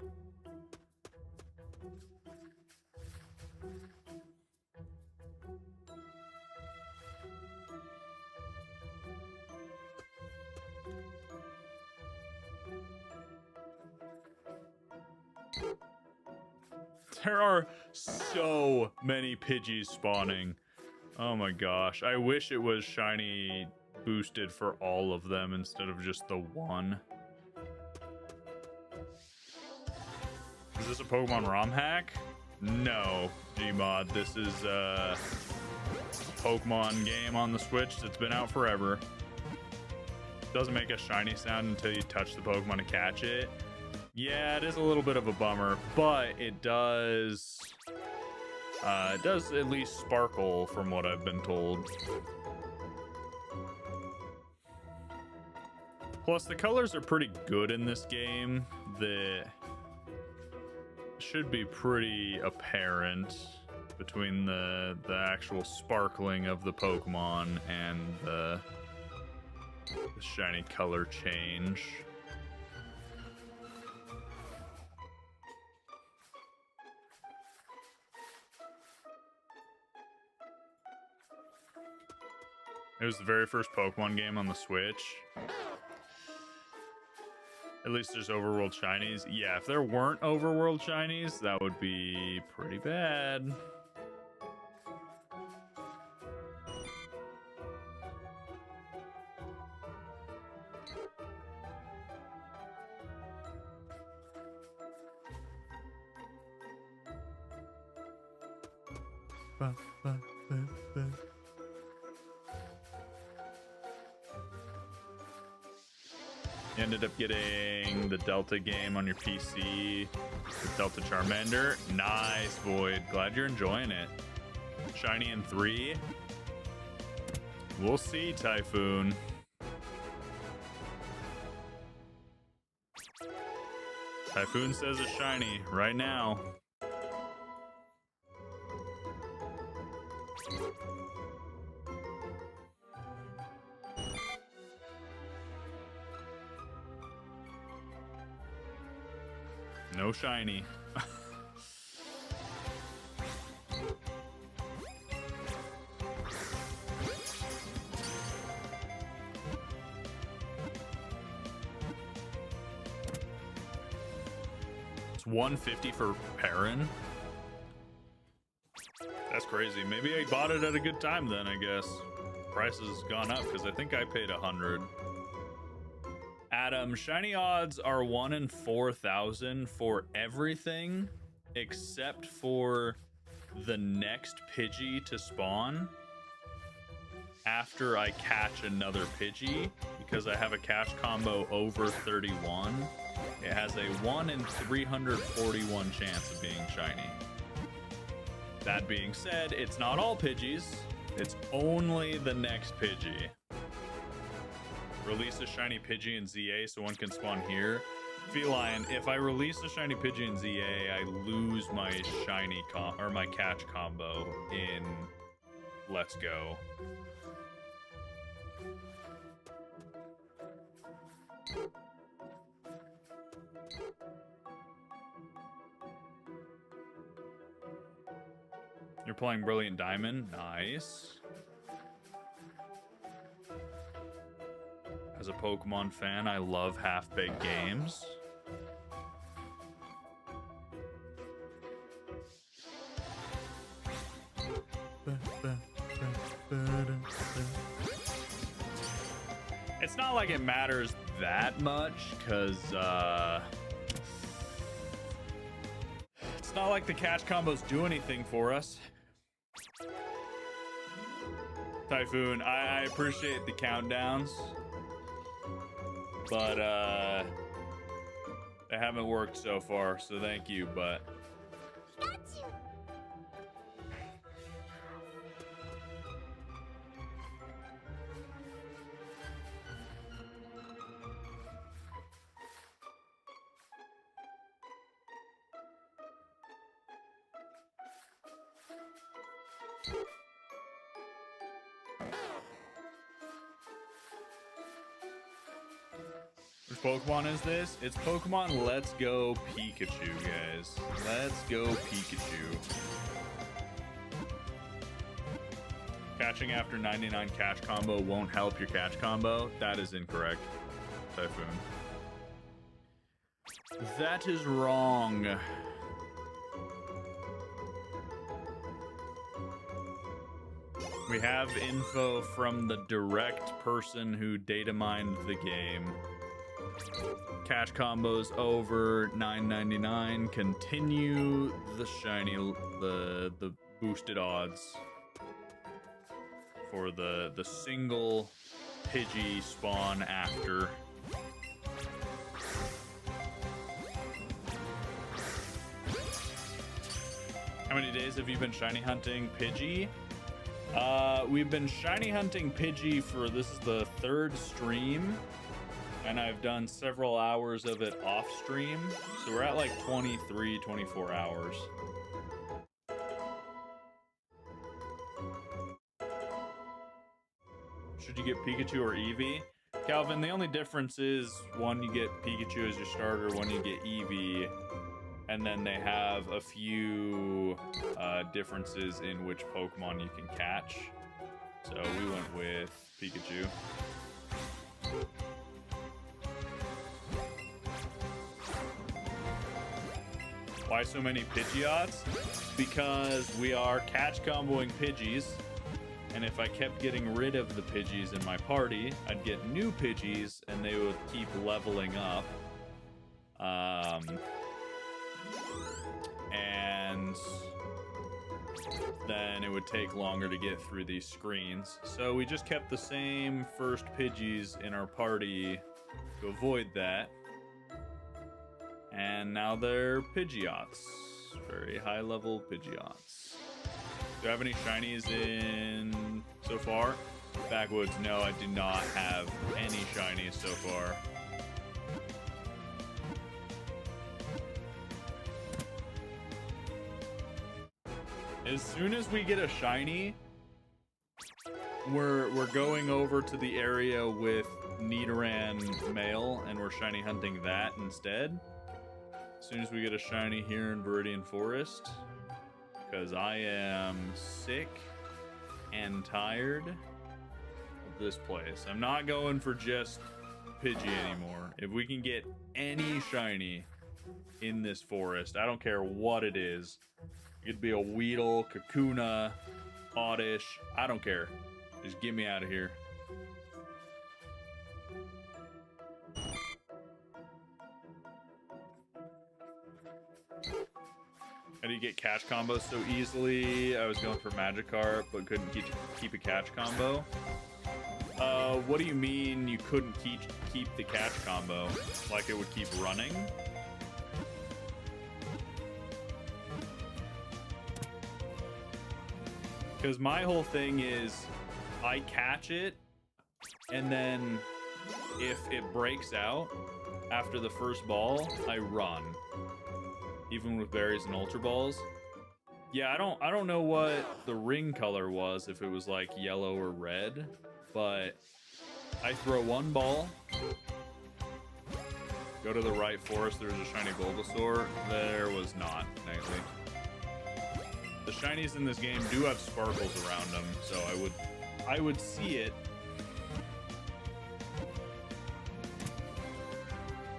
There are so many Pidgeys spawning. Oh my gosh. I wish it was shiny boosted for all of them instead of just the one. Is this a Pokemon ROM hack? No, Gmod. This is a Pokemon game on the Switch that's been out forever. Doesn't make a shiny sound until you touch the Pokemon to catch it. Yeah, it is a little bit of a bummer, but it does at least sparkle from what I've been told. Plus, the colors are pretty good in this game. That should be pretty apparent between the actual sparkling of the Pokemon and the shiny color change. It was the very first Pokemon game on the Switch. At least there's overworld shinies. Yeah, if there weren't overworld shinies, that would be pretty bad. You ended up getting the Delta game on your PC. Delta Charmander. Nice, Void. Glad you're enjoying it. Shiny in 3. We'll see, Typhoon. Typhoon says a shiny right now. No shiny. It's 150 for Perrin. That's crazy. Maybe I bought it at a good time then, I guess. Price has gone up because I think I paid 100. Adam, shiny odds are 1 in 4,000 for everything except for the next Pidgey to spawn after I catch another Pidgey, because I have a catch combo over 31. It has a 1 in 341 chance of being shiny. That being said, it's not all Pidgeys. It's only the next Pidgey. Release a shiny Pidgey in ZA so one can spawn here. Feline, if I release a shiny Pidgey in ZA, I lose my shiny my catch combo in Let's Go. You're playing Brilliant Diamond. Nice. As a Pokemon fan, I love half-baked games. It's not like it matters that much, because it's not like the catch combos do anything for us. Typhoon, I appreciate the countdowns, but they haven't worked so far, so thank you, but which Pokemon is this? It's Pokemon Let's Go Pikachu, guys. Let's Go Pikachu. Catching after 99 catch combo won't help your catch combo. That is incorrect, Typhoon. That is wrong. We have info from the direct person who data mined the game. Catch combos over $9.99 continue the shiny, the boosted odds for the single Pidgey spawn after. How many days have you been shiny hunting Pidgey? We've been shiny hunting Pidgey for, this is the 3rd stream, and I've done several hours of it off stream, so we're at like 23, 24 hours. Should you get Pikachu or Eevee? Calvin, the only difference is one you get Pikachu as your starter, one you get Eevee, and then they have a few differences in which Pokemon you can catch. So we went with Pikachu. Why so many Pidgeots? Because we are catch comboing Pidgeys, and if I kept getting rid of the Pidgeys in my party, I'd get new Pidgeys, and they would keep leveling up. And then it would take longer to get through these screens. So we just kept the same first Pidgeys in our party to avoid that. And now they're Pidgeots. Very high level Pidgeots. Do I have any shinies in so far? Backwoods, no, I do not have any shinies so far. As soon as we get a shiny, we're going over to the area with Nidoran male, and we're shiny hunting that instead. As soon as we get a shiny here in Viridian Forest, because I am sick and tired of this place. I'm not going for just Pidgey anymore. If we can get any shiny in this forest, I don't care what it is. It could be a Weedle, Kakuna, Oddish. I don't care. Just get me out of here. How do you get catch combos so easily? I was going for Magikarp, but couldn't keep a catch combo. What do you mean you couldn't keep the catch combo? Like it would keep running? Because my whole thing is I catch it, and then if it breaks out after the first ball, I run. Even with berries and ultra balls. Yeah, I don't know what the ring color was, if it was like yellow or red, but I throw one ball, go to the right forest, there's a shiny Bulbasaur. There was not, thankfully. The shinies in this game do have sparkles around them, so I would see it.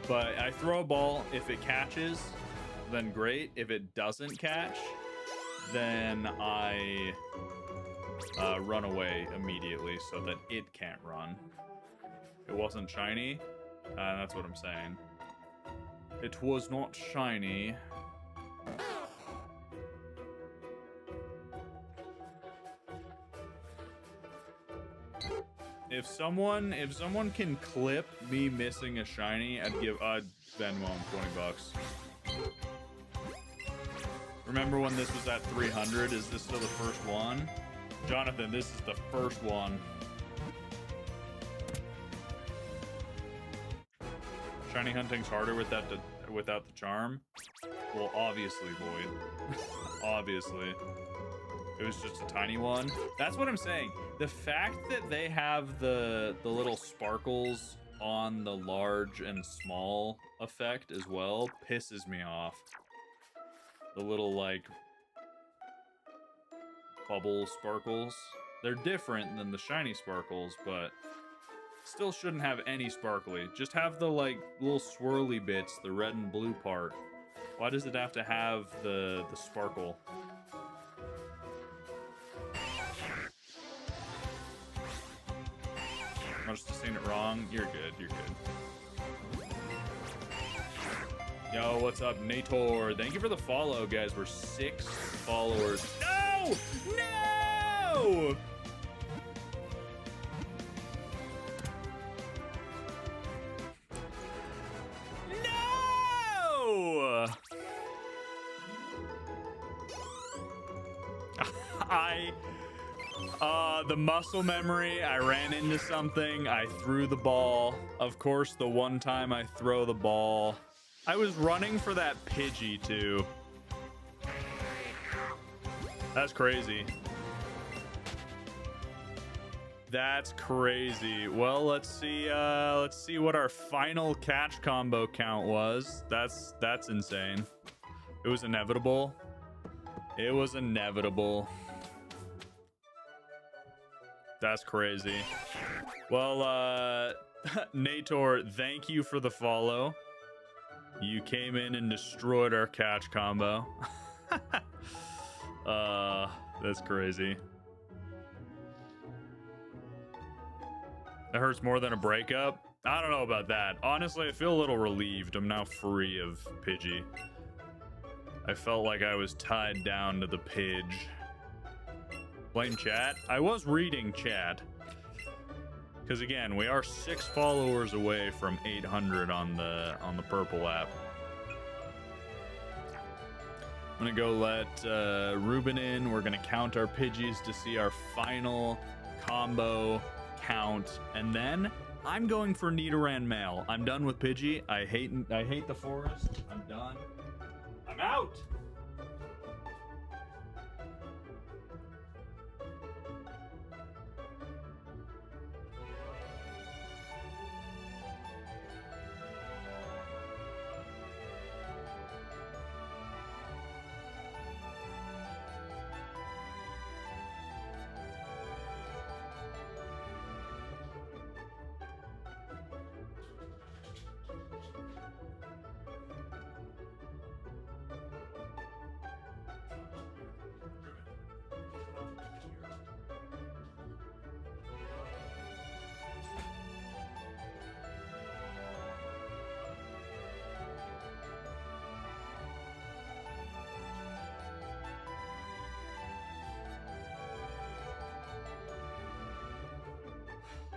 But I throw a ball, if it catches, then great. If it doesn't catch, then I run away immediately so that it can't run. It wasn't shiny. That's what I'm saying. It was not shiny. If someone can clip me missing a shiny, I'd Venmo him 20 bucks. Remember when this was at 300? Is this still the first one? Jonathan, this is the first one. Shiny hunting's harder without the charm? Well, obviously, Void. Obviously. It was just a tiny one. That's what I'm saying. The fact that they have the little sparkles on the large and small effect as well pisses me off. The little, like, bubble sparkles. They're different than the shiny sparkles, but still shouldn't have any sparkly. Just have the, like, little swirly bits, the red and blue part. Why does it have to have the sparkle? I must have seen it wrong. You're good, you're good. Yo, what's up, Nator? Thank you for the follow, guys. We're 6 followers. No! No! No! The muscle memory, I ran into something, I threw the ball. Of course, the one time I throw the ball, I was running for that Pidgey too. That's crazy. That's crazy. Well, let's see what our final catch combo count was. That's insane. It was inevitable. It was inevitable. That's crazy. Well, Nator, thank you for the follow. You came in and destroyed our catch combo. That's crazy. That hurts more than a breakup. I don't know about that. Honestly, I feel a little relieved. I'm now free of Pidgey. I felt like I was tied down to the Pidge. Blame chat. I was reading chat. Because again, we are 6 followers away from 800 on the purple app. I'm gonna go let Ruben in. We're gonna count our Pidgeys to see our final combo count, and then I'm going for Nidoran male. I'm done with Pidgey. I hate the forest. I'm done. I'm out.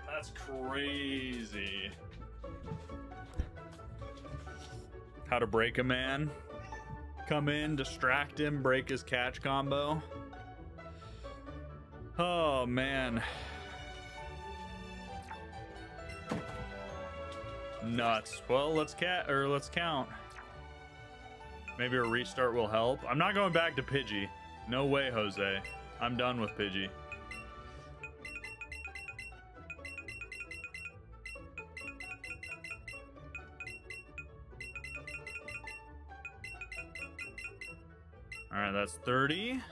That's crazy. How to break a man. Come in, distract him, break his catch combo. Oh man. Nuts. Well, let's count. Maybe a restart will help. I'm not going back to Pidgey. No way, Jose. I'm done with Pidgey. All right, that's 30.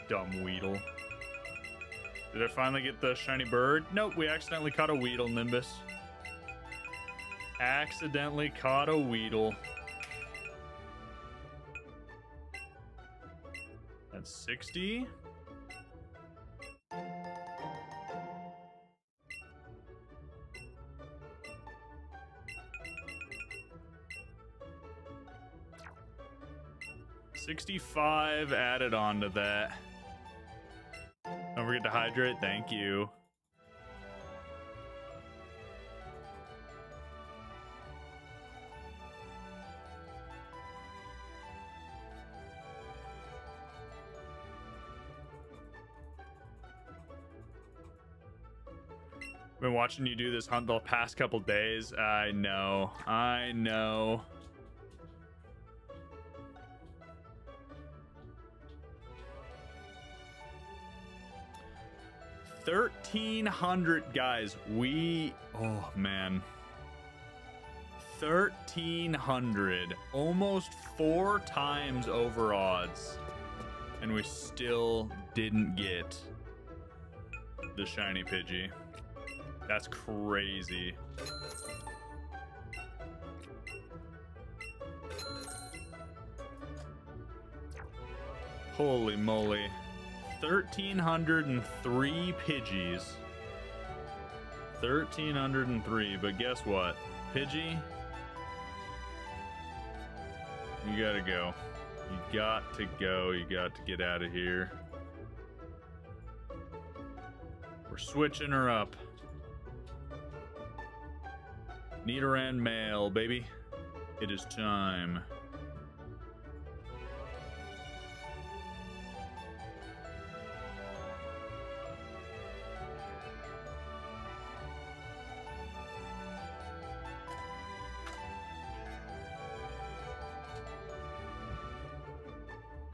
Dumb Weedle. Did I finally get the shiny bird? Nope, we accidentally caught a Weedle, Nimbus. Accidentally caught a Weedle. That's 60. $65 added on to that. Don't forget to hydrate. Thank you. Been watching you do this hunt the past couple days. I know. 1,300 guys. Oh man, 1,300, almost 4 times over odds, and we still didn't get the shiny Pidgey. That's crazy. Holy moly. 1,303 Pidgeys. 1,303, but guess what? Pidgey, you gotta go. You got to go. You got to get out of here. We're switching her up. Nidoran male, baby. It is time.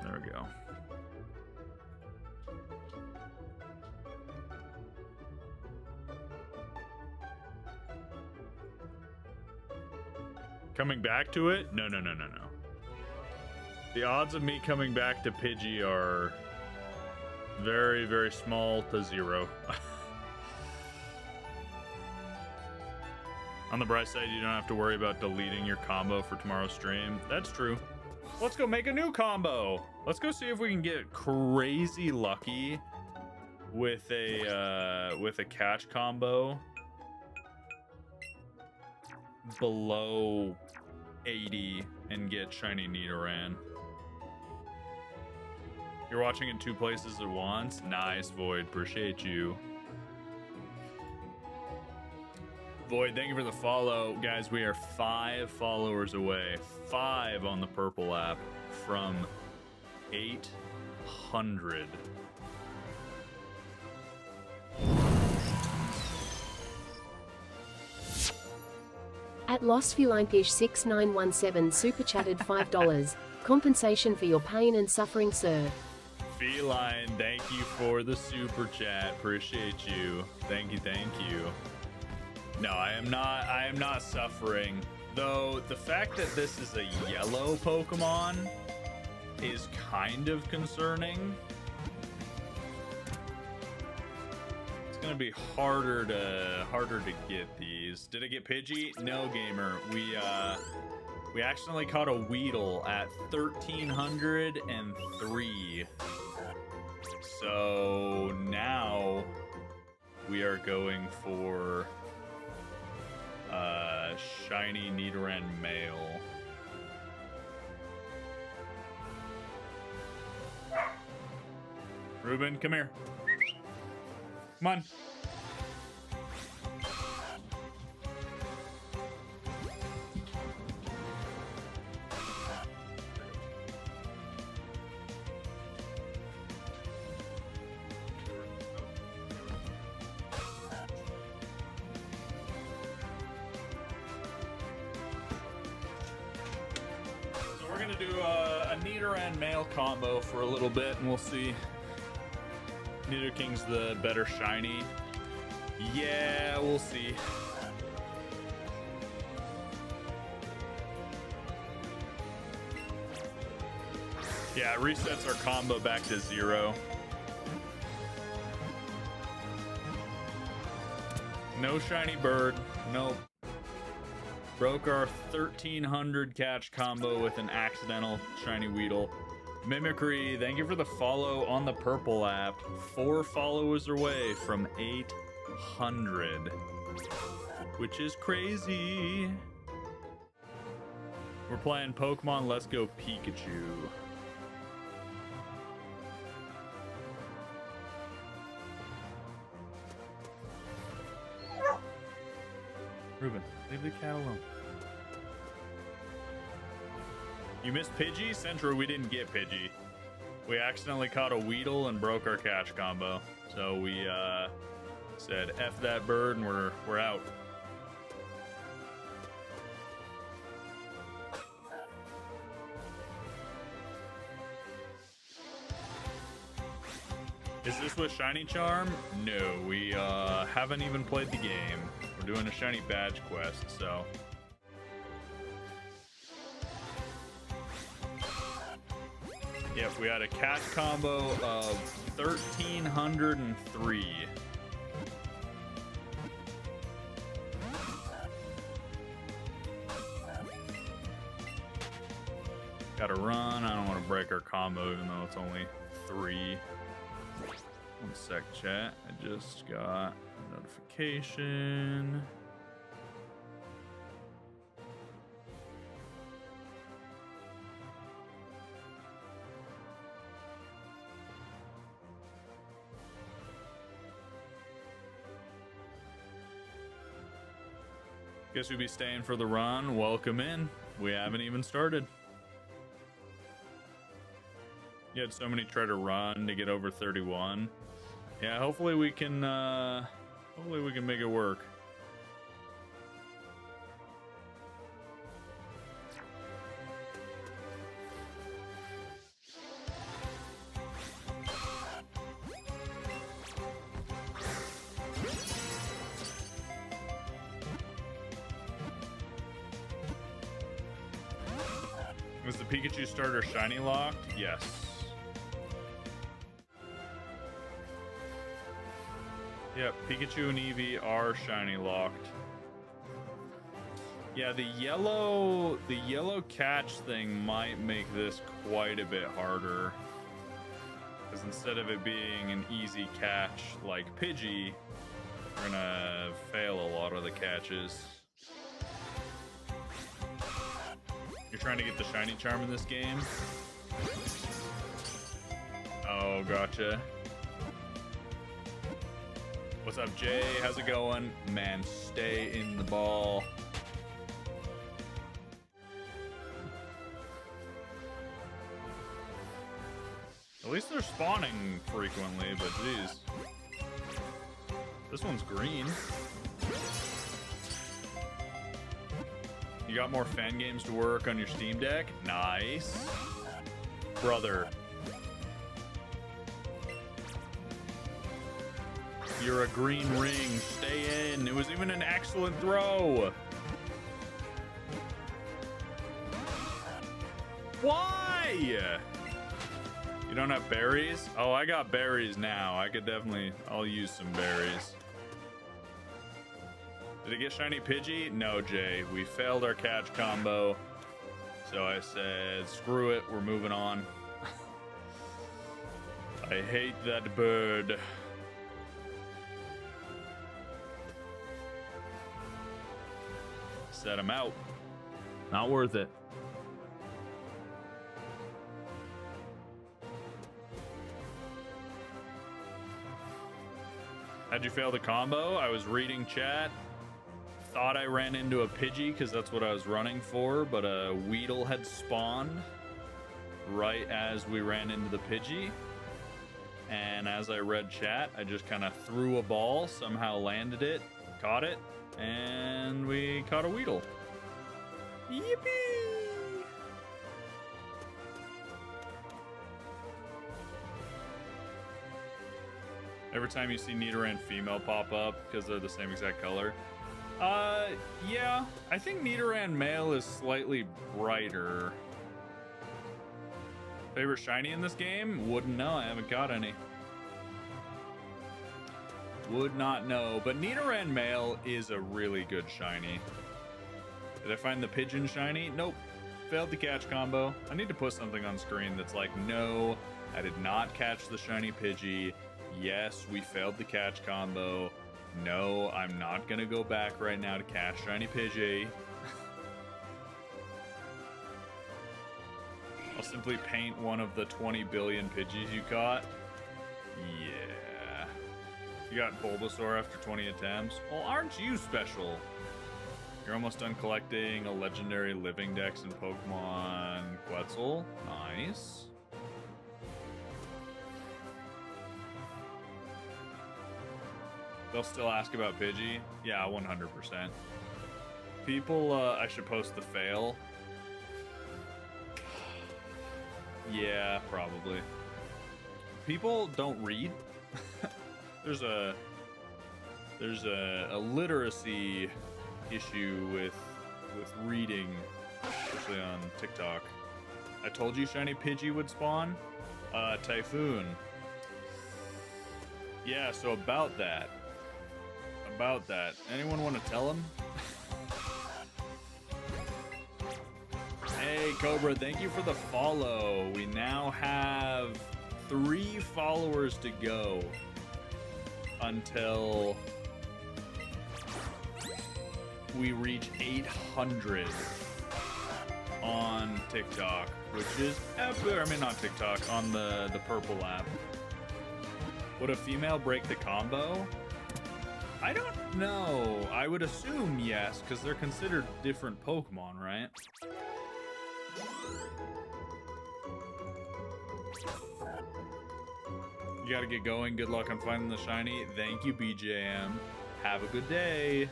There we go. Coming back to it? No. The odds of me coming back to Pidgey are very, very small to 0. On the bright side, you don't have to worry about deleting your combo for tomorrow's stream. That's true. Let's go make a new combo. Let's go see if we can get crazy lucky with a catch combo below 80 and get shiny Nidoran. You're watching in 2 places at once? Nice, Void. Appreciate you. Void, thank you for the follow. Guys, we are 5 followers away. 5 on the purple app from 800. At LostFelineFish6917 super chatted $5. Compensation for your pain and suffering, sir. Feline, thank you for the super chat. Appreciate you. Thank you, thank you. No, I am not suffering. Though the fact that this is a yellow Pokemon is kind of concerning. It's gonna be harder to get these. Did I get Pidgey? No, gamer. We accidentally caught a Weedle at 1303. So now we are going for shiny Nidoran male. Ruben, come here. Come on. Do a Nidoran male combo for a little bit, and we'll see. Nidoking's the better shiny. Yeah, we'll see. Yeah, it resets our combo back to 0. No shiny bird. Nope. Broke our 1300 catch combo with an accidental shiny Weedle. Mimicry, thank you for the follow on the purple app. 4 followers away from 800, which is crazy. We're playing Pokemon Let's Go Pikachu. Ruben, leave the cat alone. You missed Pidgey? Central, we didn't get Pidgey. We accidentally caught a Weedle and broke our catch combo. So we said F that bird and we're out. Is this with Shiny Charm? No, we haven't even played the game. We're doing a Shiny Badge quest, so. Yep, we had a catch combo of 1303. Gotta run. I don't want to break our combo even though it's only 3. One sec, chat. I just got a notification. Guess we'd be staying for the run. Welcome in. We haven't even started. You had so many try to run to get over 31. Yeah, hopefully we can make it work. Was the Pikachu starter shiny locked? Yes. Yep, Pikachu and Eevee are shiny locked. Yeah, the yellow catch thing might make this quite a bit harder. Because instead of it being an easy catch like Pidgey, we're gonna fail a lot of the catches. You're trying to get the shiny charm in this game? Oh, gotcha. What's up, Jay? How's it going? Man, stay in the ball. At least they're spawning frequently, but geez. This one's green. You got more fan games to work on your Steam Deck? Nice. Brother. You're a green ring. Stay in. It was even an excellent throw. Why? You don't have berries? Oh, I got berries now. I could definitely... I'll use some berries. Did it get shiny Pidgey? No, Jay. We failed our catch combo. So I said, screw it. We're moving on. I hate that bird. Set him out. Not worth it. How'd you fail the combo? I was reading chat. Thought I ran into a Pidgey because that's what I was running for, but a Weedle had spawned right as we ran into the Pidgey. And as I read chat, I just kind of threw a ball, somehow landed it, caught it, and we caught a Weedle. Yippee! Every time you see Nidoran female pop up because they're the same exact color. Yeah, I think Nidoran male is slightly brighter. Favorite shiny in this game? Wouldn't know. I haven't got any. Would not know. But Nidoran male is a really good shiny. Did I find the pigeon shiny? Nope. Failed the catch combo. I need to put something on screen that's like, no, I did not catch the shiny Pidgey. Yes, we failed the catch combo. No, I'm not gonna go back right now to catch shiny Pidgey. I'll simply paint one of the 20 billion Pidgeys you caught. Yeah. You got Bulbasaur after 20 attempts? Well, aren't you special? You're almost done collecting a legendary living dex in Pokemon Quetzal. Nice. They'll still ask about Pidgey? Yeah, 100%. People, I should post the fail. Yeah, probably. People don't read. There's a literacy issue with reading, especially on TikTok. I told you shiny Pidgey would spawn. Typhoon. Yeah, so about that. Anyone want to tell him? Hey, Cobra, thank you for the follow. We now have 3 followers to go until we reach 800 on TikTok, which is epic. I mean, not TikTok, on the purple app. Would a female break the combo? I don't know. I would assume yes, because they're considered different Pokemon, right? You gotta get going. Good luck on finding the shiny. Thank you, BJM. Have a good day.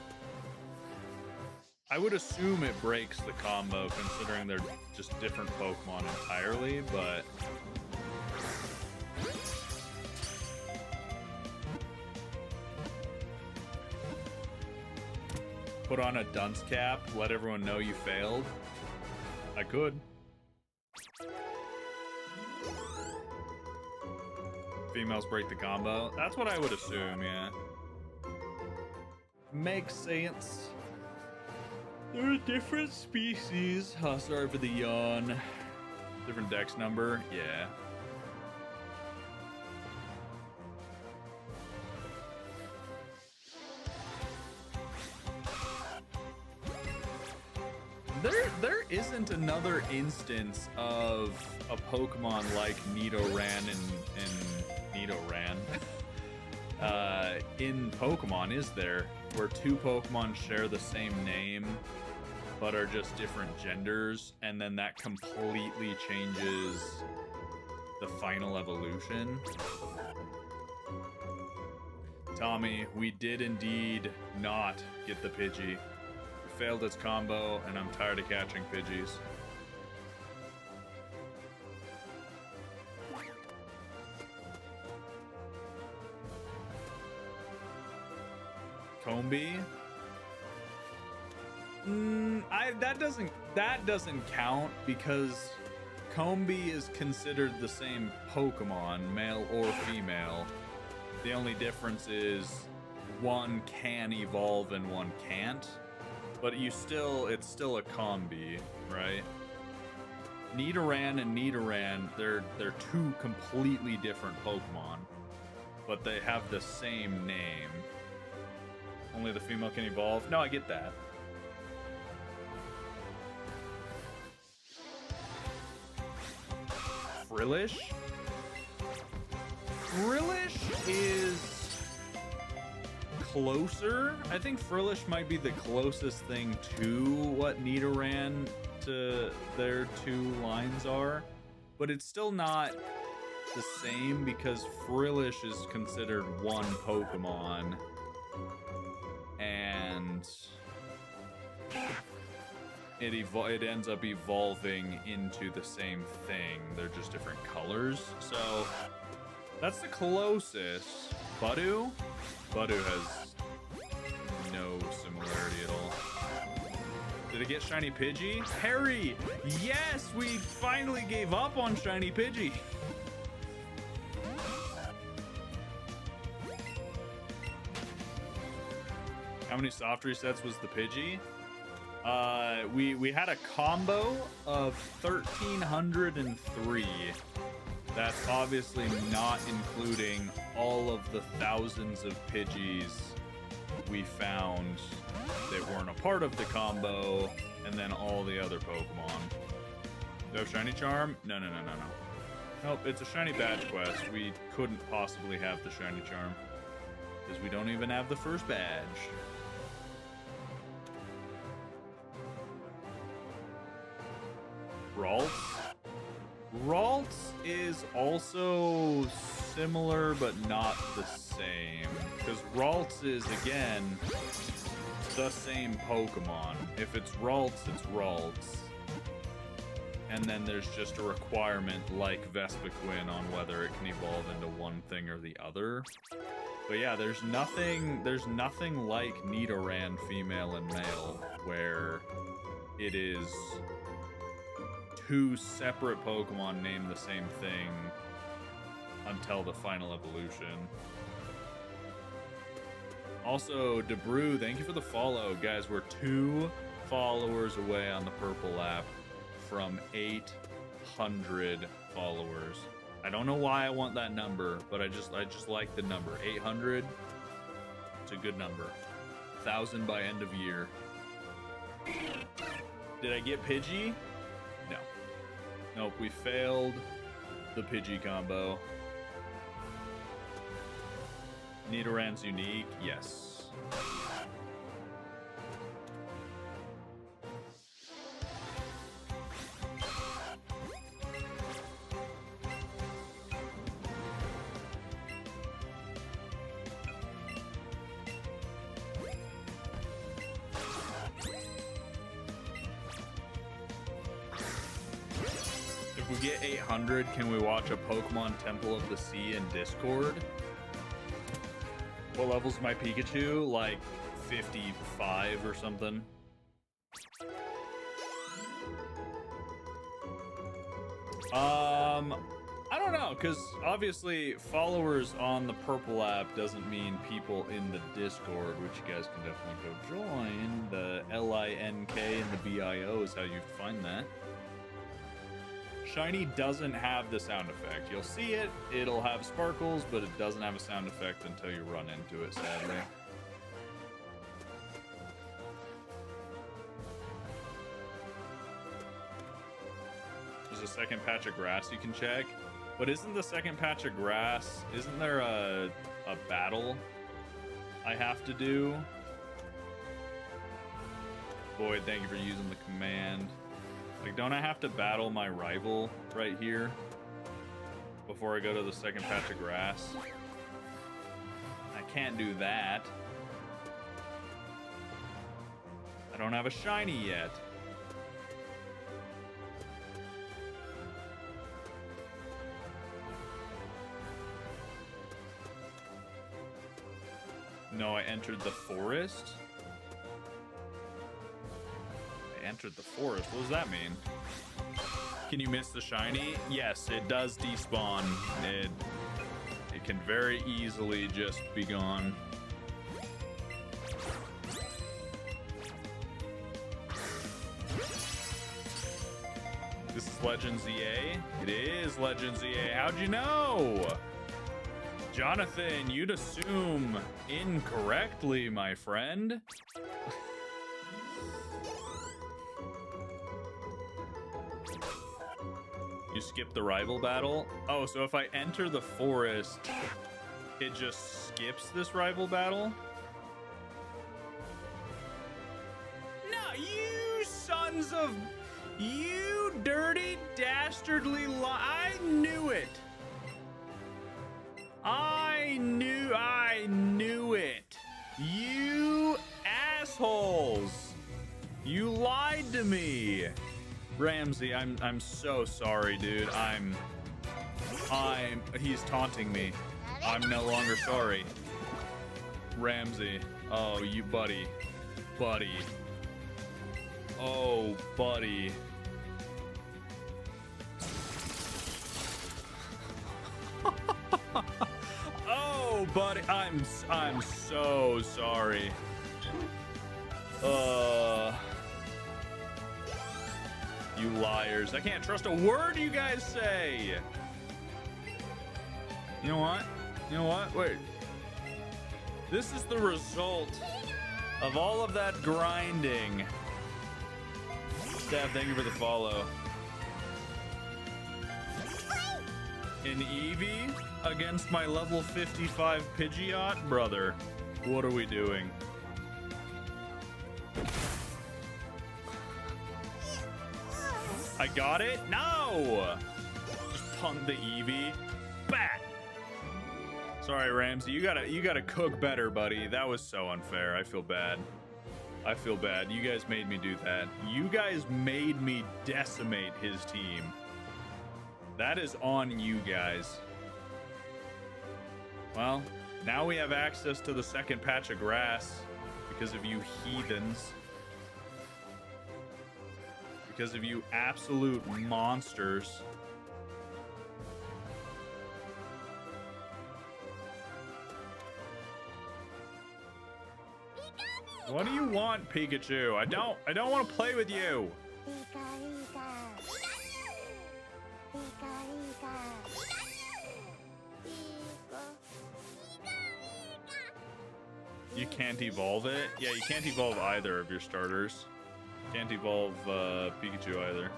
I would assume it breaks the combo, considering they're just different Pokemon entirely, but... Put on a dunce cap, let everyone know you failed. I could. Females break the combo. That's what I would assume, yeah. Makes sense. They're different species. Oh, sorry for the yawn. Different dex number, yeah. There isn't another instance of a Pokemon like Nidoran and Nidoran. in Pokemon is there where two Pokemon share the same name but are just different genders, and then that completely changes the final evolution? Tommy, we did indeed not get the Pidgey. We failed its combo, and I'm tired of catching Pidgeys. Combi? That doesn't count because Combi is considered the same Pokemon, male or female. The only difference is one can evolve and one can't, but it's still a combi, right? Nidoran and Nidoran, they're two completely different Pokemon, but they have the same name. Only the female can evolve. No, I get that. Frillish? Frillish is closer. I think Frillish might be the closest thing to what Nidoran to their two lines are, but it's still not the same because Frillish is considered one Pokemon, and it ends up evolving into the same thing. They're just different colors. So that's the closest. Budu has no similarity at all. Did it get Shiny Pidgey? Harry! Yes, we finally gave up on Shiny Pidgey. How many soft resets was the Pidgey? We had a combo of 1,303. That's obviously not including all of the thousands of Pidgeys we found that weren't a part of the combo, and then all the other Pokemon. Do you have Shiny Charm? No. Nope, it's a Shiny Badge quest. We couldn't possibly have the Shiny Charm because we don't even have the first badge. Ralts is also similar but not the same, because Ralts is, again, the same Pokemon. If it's Ralts, it's Ralts. And then there's just a requirement like Vespiquen on whether it can evolve into one thing or the other. But yeah, there's nothing like Nidoran female and male where it is two separate Pokemon named the same thing until the final evolution. Also, Debrew, thank you for the follow. Guys, we're 2 followers away on the Purple app from 800 followers. I don't know why I want that number, but I just like the number. 800, it's a good number. 1,000 by end of year. Did I get Pidgey? No. Nope, we failed the Pidgey combo. Nidoran's unique, yes. If we get 800, can we watch a Pokemon Temple of the Sea in Discord? What level's my Pikachu? Like 55 or something. I don't know, because obviously followers on the Purple app doesn't mean people in the Discord, which you guys can definitely go join. The LINK and the BIO is how you find that. Shiny doesn't have the sound effect. You'll see it, it'll have sparkles, but it doesn't have a sound effect until you run into it, sadly. There's a second patch of grass you can check, but isn't the second patch of grass, isn't there a a battle I have to do. Boyd, thank you for using the command. Like, don't I have to battle my rival right here before I go to the second patch of grass? I can't do that. I don't have a shiny yet. No, I entered the forest. I entered the forest. What does that mean? Can you miss the shiny? Yes, it does despawn. It can very easily just be gone. This is Legend ZA? It is Legend ZA. How'd you know? Jonathan, you'd assume incorrectly, my friend. You skip the rival battle? Oh, so if I enter the forest, it just skips this rival battle? No, you sons of... You dirty, dastardly I knew it. I knew it. You assholes. You lied to me. Ramsey, I'm so sorry, dude. He's taunting me. I'm no longer sorry. Ramsey. Oh, you buddy. Oh, buddy. Oh, buddy, I'm so sorry. You liars. I can't trust a word you guys say. You know what? Wait. This is the result of all of that grinding. Steph, thank you for the follow. An Eevee against my level 55 Pidgeot? Brother, what are we doing? I got it? No! Just punt the Eevee. Bat! Sorry, Ramsey, you gotta cook better, buddy. That was so unfair. I feel bad. You guys made me do that. You guys made me decimate his team. That is on you guys. Well, now we have access to the second patch of grass because of you heathens. Because of you absolute monsters. What do you want, Pikachu? I don't want to play with you. You can't evolve it? Yeah, you can't evolve either of your starters. Can't evolve Pikachu either.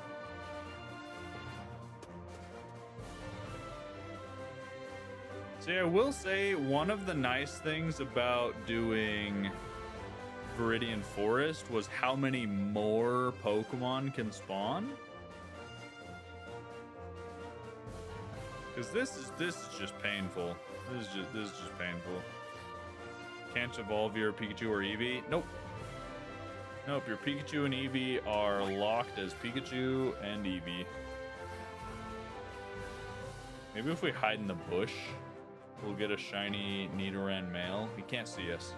So yeah, I will say one of the nice things about doing Viridian Forest was how many more Pokemon can spawn. Because this is just painful. This is just painful. Can't evolve your Pikachu or Eevee. Nope. Your Pikachu and Eevee are locked as Pikachu and Eevee. Maybe if we hide in the bush, we'll get a shiny Nidoran male. He can't see us.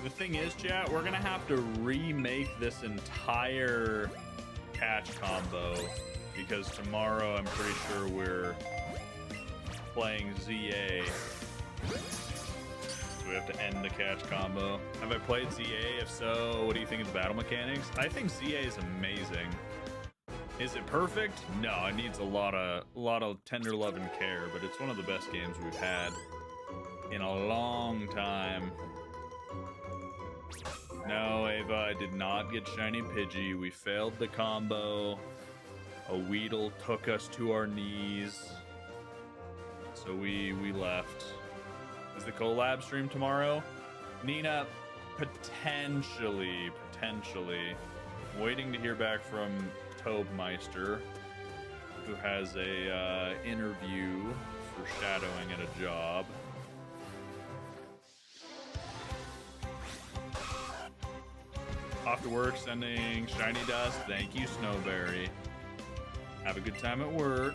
The thing is, chat, we're gonna have to remake this entire catch combo because tomorrow I'm pretty sure we're playing ZA. So we have to end the catch combo. Have I played ZA? If so, what do you think of the battle mechanics? I think ZA is amazing. Is it perfect? No, it needs a lot of tender love and care, but it's one of the best games we've had in a long time. No, Ava, I did not get shiny Pidgey. We failed the combo. A Weedle took us to our knees. So we left. Is the collab stream tomorrow? Nina, potentially. I'm waiting to hear back from Tobemeister, who has a interview for shadowing at a job. Off to work, sending shiny dust. Thank you, Snowberry. Have a good time at work.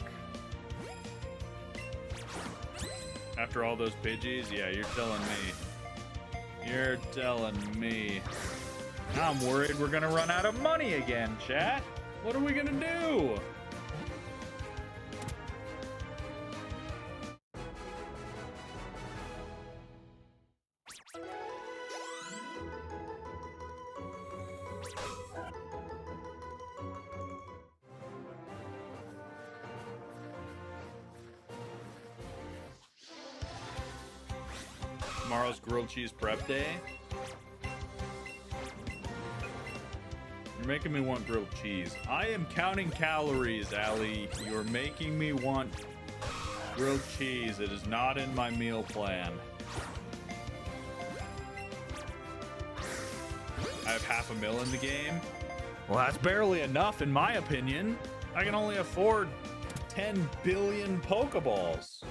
After all those Pidgeys, yeah, you're telling me. You're telling me. Now I'm worried we're gonna run out of money again, chat. What are we gonna do? Tomorrow's grilled cheese prep day. You're making me want grilled cheese. I am counting calories, Allie. You're making me want grilled cheese. It is not in my meal plan. I have $500,000 in the game. Well, that's barely enough, in my opinion. I can only afford 10 billion Pokeballs.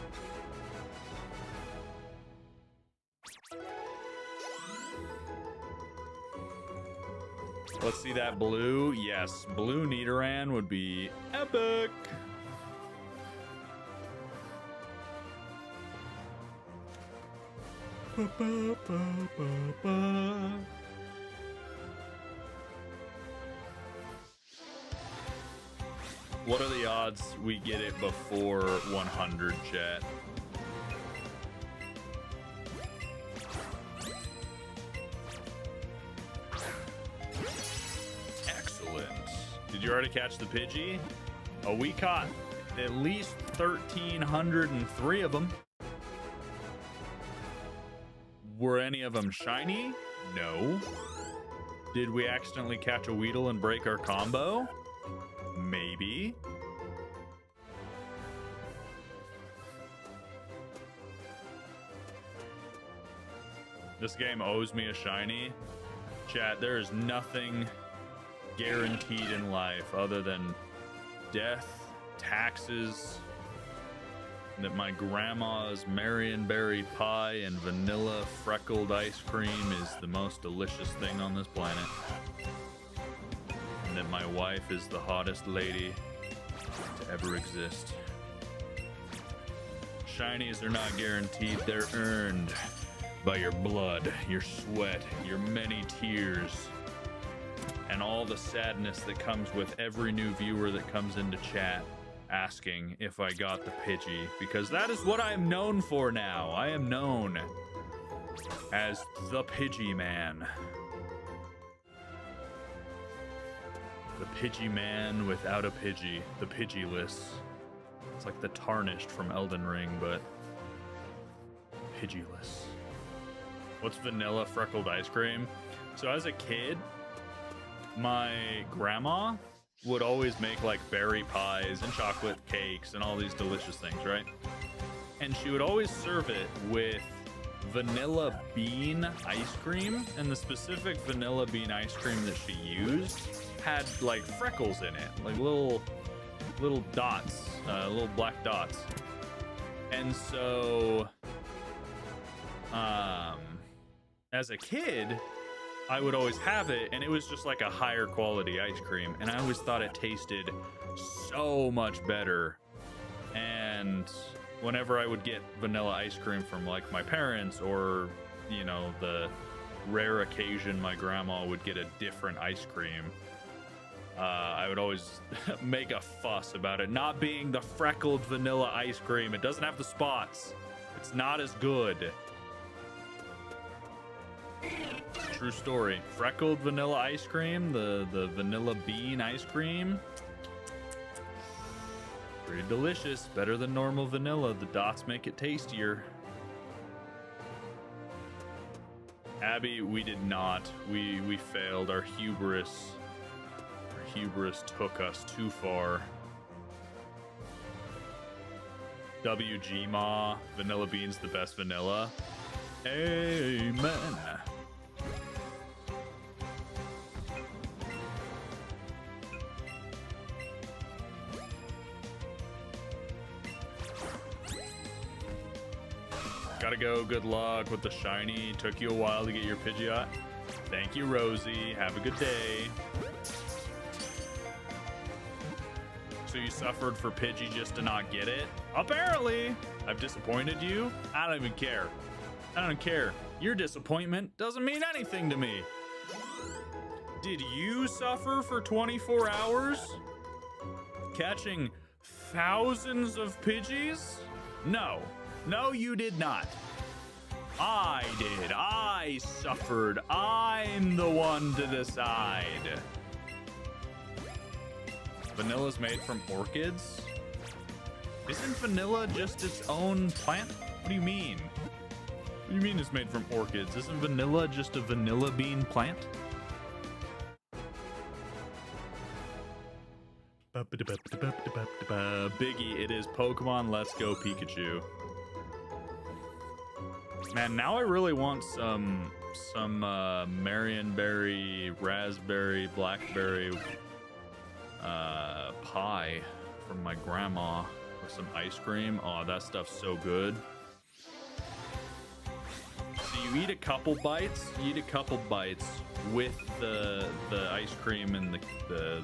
Let's see that blue. Yes, blue Nidoran would be epic. What are the odds we get it before 100, chat? Did you already catch the Pidgey? Oh, we caught at least 1,303 of them. Were any of them shiny? No. Did we accidentally catch a Weedle and break our combo? Maybe. This game owes me a shiny. Chat, there is nothing guaranteed in life other than death, taxes, that my grandma's Marionberry pie and vanilla freckled ice cream is the most delicious thing on this planet, and that my wife is the hottest lady to ever exist. Shinies are not guaranteed, they're earned by your blood, your sweat, your many tears, and all the sadness that comes with every new viewer that comes into chat asking if I got the Pidgey, because that is what I am known for now. I am known as the Pidgey Man. The Pidgey Man without a Pidgey. The Pidgeyless. It's like the Tarnished from Elden Ring, but Pidgeyless. What's vanilla freckled ice cream? So as a kid, my grandma would always make like berry pies and chocolate cakes and all these delicious things, right? And she would always serve it with vanilla bean ice cream, and the specific vanilla bean ice cream that she used had like freckles in it, like little dots, little black dots. And so as a kid, I would always have it, and it was just like a higher quality ice cream, and I always thought it tasted so much better. And whenever I would get vanilla ice cream from like my parents, or you know, the rare occasion my grandma would get a different ice cream, I would always make a fuss about it not being the freckled vanilla ice cream. It doesn't have the spots. It's not as good. True story. Freckled vanilla ice cream, the vanilla bean ice cream, Pretty delicious. Better than normal vanilla. The dots make it tastier. Abby, we did not. We failed. Our hubris took us too far. WG Ma, vanilla beans the best vanilla. Amen. Gotta go. Good luck with the shiny. Took you a while to get your Pidgeot. Thank you, Rosie. Have a good day. So you suffered for Pidgey just to not get it? Apparently. I've disappointed you? I don't even care. I don't care. Your disappointment doesn't mean anything to me. Did you suffer for 24 hours? Catching thousands of Pidgeys? No. No, you did not. I did. I suffered. I'm the one to decide. Vanilla's made from orchids? Isn't vanilla just its own plant? What do you mean? What do you mean it's made from orchids? Isn't vanilla just a vanilla bean plant? Biggie, it is Pokemon Let's Go Pikachu. Man, now I really want some Marionberry, raspberry, blackberry pie from my grandma with some ice cream. Oh, that stuff's so good. So you eat a couple bites. With the ice cream and the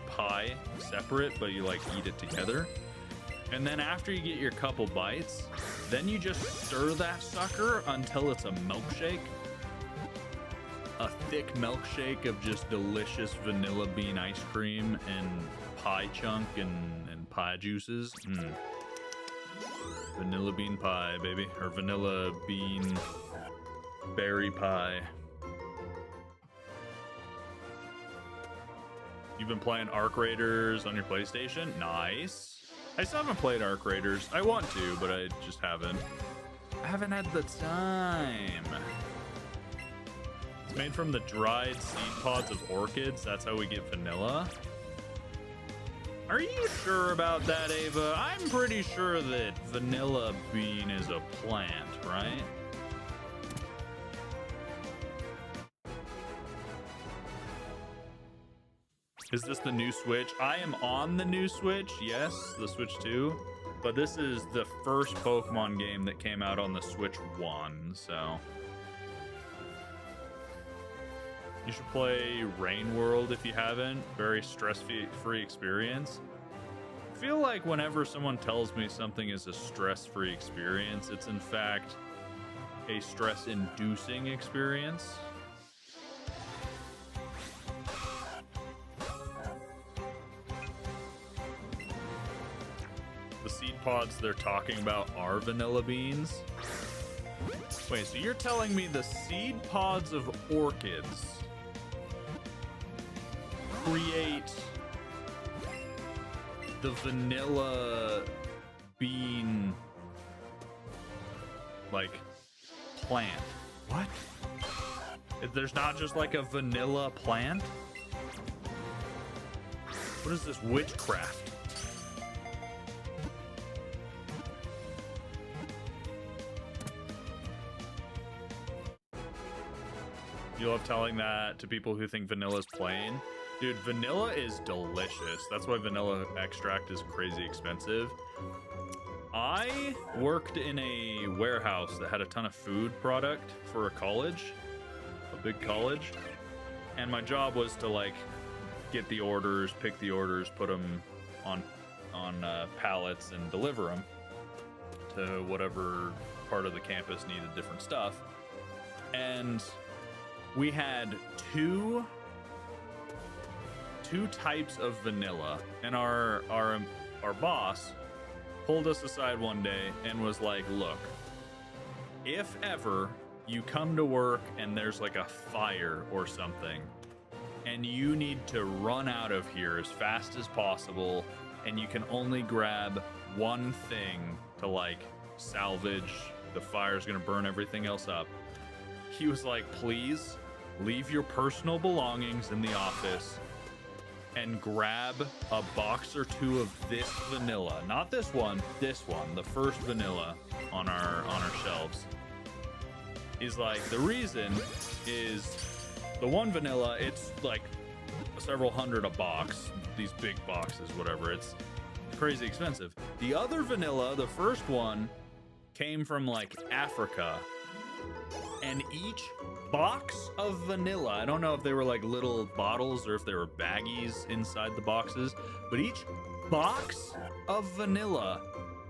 pie separate, but you like eat it together. And then after you get your couple bites, then you just stir that sucker until it's a milkshake. A thick milkshake of just delicious vanilla bean ice cream and pie chunk and pie juices. Vanilla bean pie, baby. Or vanilla bean berry pie. You've been playing Arc Raiders on your PlayStation? Nice. I still haven't played Arc Raiders. I want to, but I just haven't. I haven't had the time. It's made from the dried seed pods of orchids. That's how we get vanilla. Are you sure about that, Ava? I'm pretty sure that vanilla bean is a plant, right? Is this the new Switch? I am on the new Switch, yes, the Switch 2. But this is the first Pokemon game that came out on the Switch 1, so... You should play Rain World if you haven't. Very stress-free experience. I feel like whenever someone tells me something is a stress-free experience, it's in fact a stress-inducing experience. The seed pods they're talking about are vanilla beans. Wait, so you're telling me the seed pods of orchids create the vanilla bean, like, plant? What? There's not just like a vanilla plant? What is this witchcraft? You love telling that to people who think vanilla is plain. Dude, vanilla is delicious. That's why vanilla extract is crazy expensive. I worked in a warehouse that had a ton of food product for a college, a big college. And my job was to like get the orders, pick the orders, put them on pallets and deliver them to whatever part of the campus needed different stuff. And we had two types of vanilla, and our boss pulled us aside one day and was like, look, if ever you come to work and there's like a fire or something and you need to run out of here as fast as possible and you can only grab one thing to like salvage. The fire's gonna burn everything else up. He was like, please leave your personal belongings in the office and grab a box or two of this vanilla. Not this one, the first vanilla on our shelves. He's like, the reason is the one vanilla, it's like several hundred a box, these big boxes, whatever. It's crazy expensive. The other vanilla, the first one, came from like Africa. And each box of vanilla, I don't know if they were like little bottles or if they were baggies inside the boxes, but each box of vanilla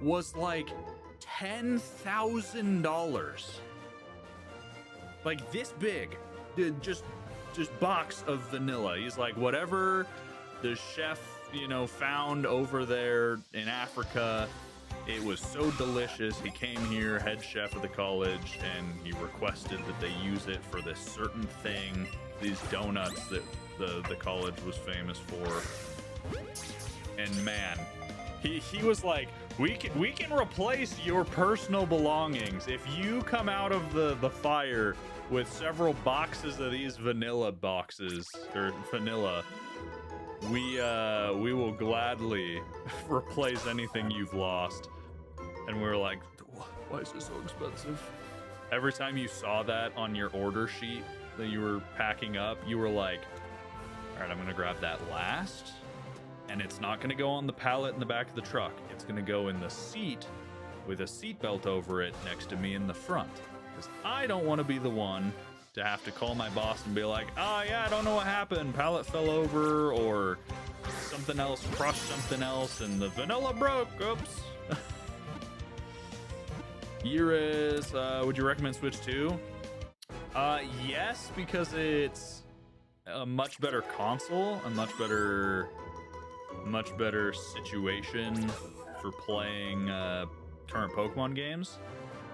was like $10,000. Like this big, just box of vanilla. He's like, whatever the chef, you know, found over there in Africa, it was so delicious. He came here, head chef of the college, and he requested that they use it for this certain thing, these donuts that the college was famous for. And man, he was like, we can replace your personal belongings if you come out of the fire with several boxes of these vanilla boxes or vanilla. We will gladly replace anything you've lost. And we were like, why is this so expensive? Every time you saw that on your order sheet that you were packing up, you were like, all right, I'm gonna grab that last. And it's not gonna go on the pallet in the back of the truck. It's gonna go in the seat with a seat belt over it next to me in the front. Because I don't want to be the one to have to call my boss and be like, oh yeah, I don't know what happened. Pallet fell over or something else crushed something else and the vanilla broke. Oops. Iris, would you recommend Switch 2? Yes, because it's a much better console, a much better situation for playing current Pokemon games,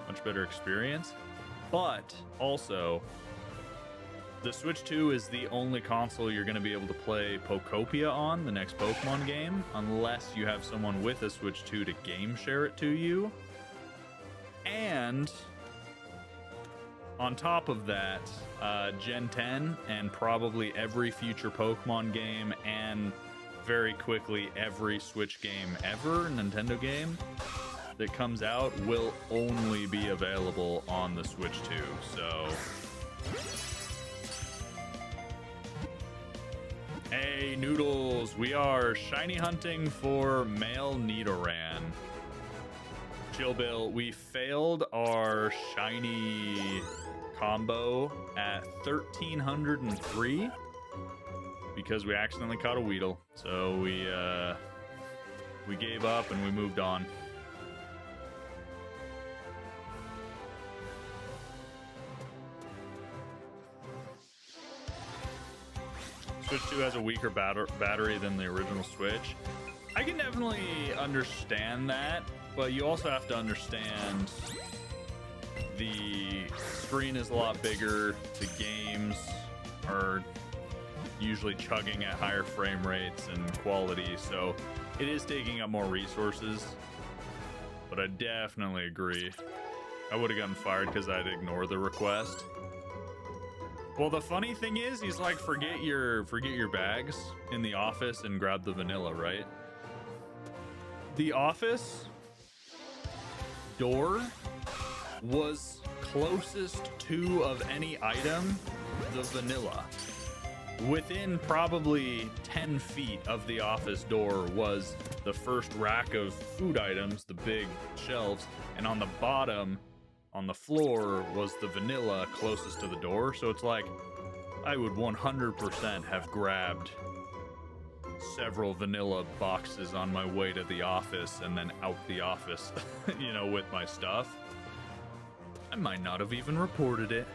much better experience. But also, the Switch 2 is the only console you're going to be able to play Pokopia on, the next Pokemon game, unless you have someone with a Switch 2 to game share it to you. And on top of that, Gen 10 and probably every future Pokemon game and very quickly every Switch game ever, Nintendo game that comes out will only be available on the Switch 2. So, hey Noodles, we are shiny hunting for male Nidoran. Chill Bill, we failed our shiny combo at 1303 because we accidentally caught a Weedle. So we gave up and we moved on. Switch 2 has a weaker battery than the original Switch. I can definitely understand that, but you also have to understand the screen is a lot bigger. The games are usually chugging at higher frame rates and quality, so it is taking up more resources. But I definitely agree. I would have gotten fired because I'd ignore the request. Well, the funny thing is, he's like, forget your bags in the office and grab the vanilla, right? The office door was closest to of any item the vanilla. Within probably 10 feet of the office door was the first rack of food items, the big shelves, and on the bottom, on the floor, was the vanilla closest to the door. So it's like, I would 100% have grabbed several vanilla boxes on my way to the office and then out the office, you know, with my stuff. I might not have even reported it.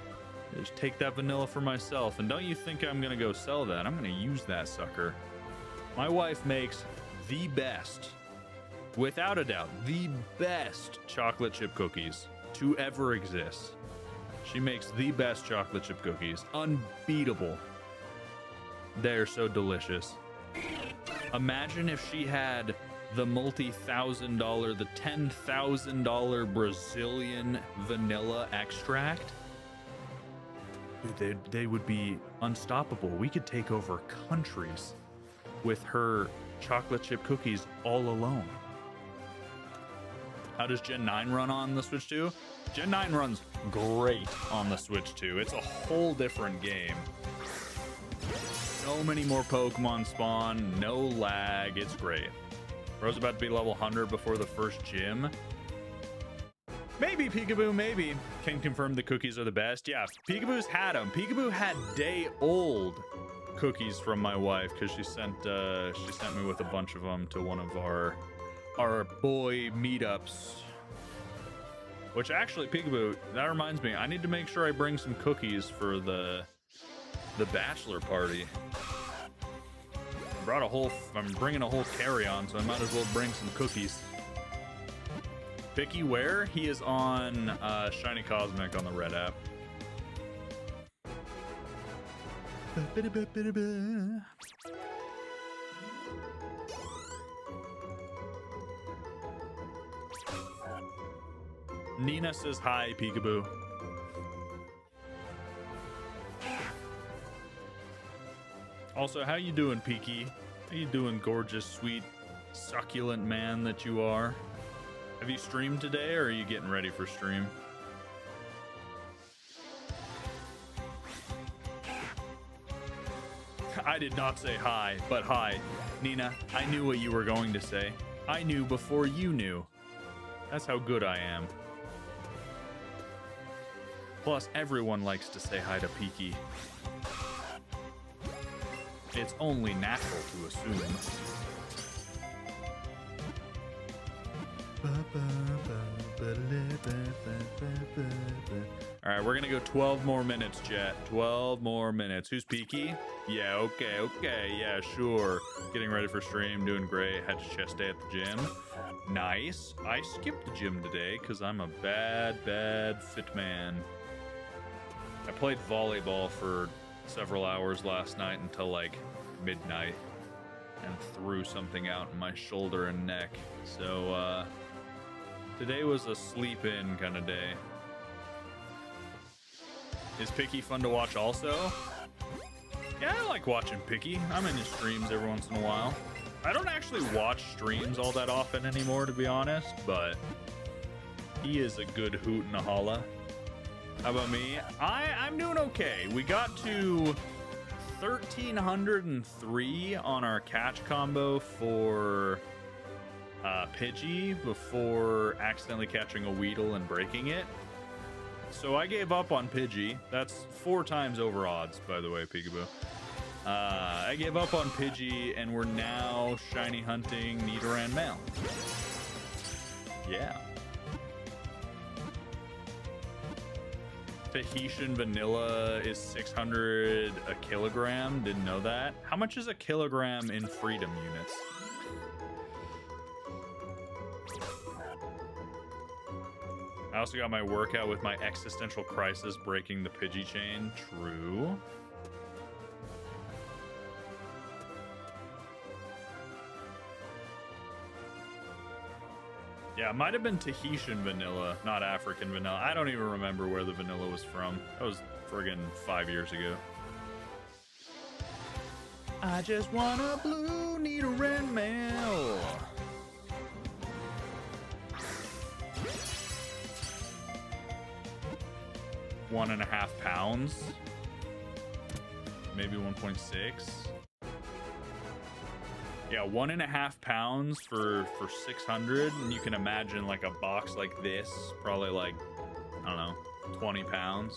Just take that vanilla for myself. And don't you think I'm gonna go sell that? I'm gonna use that sucker. My wife makes the best, without a doubt, the best chocolate chip cookies to ever exist. She makes the best chocolate chip cookies. Unbeatable. They're so delicious. Imagine if she had the multi-$1,000, the $10,000 Brazilian vanilla extract. Dude, they would be unstoppable. We could take over countries with her chocolate chip cookies all alone. How does Gen 9 run on the Switch 2? Gen 9 runs great on the Switch 2. It's a whole different game. So many more Pokemon spawn, no lag, it's great. Bro's about to be level 100 before the first gym. Maybe, Peekaboo, maybe. Can confirm the cookies are the best. Yeah, Peekaboo's had them. Peekaboo had day-old cookies from my wife because she sent me with a bunch of them to one of our boy meetups. Which actually, Peekaboo, that reminds me, I need to make sure I bring some cookies for the bachelor party. I'm bringing a whole carry-on, so I might as well bring some cookies. Picky where? He is on Shiny Cosmic on the Red app. Nina says hi, Peekaboo. Also, how you doing, Peeky? How you doing, gorgeous, sweet, succulent man that you are? Have you streamed today, or are you getting ready for stream? I did not say hi, but hi. Nina, I knew what you were going to say. I knew before you knew. That's how good I am. Plus, everyone likes to say hi to Peeky. It's only natural to assume. All right, we're gonna go 12 more minutes, chat. 12 more minutes. Who's Peeky? Yeah, okay, yeah, sure. Getting ready for stream, doing great. Had to chest day at the gym. Nice. I skipped the gym today because I'm a bad fit man. I played volleyball for several hours last night until like midnight and threw something out in my shoulder and neck. So today was a sleep in kind of day. Is Picky fun to watch also? Yeah, I like watching Picky. I'm in his streams every once in a while. I don't actually watch streams all that often anymore, to be honest, but he is a good hoot and a holla. How about me? I'm doing okay. We got to 1,303 on our catch combo for Pidgey before accidentally catching a Weedle and breaking it. So I gave up on Pidgey. That's 4 times over odds, by the way, Peekaboo. I gave up on Pidgey, and we're now shiny hunting Nidoran male. Yeah. Tahitian vanilla is 600 a kilogram. Didn't know that. How much is a kilogram in freedom units? I also got my workout with my existential crisis breaking the Pidgey chain. True. Yeah, it might have been Tahitian vanilla, not African vanilla. I don't even remember where the vanilla was from. That was friggin' 5 years ago. I just want a blue Nidoran male. £1.5 pounds. Maybe 1.6. Yeah, 1.5 pounds for 600, and you can imagine like a box like this, probably like, I don't know, 20 pounds.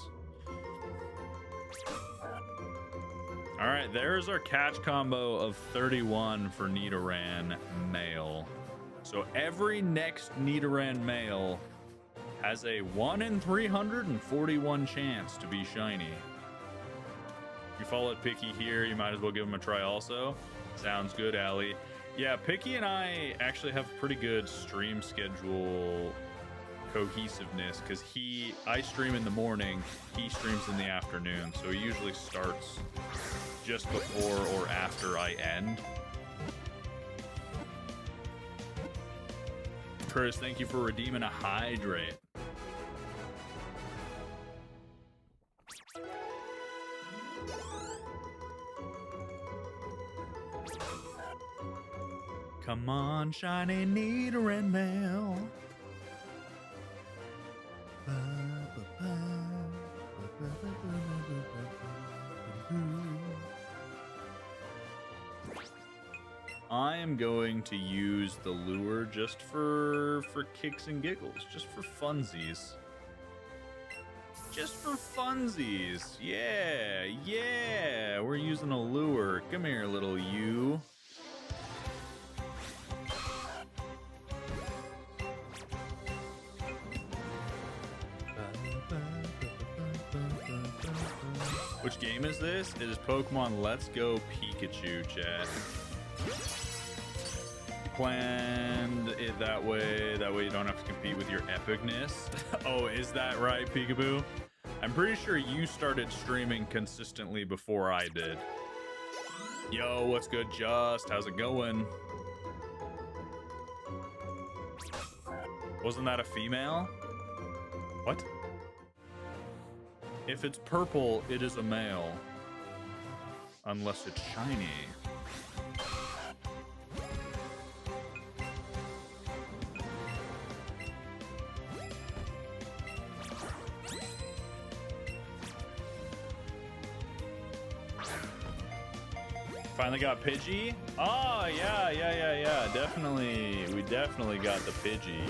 All right, there's our catch combo of 31 for Nidoran male. So every next Nidoran male has a 1 in 341 chance to be shiny. If you followed Picky here, you might as well give him a try also. Sounds good, Allie. Yeah, Picky and I actually have pretty good stream schedule cohesiveness because I stream in the morning, he streams in the afternoon, so he usually starts just before or after I end. Chris, thank you for redeeming a hydrate. Come on, shiny Nidoran mail. I am going to use the lure just for kicks and giggles, just for funsies. Just for funsies. Yeah, yeah. We're using a lure. Come here, little you. Which game is this? It is Pokemon Let's Go Pikachu, chat. Planned it that way you don't have to compete with your epicness. Oh, is that right, Peekaboo? I'm pretty sure you started streaming consistently before I did. Yo, what's good, Just? How's it going? Wasn't that a female? What? If it's purple, it is a male. Unless it's shiny. Finally got Pidgey? Oh, yeah. Definitely. We definitely got the Pidgey.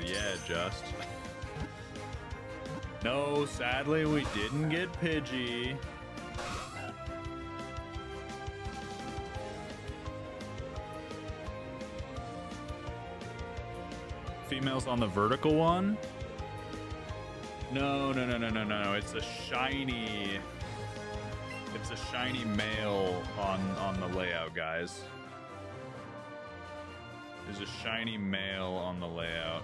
Yeah, just. No, sadly, we didn't get Pidgey. Females on the vertical one? No. It's a shiny. It's a shiny male on the layout, guys. There's a shiny male on the layout.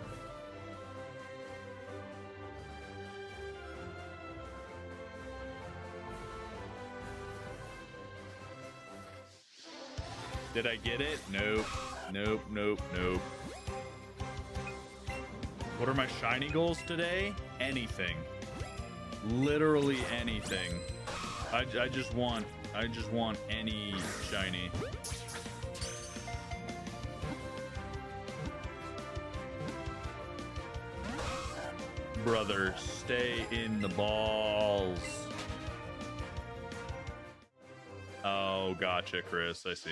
Did I get it? Nope. What are my shiny goals today? Anything. Literally anything. I just want any shiny. Brother, stay in the balls. Oh, gotcha, Chris. I see.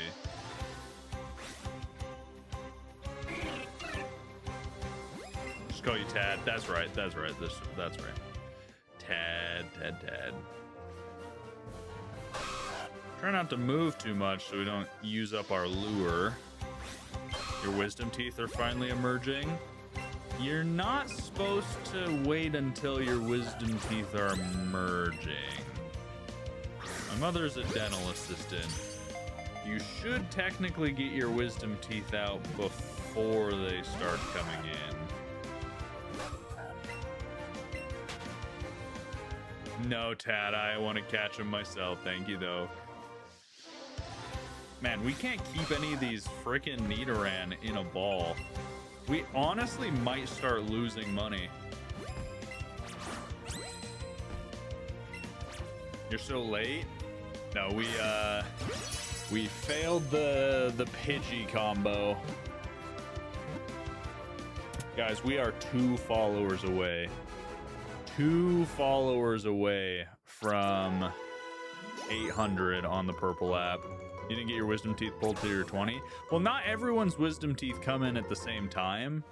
Just call you Tad. That's right. That's right. That's right. Tad. Try not to move too much so we don't use up our lure. Your wisdom teeth are finally emerging. You're not supposed to wait until your wisdom teeth are emerging. My mother's a dental assistant. You should technically get your wisdom teeth out before they start coming in. No, Tad, I want to catch them myself. Thank you, though. Man, we can't keep any of these frickin' Nidoran in a ball. We honestly might start losing money. You're so late? No, we failed the Pidgey combo. Guys, we are 2 followers away. 2 followers away from 800 on the purple app. You didn't get your wisdom teeth pulled till you're 20? Well, not everyone's wisdom teeth come in at the same time.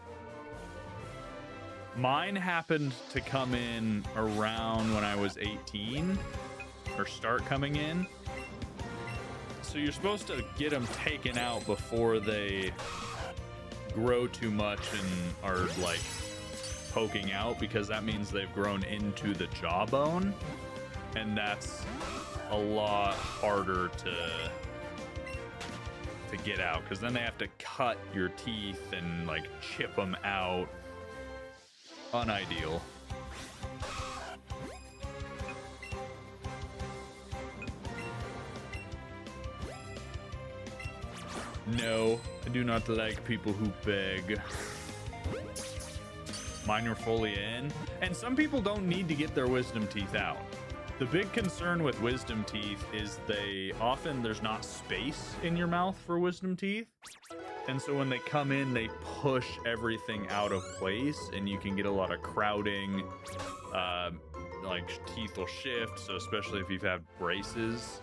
Mine happened to come in around when I was 18, or start coming in. So you're supposed to get them taken out before they grow too much and are like poking out, because that means they've grown into the jawbone, and that's a lot harder to get out, because then they have to cut your teeth and like chip them out. Unideal. No, I do not like people who beg. Mine were fully in. And some people don't need to get their wisdom teeth out. The big concern with wisdom teeth is there's not space in your mouth for wisdom teeth. And so when they come in, they push everything out of place, and you can get a lot of crowding. Like teeth will shift. So especially if you've had braces,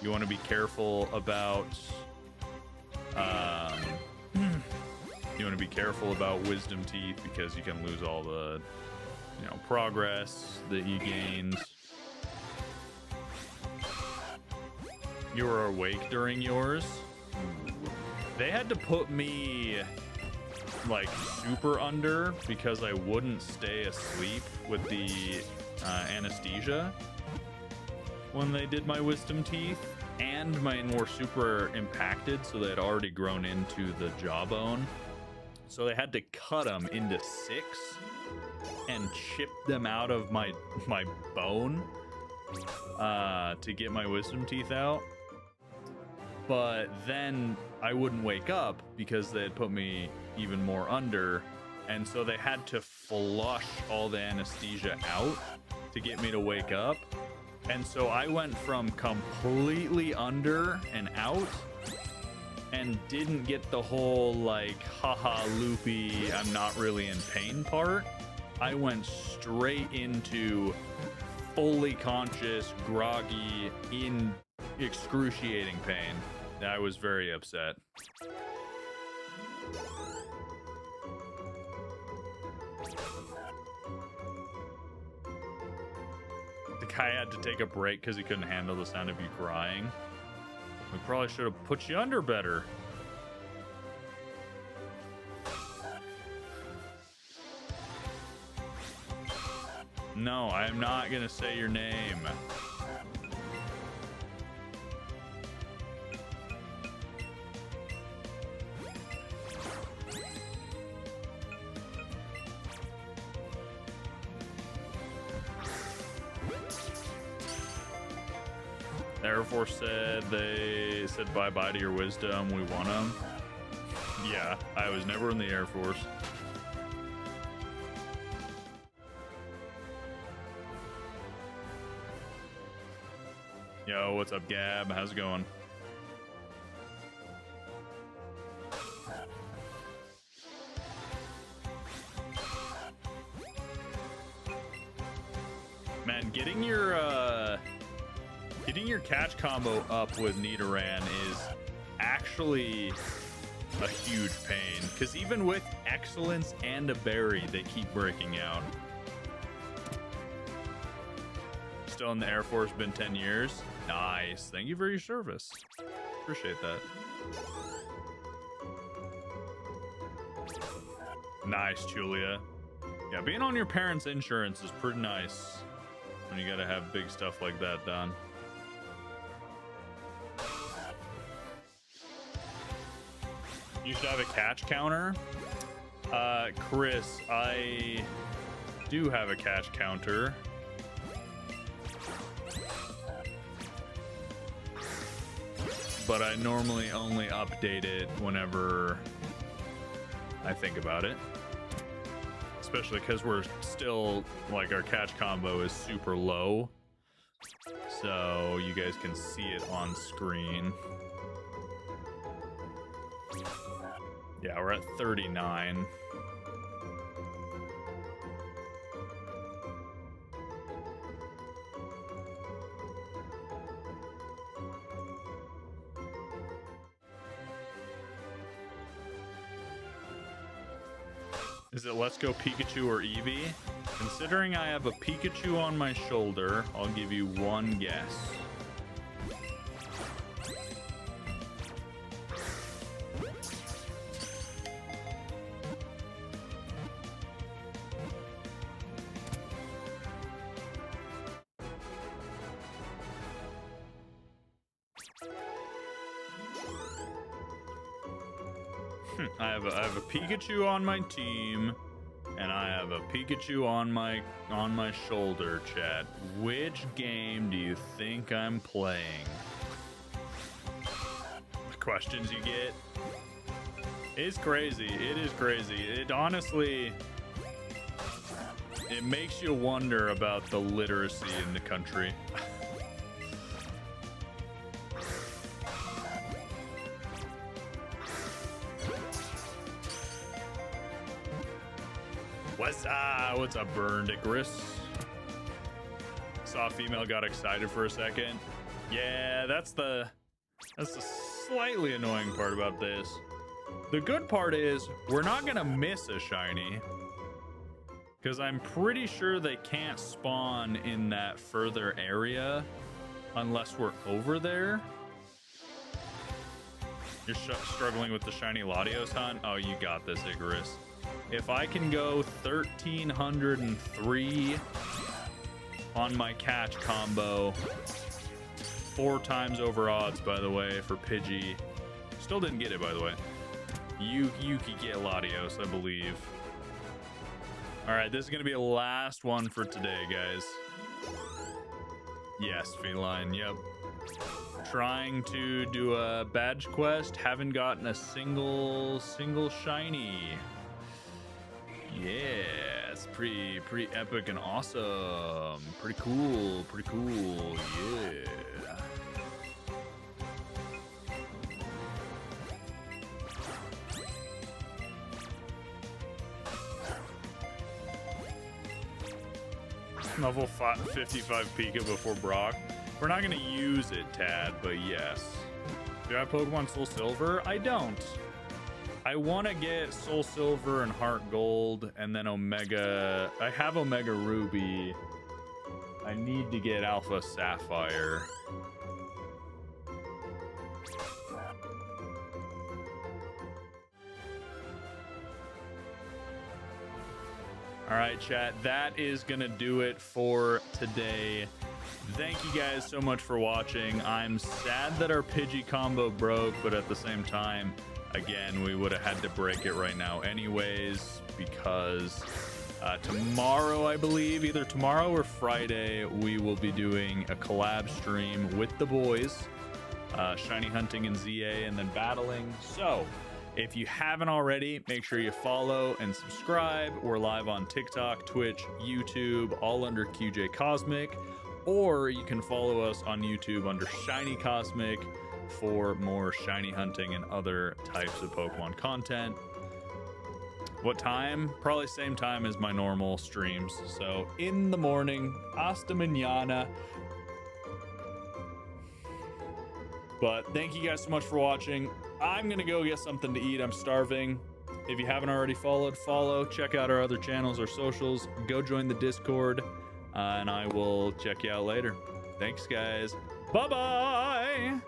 you want to be careful about. You want to be careful about wisdom teeth because you can lose all the, progress that you gained. You were awake during yours. They had to put me like super under because I wouldn't stay asleep with the anesthesia when they did my wisdom teeth, and mine were super impacted, so they had already grown into the jawbone. So they had to cut them into 6 and chip them out of my bone to get my wisdom teeth out. But then I wouldn't wake up because they had put me even more under, and so they had to flush all the anesthesia out to get me to wake up. And so I went from completely under and out and didn't get the whole like haha loopy I'm not really in pain part. I went straight into fully conscious, groggy, in excruciating pain. I was very upset. The guy had to take a break because he couldn't handle the sound of you crying. We probably should have put you under better. No, I'm not gonna say your name. Air Force said they said bye-bye to your wisdom. We want them. Yeah, I was never in the Air Force. Yo, what's up, Gab? How's it going? Man, getting your catch combo up with Nidoran is actually a huge pain, because even with excellence and a berry, they keep breaking out. Still in the Air Force, been 10 years. Nice. Thank you for your service. Appreciate that. Nice, Julia. Yeah, being on your parents' insurance is pretty nice when you gotta have big stuff like that done. You should have a catch counter. Chris, I do have a catch counter. But I normally only update it whenever I think about it. Especially because we're still, like, our catch combo is super low. So you guys can see it on screen. Yeah, we're at 39. Is it Let's Go Pikachu or Eevee? Considering I have a Pikachu on my shoulder, I'll give you one guess. I have a Pikachu on my team, and I have a Pikachu on my shoulder, chat. Which game do you think I'm playing? The questions you get. It's crazy. It is crazy. It honestly, It makes you wonder about the literacy in the country. What's up, Burned Icarus? Saw a female, got excited for a second. Yeah, that's the slightly annoying part about this. The good part is we're not gonna miss a shiny, because I'm pretty sure they can't spawn in that further area unless we're over there. You're struggling with the shiny Latios hunt? Oh, you got this, Icarus. If I can go 1,303 on my catch combo, 4 times over odds, by the way, for Pidgey. Still didn't get it, by the way. You could get Latios, I believe. All right, this is going to be the last one for today, guys. Yes, Feline, yep. Trying to do a badge quest. Haven't gotten a single shiny. Yeah, it's pretty epic and awesome. Pretty cool, yeah. Level 55 Pika before Brock. We're not gonna use it, Tad, but yes. Do I have Pokemon Soul Silver? I don't. I want to get Soul Silver and Heart Gold, and then Omega. I have Omega Ruby. I need to get Alpha Sapphire. All right, chat. That is going to do it for today. Thank you guys so much for watching. I'm sad that our Pidgey combo broke, but at the same time, again, we would have had to break it right now anyways, because tomorrow, I believe, either tomorrow or Friday, we will be doing a collab stream with the boys, shiny hunting in ZA and then battling. So if you haven't already, make sure you follow and subscribe. We're live on TikTok, Twitch, YouTube, all under QJ Cosmic, or you can follow us on YouTube under Shiny Cosmic for more shiny hunting and other types of Pokemon content. What time? Probably same time as my normal streams. So in the morning, hasta mañana. But thank you guys so much for watching. I'm gonna go get something to eat. I'm starving. If you haven't already followed, follow. Check out our other channels, our socials. Go join the Discord, and I will check you out later. Thanks, guys. Bye-bye.